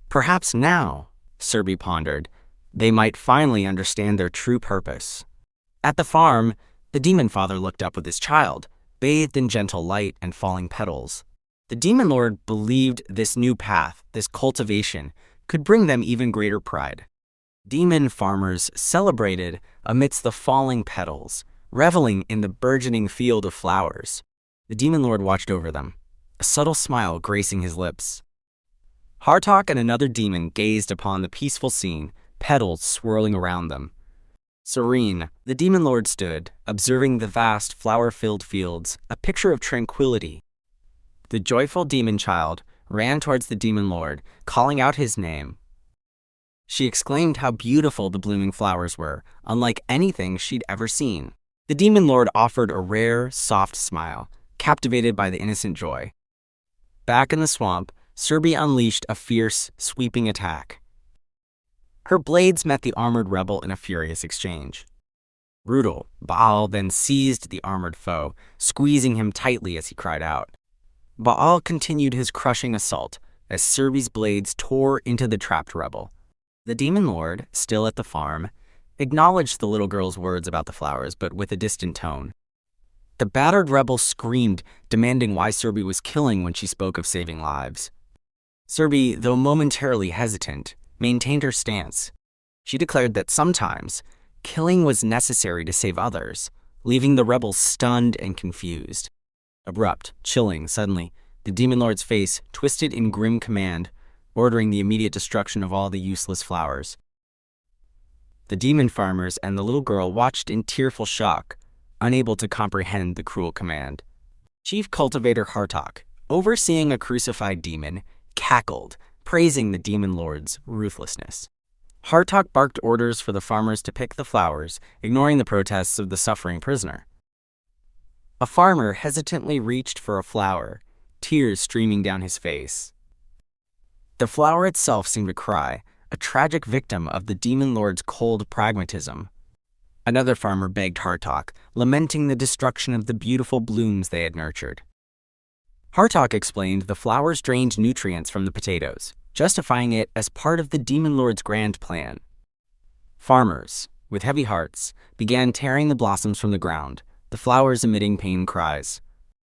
Perhaps now, Sirgi pondered, they might finally understand their true purpose. At the farm, the demon father looked up with his child, bathed in gentle light and falling petals. The Demon Lord believed this new path, this cultivation, could bring them even greater pride. Demon farmers celebrated amidst the falling petals, reveling in the burgeoning field of flowers. The Demon Lord watched over them, a subtle smile gracing his lips. Hartok and another demon gazed upon the peaceful scene, petals swirling around them. Serene, the Demon Lord stood, observing the vast flower-filled fields, a picture of tranquility. The joyful demon child ran towards the Demon Lord, calling out his name. She exclaimed how beautiful the blooming flowers were, unlike anything she'd ever seen. The Demon Lord offered a rare, soft smile, captivated by the innocent joy. Back in the swamp, Sirgi unleashed a fierce, sweeping attack. Her blades met the armored rebel in a furious exchange. Brutal, Baal then seized the armored foe, squeezing him tightly as he cried out. Baal continued his crushing assault as Sirgi's blades tore into the trapped rebel. The Demon Lord, still at the farm, acknowledged the little girl's words about the flowers, but with a distant tone. The battered rebel screamed, demanding why Sirgi was killing when she spoke of saving lives. Sirgi, though momentarily hesitant, maintained her stance. She declared that sometimes, killing was necessary to save others, leaving the rebels stunned and confused. Abrupt, chilling, suddenly, the Demon Lord's face twisted in grim command, ordering the immediate destruction of all the useless flowers. The demon farmers and the little girl watched in tearful shock, unable to comprehend the cruel command. Chief Cultivator Hartok, overseeing a crucified demon, cackled, praising the Demon Lord's ruthlessness. Hartok barked orders for the farmers to pick the flowers, ignoring the protests of the suffering prisoner. A farmer hesitantly reached for a flower, tears streaming down his face. The flower itself seemed to cry, a tragic victim of the Demon Lord's cold pragmatism. Another farmer begged Hartok, lamenting the destruction of the beautiful blooms they had nurtured. Hartok explained the flowers drained nutrients from the potatoes, justifying it as part of the Demon Lord's grand plan. Farmers, with heavy hearts, began tearing the blossoms from the ground, the flowers emitting pain cries.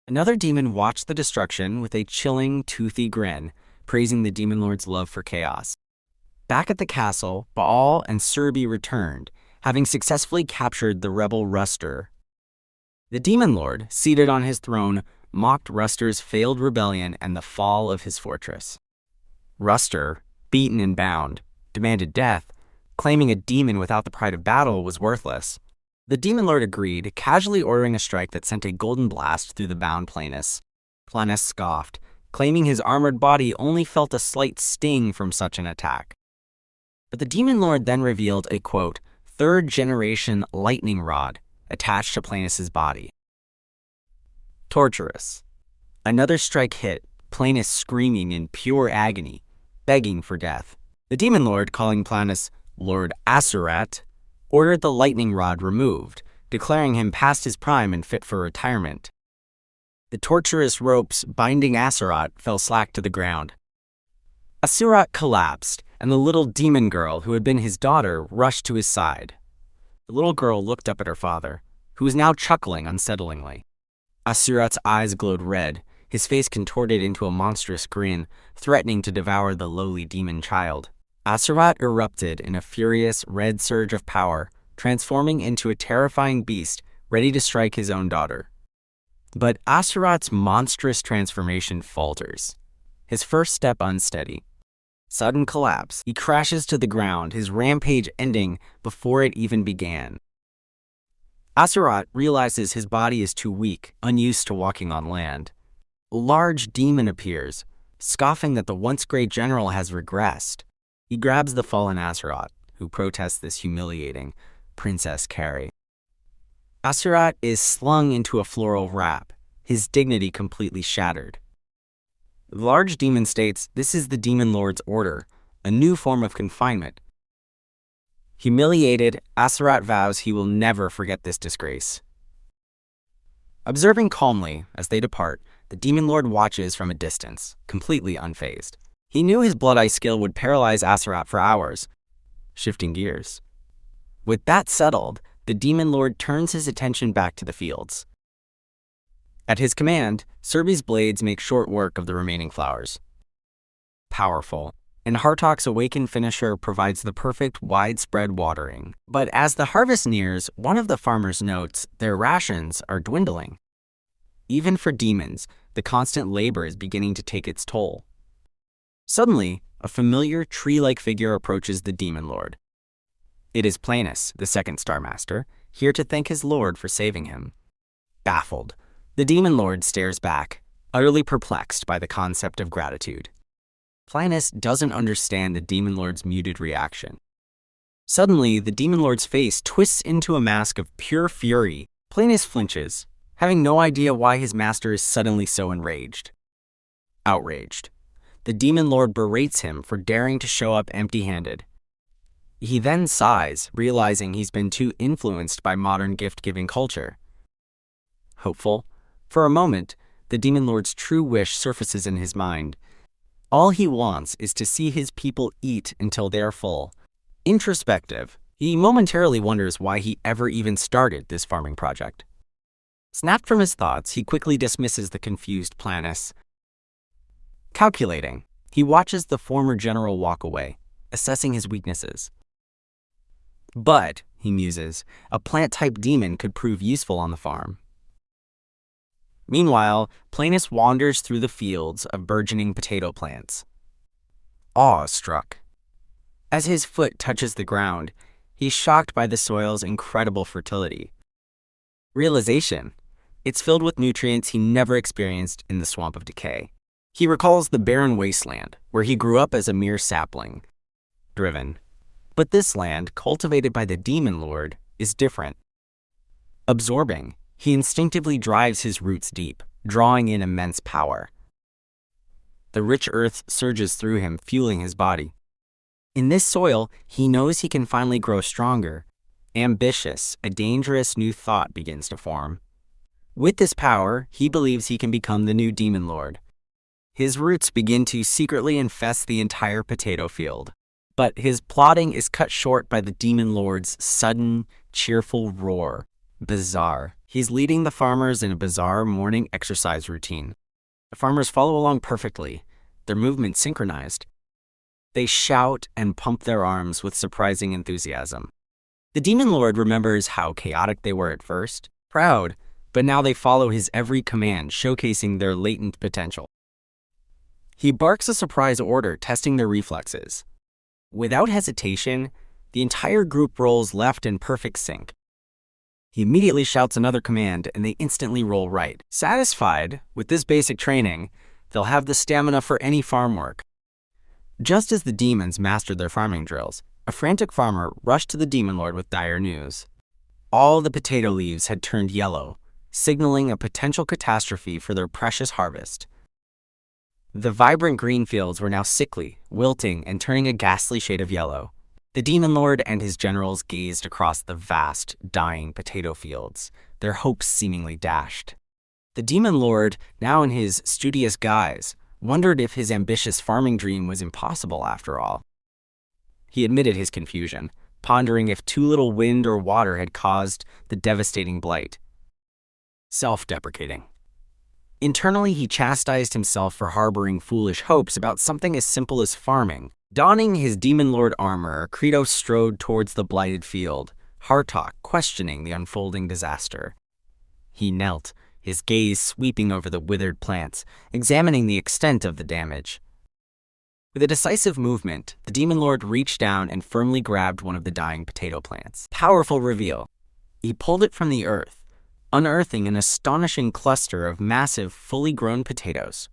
Another demon watched the destruction with a chilling, toothy grin, praising the Demon Lord's love for chaos. Back at the castle, Baal and Sirgi returned, having successfully captured the rebel Ruster. The Demon Lord, seated on his throne, mocked Ruster's failed rebellion and the fall of his fortress. Ruster, beaten and bound, demanded death, claiming a demon without the pride of battle was worthless. The Demon Lord agreed, casually ordering a strike that sent a golden blast through the bound Planus. Planus scoffed, claiming his armored body only felt a slight sting from such an attack. But the Demon Lord then revealed a, quote, third-generation lightning rod attached to Planus' body. Torturous. Another strike hit, Planus screaming in pure agony, begging for death. The Demon Lord, calling Planus Lord Asrat, ordered the lightning rod removed, declaring him past his prime and fit for retirement. The torturous ropes binding Asrat fell slack to the ground. Asrat collapsed, and the little demon girl who had been his daughter rushed to his side. The little girl looked up at her father, who was now chuckling unsettlingly. Asrat's eyes glowed red, his face contorted into a monstrous grin, threatening to devour the lowly demon child. Asrat erupted in a furious red surge of power, transforming into a terrifying beast ready to strike his own daughter. But Asrat's monstrous transformation falters, his first step unsteady. Sudden collapse, he crashes to the ground, his rampage ending before it even began. Asrat realizes his body is too weak, unused to walking on land. A large demon appears, scoffing that the once great general has regressed. He grabs the fallen Asrat, who protests this humiliating princess carry. Asrat is slung into a floral wrap, his dignity completely shattered. The large demon states this is the Demon Lord's order, a new form of confinement. Humiliated, Asrat vows he will never forget this disgrace. Observing calmly as they depart, the Demon Lord watches from a distance, completely unfazed. He knew his Blood Ice skill would paralyze Asrat for hours. Shifting gears. With that settled, the Demon Lord turns his attention back to the fields. At his command, Sirgi's blades make short work of the remaining flowers. Powerful, and Hartok's awakened finisher provides the perfect widespread watering. But as the harvest nears, one of the farmers notes their rations are dwindling. Even for demons, the constant labor is beginning to take its toll. Suddenly, a familiar tree-like figure approaches the Demon Lord. It is Planus, the second Star Master, here to thank his lord for saving him. Baffled, the Demon Lord stares back, utterly perplexed by the concept of gratitude. Planus doesn't understand the Demon Lord's muted reaction. Suddenly, the Demon Lord's face twists into a mask of pure fury. Planus flinches, having no idea why his master is suddenly so enraged. Outraged, the Demon Lord berates him for daring to show up empty-handed. He then sighs, realizing he's been too influenced by modern gift-giving culture. Hopeful, for a moment, the Demon Lord's true wish surfaces in his mind. All he wants is to see his people eat until they are full. Introspective, he momentarily wonders why he ever even started this farming project. Snapped from his thoughts, he quickly dismisses the confused Planus. Calculating, he watches the former general walk away, assessing his weaknesses. But, he muses, a plant-type demon could prove useful on the farm. Meanwhile, Planus wanders through the fields of burgeoning potato plants. Awe-struck. As his foot touches the ground, he's shocked by the soil's incredible fertility. Realization, it's filled with nutrients he never experienced in the Swamp of Decay. He recalls the barren wasteland, where he grew up as a mere sapling. Driven. But this land, cultivated by the Demon Lord, is different. Absorbing, he instinctively drives his roots deep, drawing in immense power. The rich earth surges through him, fueling his body. In this soil, he knows he can finally grow stronger. Ambitious, a dangerous new thought begins to form. With this power, he believes he can become the new Demon Lord. His roots begin to secretly infest the entire potato field. But his plotting is cut short by the Demon Lord's sudden, cheerful roar. Bizarre. He's leading the farmers in a bizarre morning exercise routine. The farmers follow along perfectly, their movements synchronized. They shout and pump their arms with surprising enthusiasm. The Demon Lord remembers how chaotic they were at first, proud, but now they follow his every command, showcasing their latent potential. He barks a surprise order, testing their reflexes. Without hesitation, the entire group rolls left in perfect sync. He immediately shouts another command, and they instantly roll right. Satisfied with this basic training, they'll have the stamina for any farm work. Just as the demons mastered their farming drills, a frantic farmer rushed to the Demon Lord with dire news. All the potato leaves had turned yellow, signaling a potential catastrophe for their precious harvest. The vibrant green fields were now sickly, wilting, and turning a ghastly shade of yellow. The Demon Lord and his generals gazed across the vast, dying potato fields, their hopes seemingly dashed. The Demon Lord, now in his studious guise, wondered if his ambitious farming dream was impossible after all. He admitted his confusion, pondering if too little wind or water had caused the devastating blight. Self-deprecating. Internally, he chastised himself for harboring foolish hopes about something as simple as farming. Donning his Demon Lord armor, Credos strode towards the blighted field, Hartok questioning the unfolding disaster. He knelt, his gaze sweeping over the withered plants, examining the extent of the damage. With a decisive movement, the Demon Lord reached down and firmly grabbed one of the dying potato plants. Powerful reveal. He pulled it from the earth, unearthing an astonishing cluster of massive, fully grown potatoes.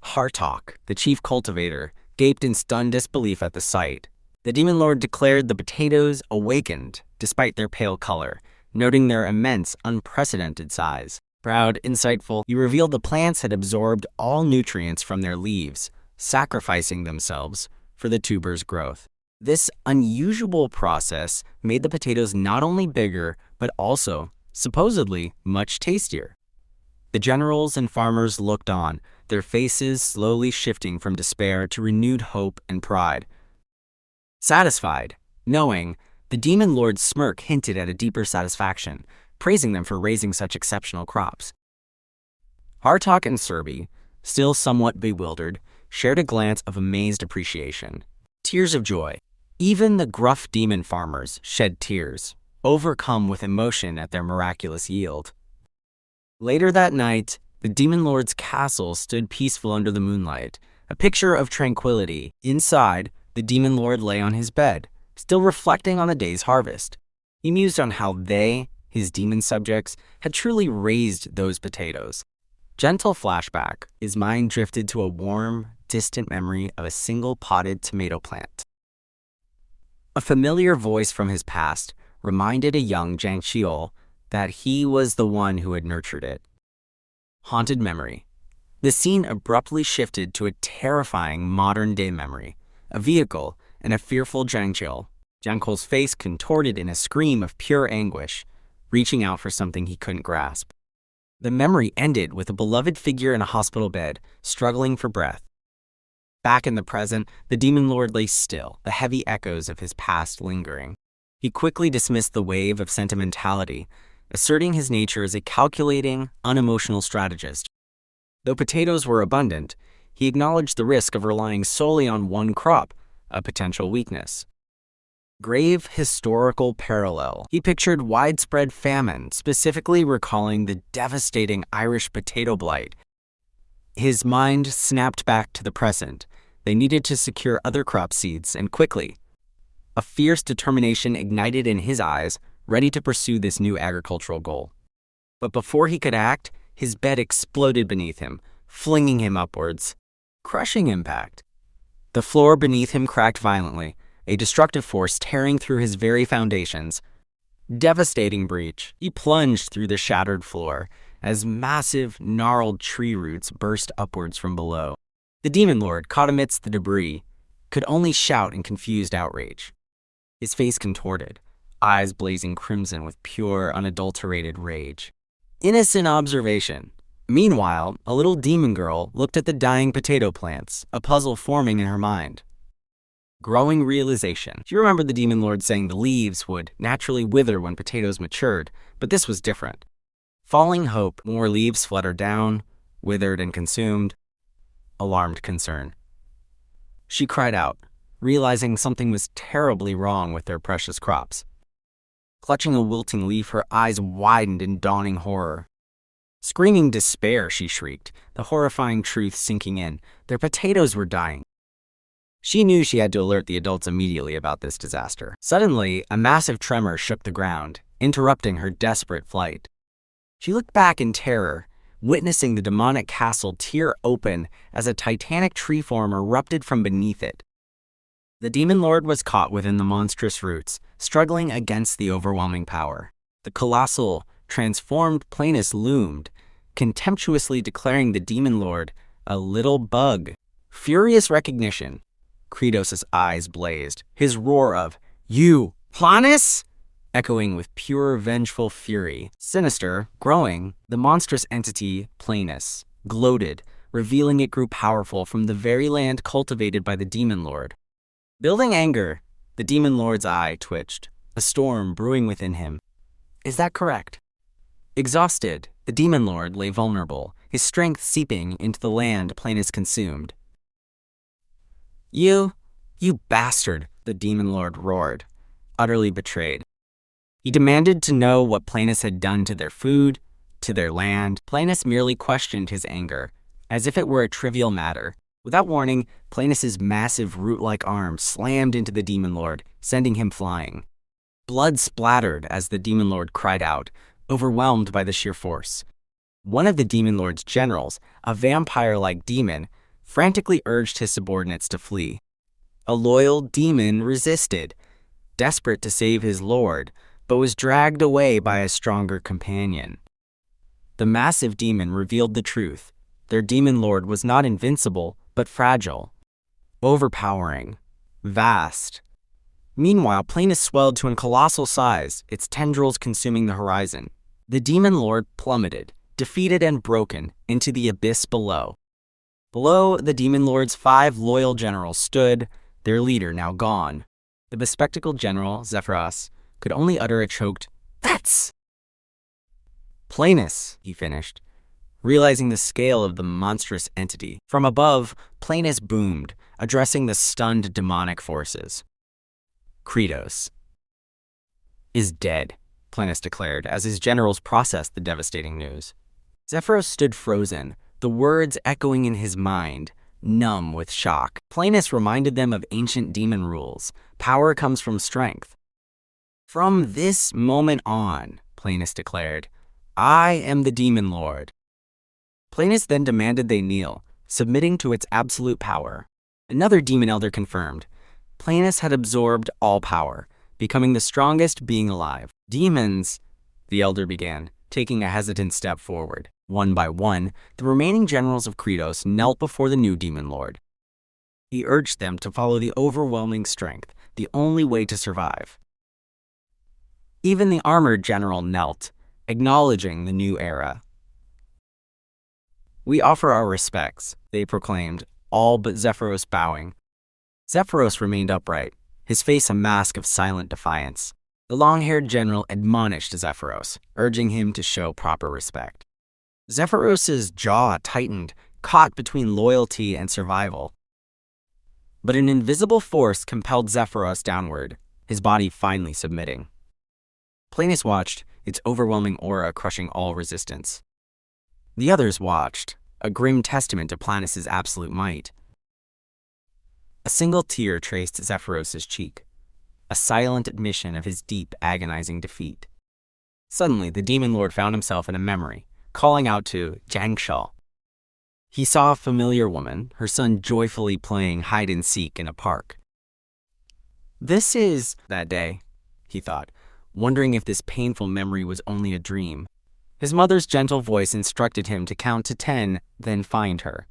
Hartok, the Chief Cultivator, gaped in stunned disbelief at the sight. The Demon Lord declared the potatoes awakened, despite their pale color, noting their immense, unprecedented size. Proud, insightful, he revealed the plants had absorbed all nutrients from their leaves, sacrificing themselves for the tuber's growth. This unusual process made the potatoes not only bigger, but also, supposedly, much tastier. The generals and farmers looked on, their faces slowly shifting from despair to renewed hope and pride. Satisfied, knowing, the Demon Lord's smirk hinted at a deeper satisfaction, praising them for raising such exceptional crops. Hartok and Sirgi, still somewhat bewildered, shared a glance of amazed appreciation. Tears of joy. Even the gruff demon farmers shed tears, overcome with emotion at their miraculous yield. Later that night, the Demon Lord's castle stood peaceful under the moonlight, a picture of tranquility. Inside, the Demon Lord lay on his bed, still reflecting on the day's harvest. He mused on how they, his demon subjects, had truly raised those potatoes. Gentle flashback, his mind drifted to a warm, distant memory of a single potted tomato plant. A familiar voice from his past reminded a young Jangcheol that he was the one who had nurtured it. Haunted memory. The scene abruptly shifted to a terrifying modern-day memory, a vehicle and a fearful Jangcheol. Jangcheol's face contorted in a scream of pure anguish, reaching out for something he couldn't grasp. The memory ended with a beloved figure in a hospital bed, struggling for breath. Back in the present, the Demon Lord lay still, the heavy echoes of his past lingering. He quickly dismissed the wave of sentimentality, asserting his nature as a calculating, unemotional strategist. Though potatoes were abundant, he acknowledged the risk of relying solely on one crop, a potential weakness. Grave historical parallel. He pictured widespread famine, specifically recalling the devastating Irish potato blight. His mind snapped back to the present. They needed to secure other crop seeds, and quickly. A fierce determination ignited in his eyes, ready to pursue this new agricultural goal. But before he could act, his bed exploded beneath him, flinging him upwards. Crushing impact. The floor beneath him cracked violently, a destructive force tearing through his very foundations. Devastating breach. He plunged through the shattered floor as massive, gnarled tree roots burst upwards from below. The Demon Lord, caught amidst the debris, could only shout in confused outrage. His face contorted, eyes blazing crimson with pure, unadulterated rage. Innocent observation. Meanwhile, a little demon girl looked at the dying potato plants, a puzzle forming in her mind. Growing realization. She remembered the Demon Lord saying the leaves would naturally wither when potatoes matured, but this was different. Falling hope, more leaves fluttered down, withered and consumed. Alarmed concern. She cried out, realizing something was terribly wrong with their precious crops. Clutching a wilting leaf, her eyes widened in dawning horror. Screaming despair, she shrieked, the horrifying truth sinking in. Their potatoes were dying. She knew she had to alert the adults immediately about this disaster. Suddenly, a massive tremor shook the ground, interrupting her desperate flight. She looked back in terror, witnessing the demonic castle tear open as a titanic tree form erupted from beneath it. The Demon Lord was caught within the monstrous roots, struggling against the overwhelming power. The colossal, transformed Planus loomed, contemptuously declaring the Demon Lord a little bug. Furious recognition. Credos' eyes blazed. His roar of, "You, Planus?" echoing with pure vengeful fury. Sinister, growing, the monstrous entity, Planus, gloated, revealing it grew powerful from the very land cultivated by the Demon Lord. Building anger, the Demon Lord's eye twitched, a storm brewing within him. Is that correct? Exhausted, the Demon Lord lay vulnerable, his strength seeping into the land Planus consumed. You bastard, the Demon Lord roared, utterly betrayed. He demanded to know what Planus had done to their food, to their land. Planus merely questioned his anger, as if it were a trivial matter. Without warning, Planus's massive root-like arm slammed into the Demon Lord, sending him flying. Blood splattered as the Demon Lord cried out, overwhelmed by the sheer force. One of the Demon Lord's generals, a vampire-like demon, frantically urged his subordinates to flee. A loyal demon resisted, desperate to save his lord, but was dragged away by a stronger companion. The massive demon revealed the truth. Their demon lord was not invincible, but fragile, overpowering, vast. Meanwhile, Planus swelled to a colossal size, its tendrils consuming the horizon. The demon lord plummeted, defeated and broken, into the abyss below. Below, the demon lord's 5 loyal generals stood, their leader now gone. The bespectacled general, Zephyros, could only utter a choked, "That's Planus," he finished, realizing the scale of the monstrous entity. From above, Planus boomed, addressing the stunned demonic forces. Credos is dead, Planus declared as his generals processed the devastating news. Zephyros stood frozen, the words echoing in his mind, numb with shock. Planus reminded them of ancient demon rules. Power comes from strength. From this moment on, Planus declared, I am the Demon Lord. Planus then demanded they kneel, submitting to its absolute power. Another demon elder confirmed. Planus had absorbed all power, becoming the strongest being alive. Demons, the elder began, taking a hesitant step forward. One by one, the remaining generals of Credos knelt before the new Demon Lord. He urged them to follow the overwhelming strength, the only way to survive. Even the armored general knelt, acknowledging the new era. We offer our respects, they proclaimed, all but Zephyros bowing. Zephyros remained upright, his face a mask of silent defiance. The long-haired general admonished Zephyros, urging him to show proper respect. Zephyros's jaw tightened, caught between loyalty and survival. But an invisible force compelled Zephyros downward, his body finally submitting. Planus watched, its overwhelming aura crushing all resistance. The others watched, a grim testament to Planus' absolute might. A single tear traced Zephyros's cheek, a silent admission of his deep, agonizing defeat. Suddenly, the Demon Lord found himself in a memory, calling out to Jangcheol. He saw a familiar woman, her son joyfully playing hide-and-seek in a park. This is that day, he thought, wondering if this painful memory was only a dream. His mother's gentle voice instructed him to count to 10, then find her.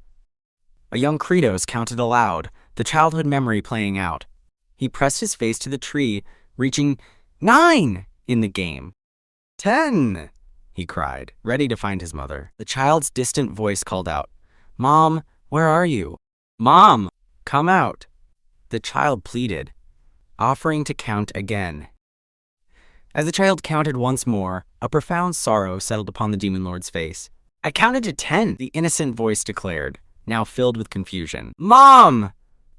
A young Credos counted aloud, the childhood memory playing out. He pressed his face to the tree, reaching 9 in the game. 10, he cried, ready to find his mother. The child's distant voice called out, Mom, where are you? Mom, come out. The child pleaded, offering to count again. As the child counted once more, a profound sorrow settled upon the Demon Lord's face. I counted to 10, the innocent voice declared, now filled with confusion. Mom!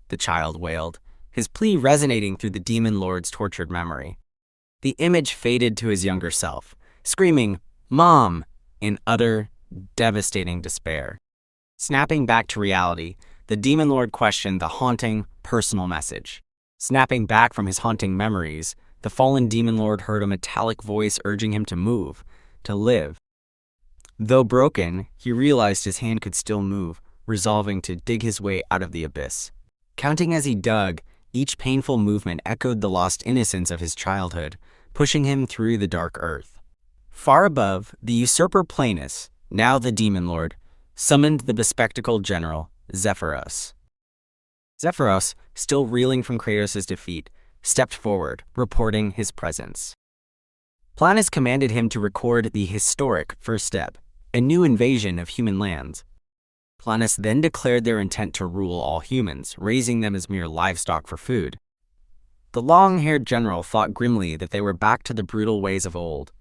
The child wailed, his plea resonating through the Demon Lord's tortured memory. The image faded to his younger self, screaming, Mom! In utter, devastating despair. Snapping back to reality, the Demon Lord questioned the haunting, personal message. Snapping back from his haunting memories, the fallen Demon Lord heard a metallic voice urging him to move, to live. Though broken, he realized his hand could still move, resolving to dig his way out of the abyss. Counting as he dug, each painful movement echoed the lost innocence of his childhood, pushing him through the dark earth. Far above, the usurper Planus, now the Demon Lord, summoned the bespectacled general, Zephyros. Zephyros, still reeling from Credos' defeat, stepped forward, reporting his presence. Planus commanded him to record the historic first step, a new invasion of human lands. Planus then declared their intent to rule all humans, raising them as mere livestock for food. The long-haired general thought grimly that they were back to the brutal ways of old.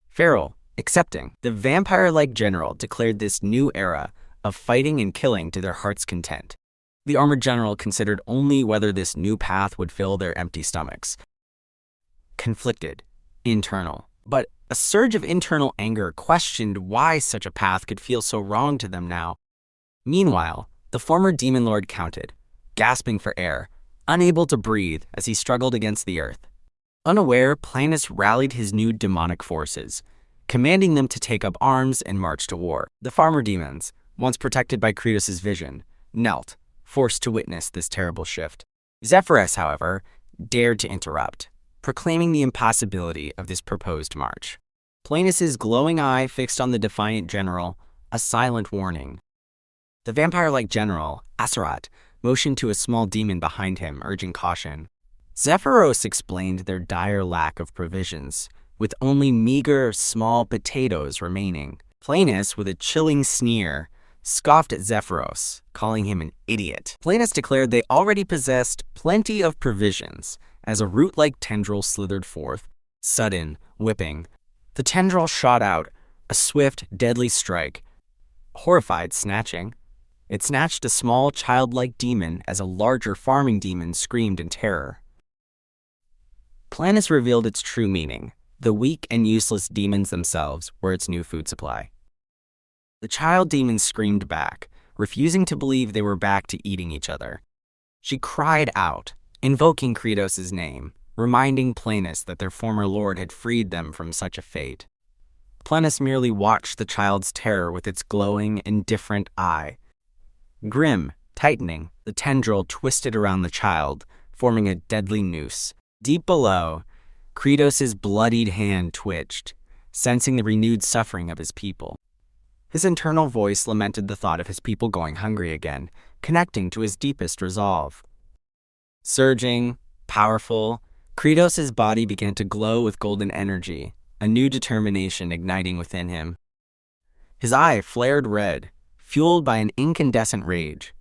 Feral, accepting, the vampire-like general declared this new era of fighting and killing to their heart's content. The armored general considered only whether this new path would fill their empty stomachs. Conflicted, internal, but a surge of internal anger questioned why such a path could feel so wrong to them now. Meanwhile, the former demon lord counted, gasping for air, unable to breathe as he struggled against the earth. Unaware, Planus rallied his new demonic forces, commanding them to take up arms and march to war. The farmer demons, once protected by Credos' vision, knelt, forced to witness this terrible shift. Zephyrus, however, dared to interrupt, proclaiming the impossibility of this proposed march. Planus' glowing eye fixed on the defiant general, a silent warning. The vampire-like general, Asrat, motioned to a small demon behind him, urging caution. Zephyros explained their dire lack of provisions, with only meager, small potatoes remaining. Planus, with a chilling sneer, scoffed at Zephyros, calling him an idiot. Planus declared they already possessed plenty of provisions, as a root-like tendril slithered forth, sudden, whipping. The tendril shot out, a swift, deadly strike. Horrified, snatching. It snatched a small, childlike demon as a larger farming demon screamed in terror. Planus revealed its true meaning. The weak and useless demons themselves were its new food supply. The child demon screamed back, refusing to believe they were back to eating each other. She cried out, invoking Credos' name, reminding Planus that their former lord had freed them from such a fate. Planus merely watched the child's terror with its glowing, indifferent eye. Grim, tightening, the tendril twisted around the child, forming a deadly noose. Deep below, Credos' bloodied hand twitched, sensing the renewed suffering of his people. His internal voice lamented the thought of his people going hungry again, connecting to his deepest resolve. Surging, powerful, Credos' body began to glow with golden energy, a new determination igniting within him. His eye flared red, fueled by an incandescent rage.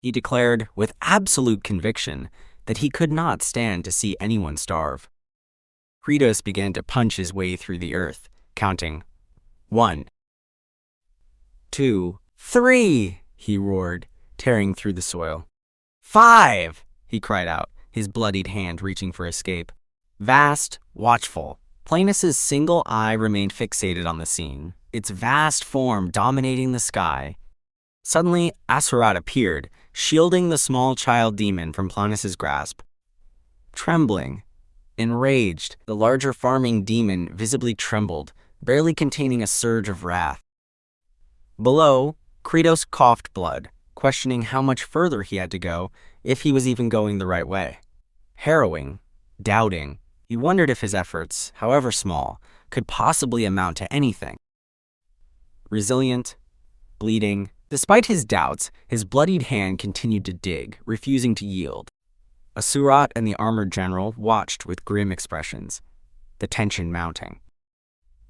He declared, with absolute conviction, that he could not stand to see anyone starve. Credos began to punch his way through the earth, counting 1, 2, 3, he roared, tearing through the soil. 5, he cried out, his bloodied hand reaching for escape. Vast, watchful, Planus' single eye remained fixated on the scene, its vast form dominating the sky. Suddenly, Asrat appeared, shielding the small child demon from Planus' grasp. Trembling, enraged, the larger farming demon visibly trembled, barely containing a surge of wrath. Below, Credos coughed blood, questioning how much further he had to go, if he was even going the right way. Harrowing, doubting, he wondered if his efforts, however small, could possibly amount to anything. Resilient, bleeding, despite his doubts, his bloodied hand continued to dig, refusing to yield. Asrat and the armored general watched with grim expressions, the tension mounting.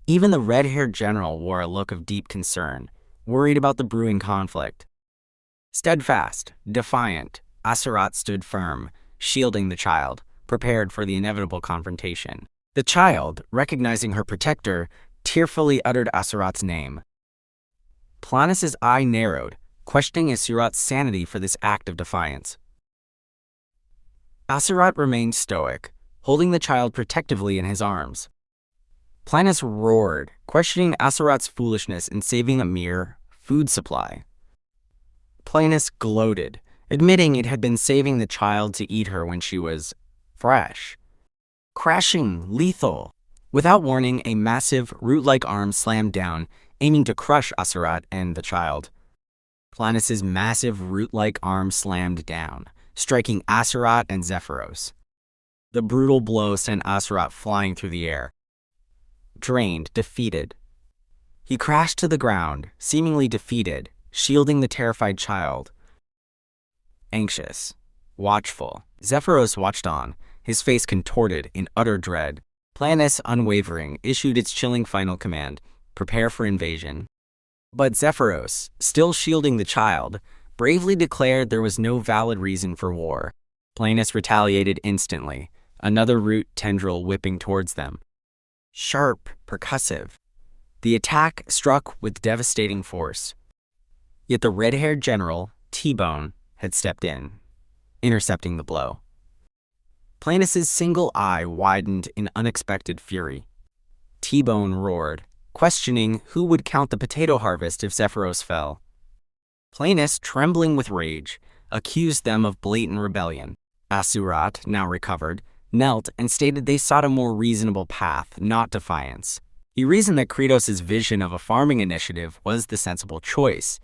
Even the red-haired general wore a look of deep concern, worried about the brewing conflict. Steadfast, defiant, Asrat stood firm, shielding the child, prepared for the inevitable confrontation. The child, recognizing her protector, tearfully uttered Asrat's name. Planus' eye narrowed, questioning Asrat's sanity for this act of defiance. Asrat remained stoic, holding the child protectively in his arms. Planus roared, questioning Asrat's foolishness in saving a mere food supply. Planus gloated, admitting it had been saving the child to eat her when she was fresh. Crashing, lethal. Without warning, a massive, root-like arm slammed down, aiming to crush Asrat and the child. Planus' massive, root-like arm slammed down, striking Asrat and Zephyros. The brutal blow sent Asrat flying through the air. Drained, defeated. He crashed to the ground, seemingly defeated, shielding the terrified child. Anxious, watchful, Zephyros watched on, his face contorted in utter dread. Planis, unwavering, issued its chilling final command, prepare for invasion. But Zephyros, still shielding the child, bravely declared there was no valid reason for war. Planis retaliated instantly, another root tendril whipping towards them. Sharp, percussive. The attack struck with devastating force. Yet the red-haired general, T-Bone, had stepped in, intercepting the blow. Planis's single eye widened in unexpected fury. T-Bone roared, questioning who would count the potato harvest if Zephyros fell. Planis, trembling with rage, accused them of blatant rebellion. Asrat, now recovered, knelt and stated they sought a more reasonable path, not defiance. He reasoned that Credos' vision of a farming initiative was the sensible choice.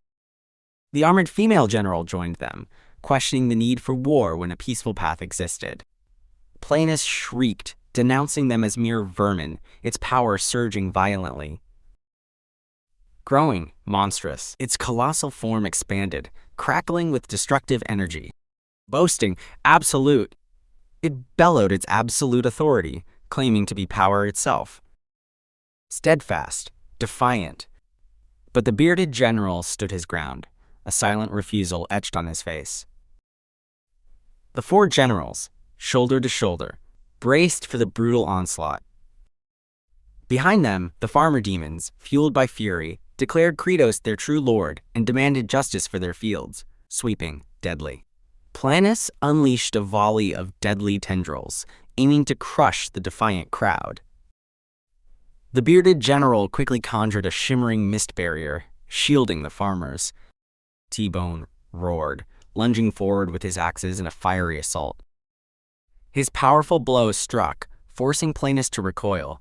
The armored female general joined them, questioning the need for war when a peaceful path existed. Planis shrieked, denouncing them as mere vermin, its power surging violently. Growing, monstrous, its colossal form expanded, crackling with destructive energy. Boasting, absolute, it bellowed its absolute authority, claiming to be power itself. Steadfast, defiant. But the bearded general stood his ground, a silent refusal etched on his face. The four generals, shoulder to shoulder, braced for the brutal onslaught. Behind them, the farmer demons, fueled by fury, declared Credos their true lord and demanded justice for their fields, sweeping, deadly. Planis unleashed a volley of deadly tendrils, aiming to crush the defiant crowd. The bearded general quickly conjured a shimmering mist barrier, shielding the farmers. T-Bone roared, lunging forward with his axes in a fiery assault. His powerful blow struck, forcing Planis to recoil.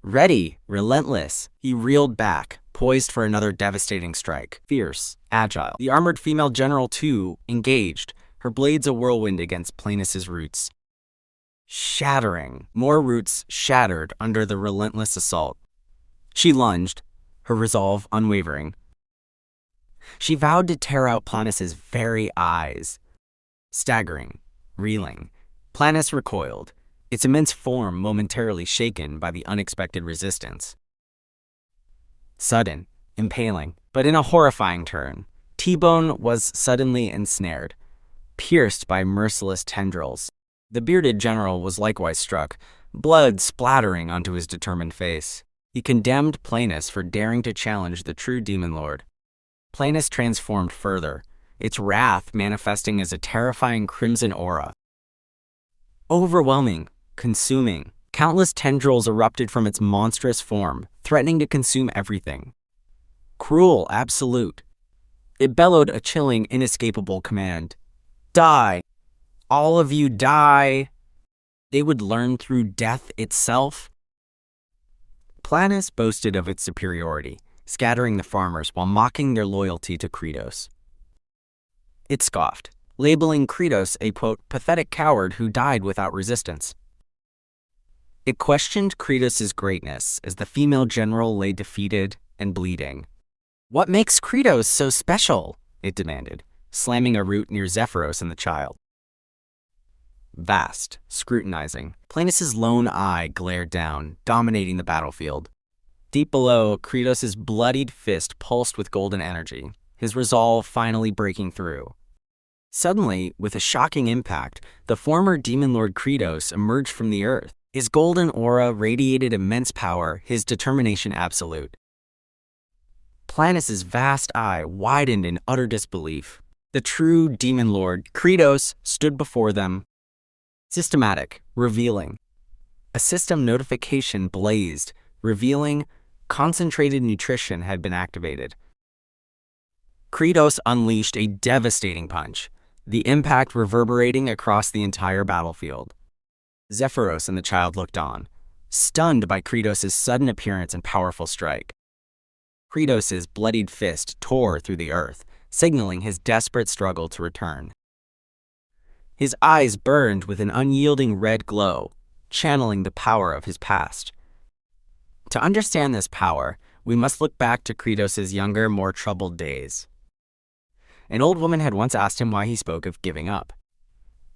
Ready, relentless, he reeled back, poised for another devastating strike. Fierce, agile. The armored female general, too, engaged, her blades a whirlwind against Planis's roots. Shattering. More roots shattered under the relentless assault. She lunged, her resolve unwavering. She vowed to tear out Planis's very eyes. Staggering, reeling, Planis recoiled, its immense form momentarily shaken by the unexpected resistance. Sudden, impaling, but in a horrifying turn, T-Bone was suddenly ensnared, pierced by merciless tendrils. The bearded general was likewise struck, blood splattering onto his determined face. He condemned Planis for daring to challenge the true demon lord. Planis transformed further, its wrath manifesting as a terrifying crimson aura. Overwhelming, consuming, countless tendrils erupted from its monstrous form, threatening to consume everything. Cruel, absolute. It bellowed a chilling, inescapable command. Die! All of you die! They would learn through death itself. Planis boasted of its superiority, scattering the farmers while mocking their loyalty to Credos. It scoffed, labeling Credos a, quote, pathetic coward who died without resistance. It questioned Credos' greatness as the female general lay defeated and bleeding. What makes Credos so special? It demanded, slamming a root near Zephyros and the child. Vast, scrutinizing, Planis's lone eye glared down, dominating the battlefield. Deep below, Credos' bloodied fist pulsed with golden energy, his resolve finally breaking through. Suddenly, with a shocking impact, the former demon lord Credos emerged from the earth. His golden aura radiated immense power, his determination absolute. Planis's vast eye widened in utter disbelief. The true demon lord, Credos, stood before them. Systematic, revealing. A system notification blazed, revealing concentrated nutrition had been activated. Credos unleashed a devastating punch, the impact reverberating across the entire battlefield. Zephyros and the child looked on, stunned by Credos' sudden appearance and powerful strike. Credos' bloodied fist tore through the earth, signaling his desperate struggle to return. His eyes burned with an unyielding red glow, channeling the power of his past. To understand this power, we must look back to Credos' younger, more troubled days. An old woman had once asked him why he spoke of giving up.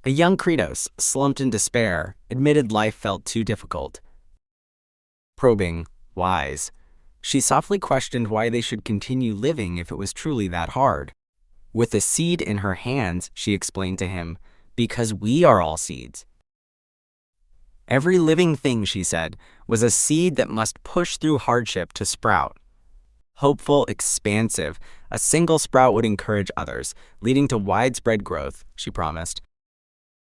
A young Credos, slumped in despair, admitted life felt too difficult, Probing, wise, she softly questioned why they should continue living if it was truly that hard. With a seed in her hands, she explained to him, because we are all seeds. Every living thing, she said, was a seed that must push through hardship to sprout. Hopeful, expansive, a single sprout would encourage others, leading to widespread growth, she promised.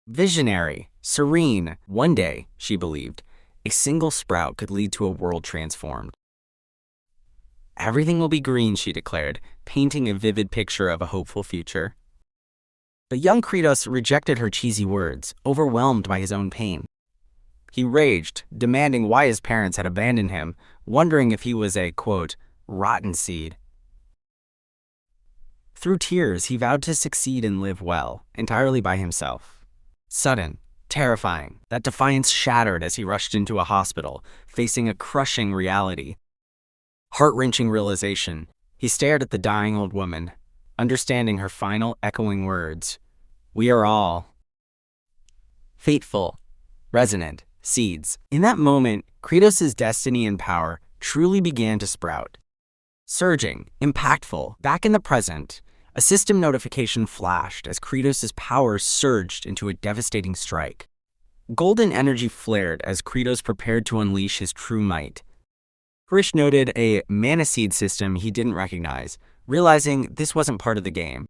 Visionary, serene, one day, she believed, a single sprout could lead to a world transformed. Everything will be green, she declared, painting a vivid picture of a hopeful future. But young Credos rejected her cheesy words, overwhelmed by his own pain. He raged, demanding why his parents had abandoned him, wondering if he was a, quote, rotten seed. Through tears, he vowed to succeed and live well, entirely by himself. Sudden, terrifying, that defiance shattered as he rushed into a hospital, facing a crushing reality. Heart-wrenching realization, he stared at the dying old woman, understanding her final echoing words. We are all fateful, resonant, seeds. In that moment, Credos' destiny and power truly began to sprout. Surging, impactful, back in the present, a system notification flashed as Credos' power surged into a devastating strike. Golden energy flared as Credos prepared to unleash his true might. Krish noted a mana seed system he didn't recognize, realizing this wasn't part of the game.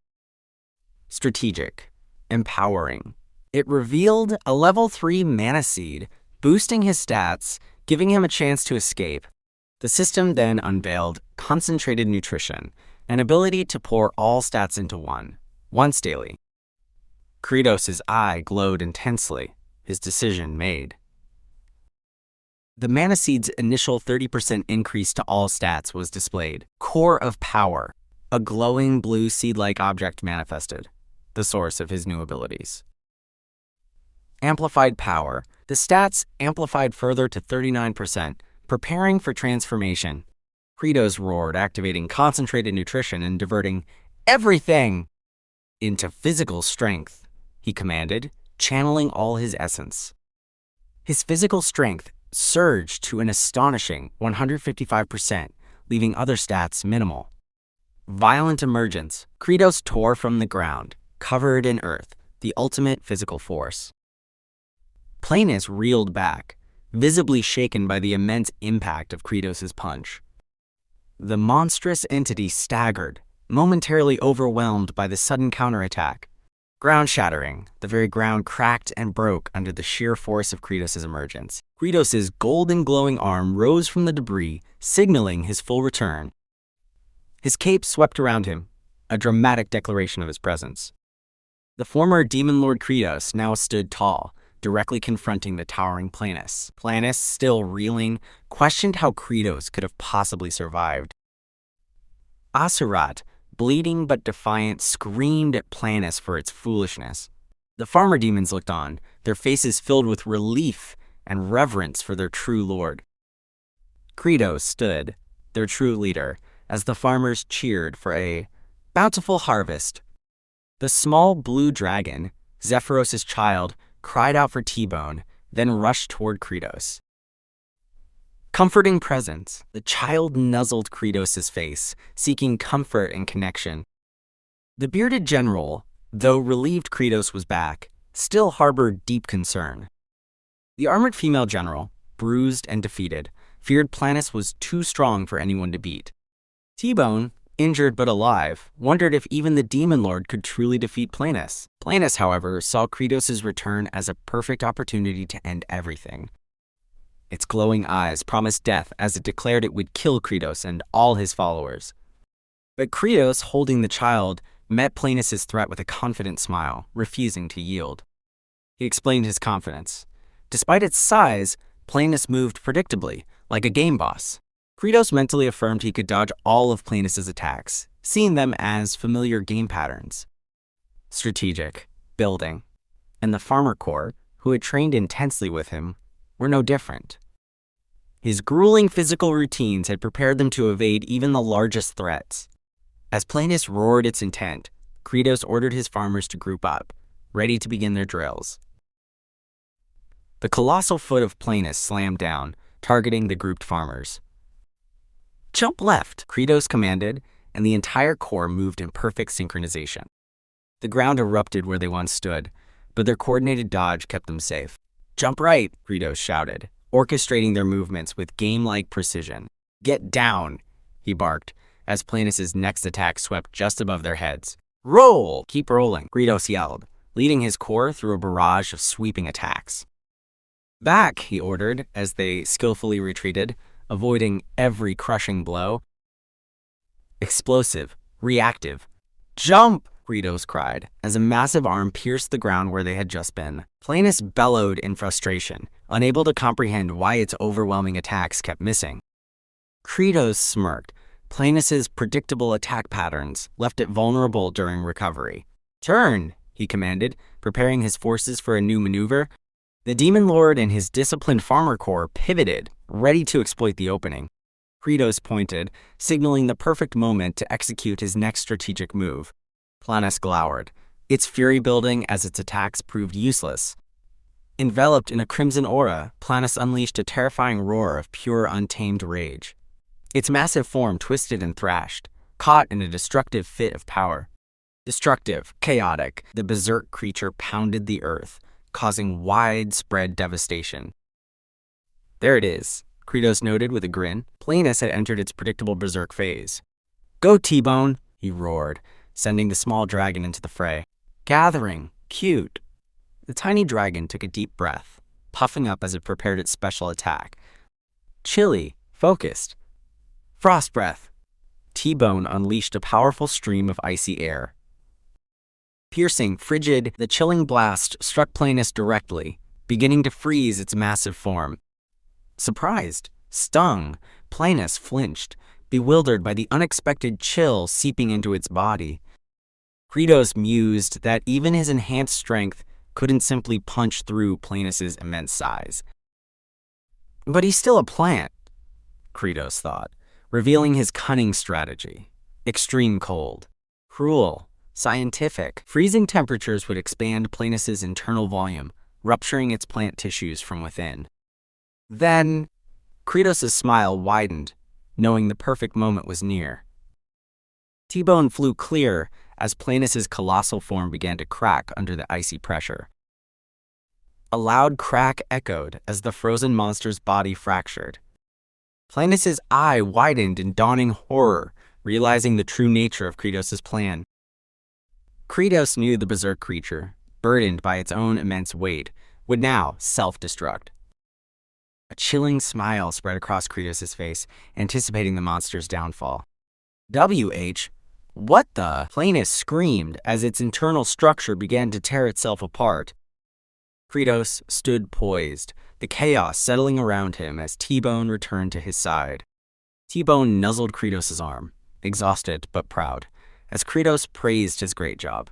Strategic, empowering. It revealed a level 3 mana seed, boosting his stats, giving him a chance to escape. The system then unveiled concentrated nutrition, an ability to pour all stats into one, once daily. Credos' eye glowed intensely, his decision made. The mana seed's initial 30% increase to all stats was displayed. Core of Power, a glowing blue seed-like object manifested, the source of his new abilities. Amplified Power, the stats amplified further to 39%, preparing for transformation. Credos roared, activating concentrated nutrition and diverting everything into physical strength, he commanded, channeling all his essence. His physical strength surged to an astonishing 155%, leaving other stats minimal. Violent Emergence, Credos tore from the ground, covered in earth, the ultimate physical force. Plainus reeled back, visibly shaken by the immense impact of Credos' punch. The monstrous entity staggered, momentarily overwhelmed by the sudden counterattack. Ground shattering, the very ground cracked and broke under the sheer force of Credos' emergence. Credos' golden glowing arm rose from the debris, signaling his full return. His cape swept around him, a dramatic declaration of his presence. The former Demon Lord Credos now stood tall, directly confronting the towering Planis. Planis, still reeling, questioned how Credos could have possibly survived. Asrat, bleeding but defiant, screamed at Planis for its foolishness. The farmer demons looked on, their faces filled with relief and reverence for their true lord. Credos stood, their true leader, as the farmers cheered for a bountiful harvest. The small blue dragon, Zephyros' child, cried out for T-Bone, then rushed toward Credos. Comforting presence, the child nuzzled Credos' face, seeking comfort and connection. The bearded general, though relieved Credos was back, still harbored deep concern. The armored female general, bruised and defeated, feared Planis was too strong for anyone to beat. T-Bone, injured but alive, wondered if even the Demon Lord could truly defeat Planis. Planis, however, saw Credos' return as a perfect opportunity to end everything. Its glowing eyes promised death as it declared it would kill Credos and all his followers. But Credos, holding the child, met Planis' threat with a confident smile, refusing to yield. He explained his confidence. Despite its size, Planis moved predictably, like a game boss. Credos mentally affirmed he could dodge all of Planis' attacks, seeing them as familiar game patterns. Strategic, building, and the farmer corps, who had trained intensely with him, were no different. His grueling physical routines had prepared them to evade even the largest threats. As Planis roared its intent, Credos ordered his farmers to group up, ready to begin their drills. The colossal foot of Planis slammed down, targeting the grouped farmers. "Jump left," Credos commanded, and the entire corps moved in perfect synchronization. The ground erupted where they once stood, but their coordinated dodge kept them safe. "Jump right," Credos shouted, orchestrating their movements with game-like precision. "Get down," he barked, as Planus' next attack swept just above their heads. "Roll!" "Keep rolling," Credos yelled, leading his corps through a barrage of sweeping attacks. "Back," he ordered, as they skillfully retreated, avoiding every crushing blow. "Explosive, reactive. Jump!" Credos cried, as a massive arm pierced the ground where they had just been. Planus bellowed in frustration, unable to comprehend why its overwhelming attacks kept missing. Credos smirked. Planus' predictable attack patterns left it vulnerable during recovery. "Turn," he commanded, preparing his forces for a new maneuver. The Demon Lord and his disciplined farmer corps pivoted, ready to exploit the opening. Credos pointed, signaling the perfect moment to execute his next strategic move. Planus glowered, its fury building as its attacks proved useless. Enveloped in a crimson aura, Planus unleashed a terrifying roar of pure, untamed rage. Its massive form twisted and thrashed, caught in a destructive fit of power. Destructive, chaotic, the berserk creature pounded the earth, causing widespread devastation. "There it is," Credos noted with a grin. Planus had entered its predictable berserk phase. "Go, T-Bone," he roared, sending the small dragon into the fray. "Gathering. Cute." The tiny dragon took a deep breath, puffing up as it prepared its special attack. Chilly, focused. Frost breath. T-Bone unleashed a powerful stream of icy air. Piercing, frigid, the chilling blast struck Planus directly, beginning to freeze its massive form. Surprised, stung, Planus flinched, bewildered by the unexpected chill seeping into its body. Credos mused that even his enhanced strength couldn't simply punch through Planus' immense size. But he's still a plant, Credos thought, revealing his cunning strategy. Extreme cold. Cruel. Scientific. Freezing temperatures would expand Planus' internal volume, rupturing its plant tissues from within. Then, Credos' smile widened, knowing the perfect moment was near. T-Bone flew clear as Planus' colossal form began to crack under the icy pressure. A loud crack echoed as the frozen monster's body fractured. Planus' eye widened in dawning horror, realizing the true nature of Credos' plan. Credos knew the berserk creature, burdened by its own immense weight, would now self-destruct. A chilling smile spread across Credos' face, anticipating the monster's downfall. "WH? What the?" Planus screamed as its internal structure began to tear itself apart. Credos stood poised, the chaos settling around him as T-Bone returned to his side. T-Bone nuzzled Credos' arm, exhausted but proud, as Credos praised his great job.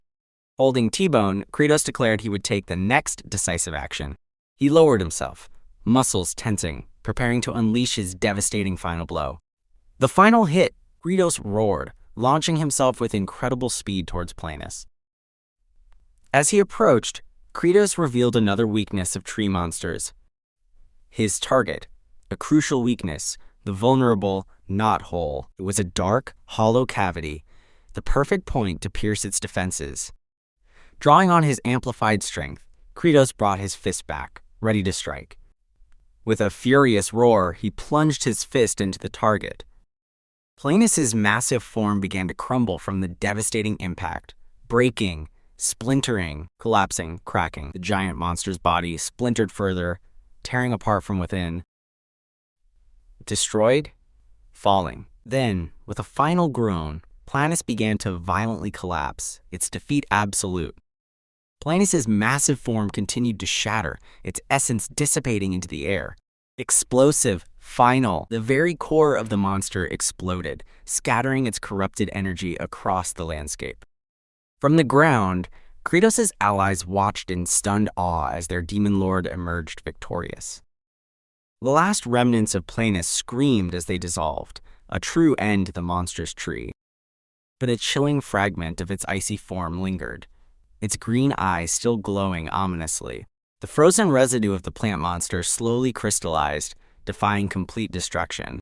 Holding T-Bone, Credos declared he would take the next decisive action. He lowered himself, muscles tensing, preparing to unleash his devastating final blow. The final hit, Credos roared, launching himself with incredible speed towards Planus. As he approached, Credos revealed another weakness of tree monsters. His target, a crucial weakness, the vulnerable knothole. It was a dark, hollow cavity, the perfect point to pierce its defenses. Drawing on his amplified strength, Credos brought his fist back, ready to strike. With a furious roar, he plunged his fist into the target. Planus' massive form began to crumble from the devastating impact, breaking, splintering, collapsing, cracking. The giant monster's body splintered further, tearing apart from within. Destroyed, falling. Then, with a final groan, Planus began to violently collapse, its defeat absolute. Planus' massive form continued to shatter, its essence dissipating into the air. Explosive, final, the very core of the monster exploded, scattering its corrupted energy across the landscape. From the ground, Credos' allies watched in stunned awe as their demon lord emerged victorious. The last remnants of Planus screamed as they dissolved, a true end to the monstrous tree. But a chilling fragment of its icy form lingered, its green eye still glowing ominously. The frozen residue of the plant monster slowly crystallized, defying complete destruction.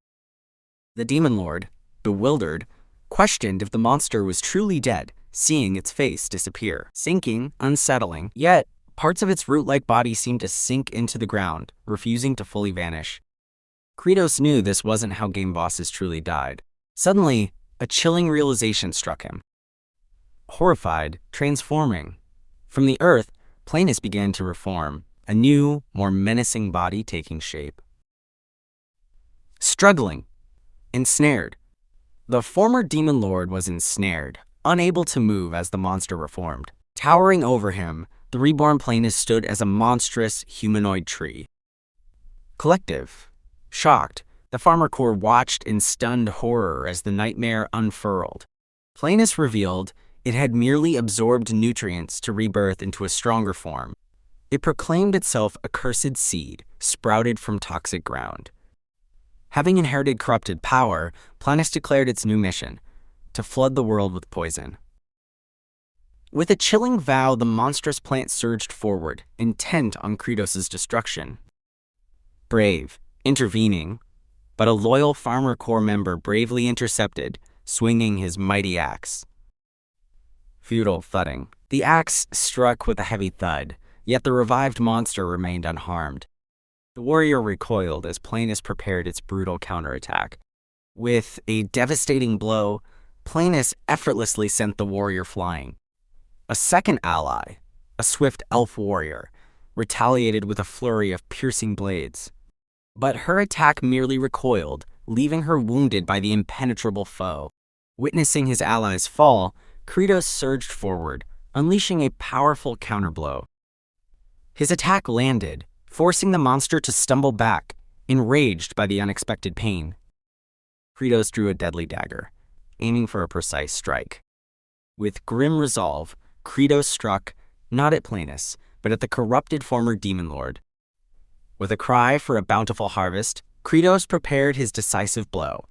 The Demon Lord, bewildered, questioned if the monster was truly dead, seeing its face disappear. Sinking, unsettling, yet parts of its root-like body seemed to sink into the ground, refusing to fully vanish. Credos knew this wasn't how game bosses truly died. Suddenly, a chilling realization struck him. Horrified, transforming. From the earth, Planus began to reform, a new, more menacing body taking shape. Struggling, ensnared. The former Demon Lord was ensnared, unable to move as the monster reformed. Towering over him, the reborn Planus stood as a monstrous humanoid tree. Collective. Shocked, the Farmer Corps watched in stunned horror as the nightmare unfurled. Planus revealed it had merely absorbed nutrients to rebirth into a stronger form. It proclaimed itself a cursed seed, sprouted from toxic ground. Having inherited corrupted power, Planus declared its new mission, to flood the world with poison. With a chilling vow, the monstrous plant surged forward, intent on Credos' destruction. Brave, intervening, but a loyal Farmer Corps member bravely intercepted, swinging his mighty axe. Futile thudding. The axe struck with a heavy thud, yet the revived monster remained unharmed. The warrior recoiled as Planus prepared its brutal counterattack. With a devastating blow, Planus effortlessly sent the warrior flying. A second ally, a swift elf warrior, retaliated with a flurry of piercing blades. But her attack merely recoiled, leaving her wounded by the impenetrable foe. Witnessing his allies fall, Credos surged forward, unleashing a powerful counterblow. His attack landed, forcing the monster to stumble back, enraged by the unexpected pain. Credos drew a deadly dagger, aiming for a precise strike. With grim resolve, Credos struck, not at Planus, but at the corrupted former Demon Lord. With a cry for a bountiful harvest, Credos prepared his decisive blow.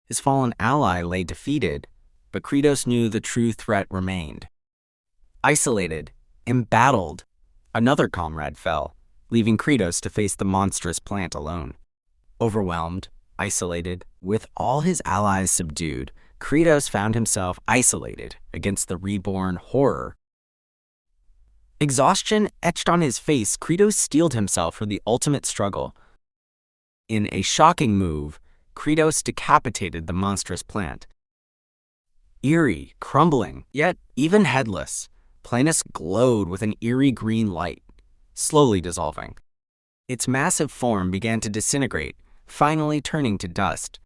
His fallen ally lay defeated, but Credos knew the true threat remained. Isolated, embattled, another comrade fell, leaving Credos to face the monstrous plant alone. Overwhelmed, isolated, with all his allies subdued, Credos found himself isolated against the reborn horror. Exhaustion etched on his face, Credos steeled himself for the ultimate struggle. In a shocking move, Credos decapitated the monstrous plant. Eerie, crumbling, yet even headless, Planus glowed with an eerie green light, slowly dissolving. Its massive form began to disintegrate, finally turning to dust.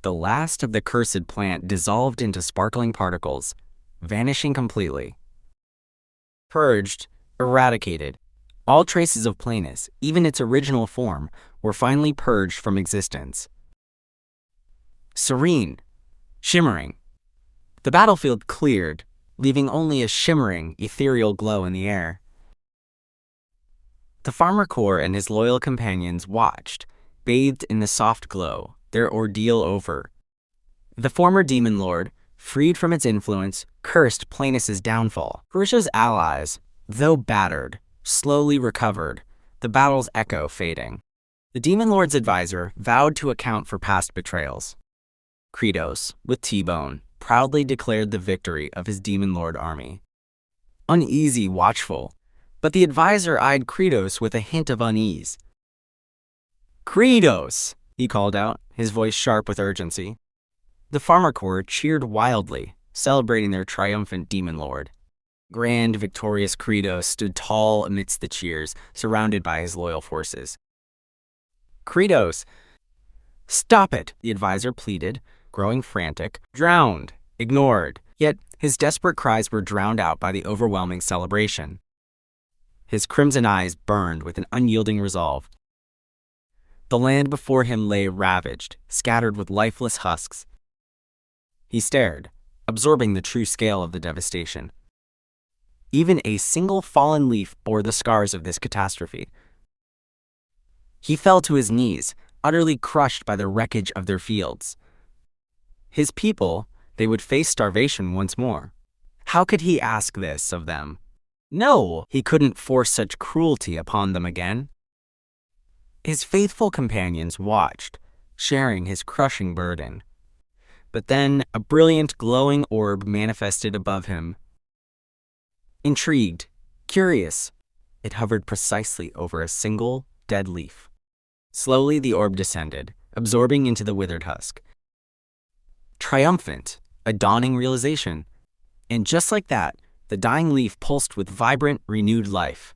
The last of the cursed plant dissolved into sparkling particles, vanishing completely. Purged, eradicated, all traces of Planus, even its original form, were finally purged from existence. Serene, shimmering. The battlefield cleared, leaving only a shimmering, ethereal glow in the air. The Farmer Corps and his loyal companions watched, bathed in the soft glow, their ordeal over. The former Demon Lord, freed from its influence, cursed Planus' downfall. Furisha's allies, though battered, slowly recovered, the battle's echo fading. The Demon Lord's advisor vowed to account for past betrayals. Credos, with T-Bone, proudly declared the victory of his Demon Lord army. Uneasy, watchful, but the advisor eyed Credos with a hint of unease. "Credos!" he called out, his voice sharp with urgency. The Farmer Corps cheered wildly, celebrating their triumphant Demon Lord. Grand, victorious Credos stood tall amidst the cheers, surrounded by his loyal forces. "Credos! Stop it!" the advisor pleaded, growing frantic. Drowned, ignored, yet his desperate cries were drowned out by the overwhelming celebration. His crimson eyes burned with an unyielding resolve. The land before him lay ravaged, scattered with lifeless husks. He stared, absorbing the true scale of the devastation. Even a single fallen leaf bore the scars of this catastrophe. He fell to his knees, utterly crushed by the wreckage of their fields. His people, they would face starvation once more. How could he ask this of them? No, he couldn't force such cruelty upon them again. His faithful companions watched, sharing his crushing burden. But then a brilliant, glowing orb manifested above him. Intrigued, curious, it hovered precisely over a single, dead leaf. Slowly the orb descended, absorbing into the withered husk. Triumphant, a dawning realization. And just like that, the dying leaf pulsed with vibrant, renewed life.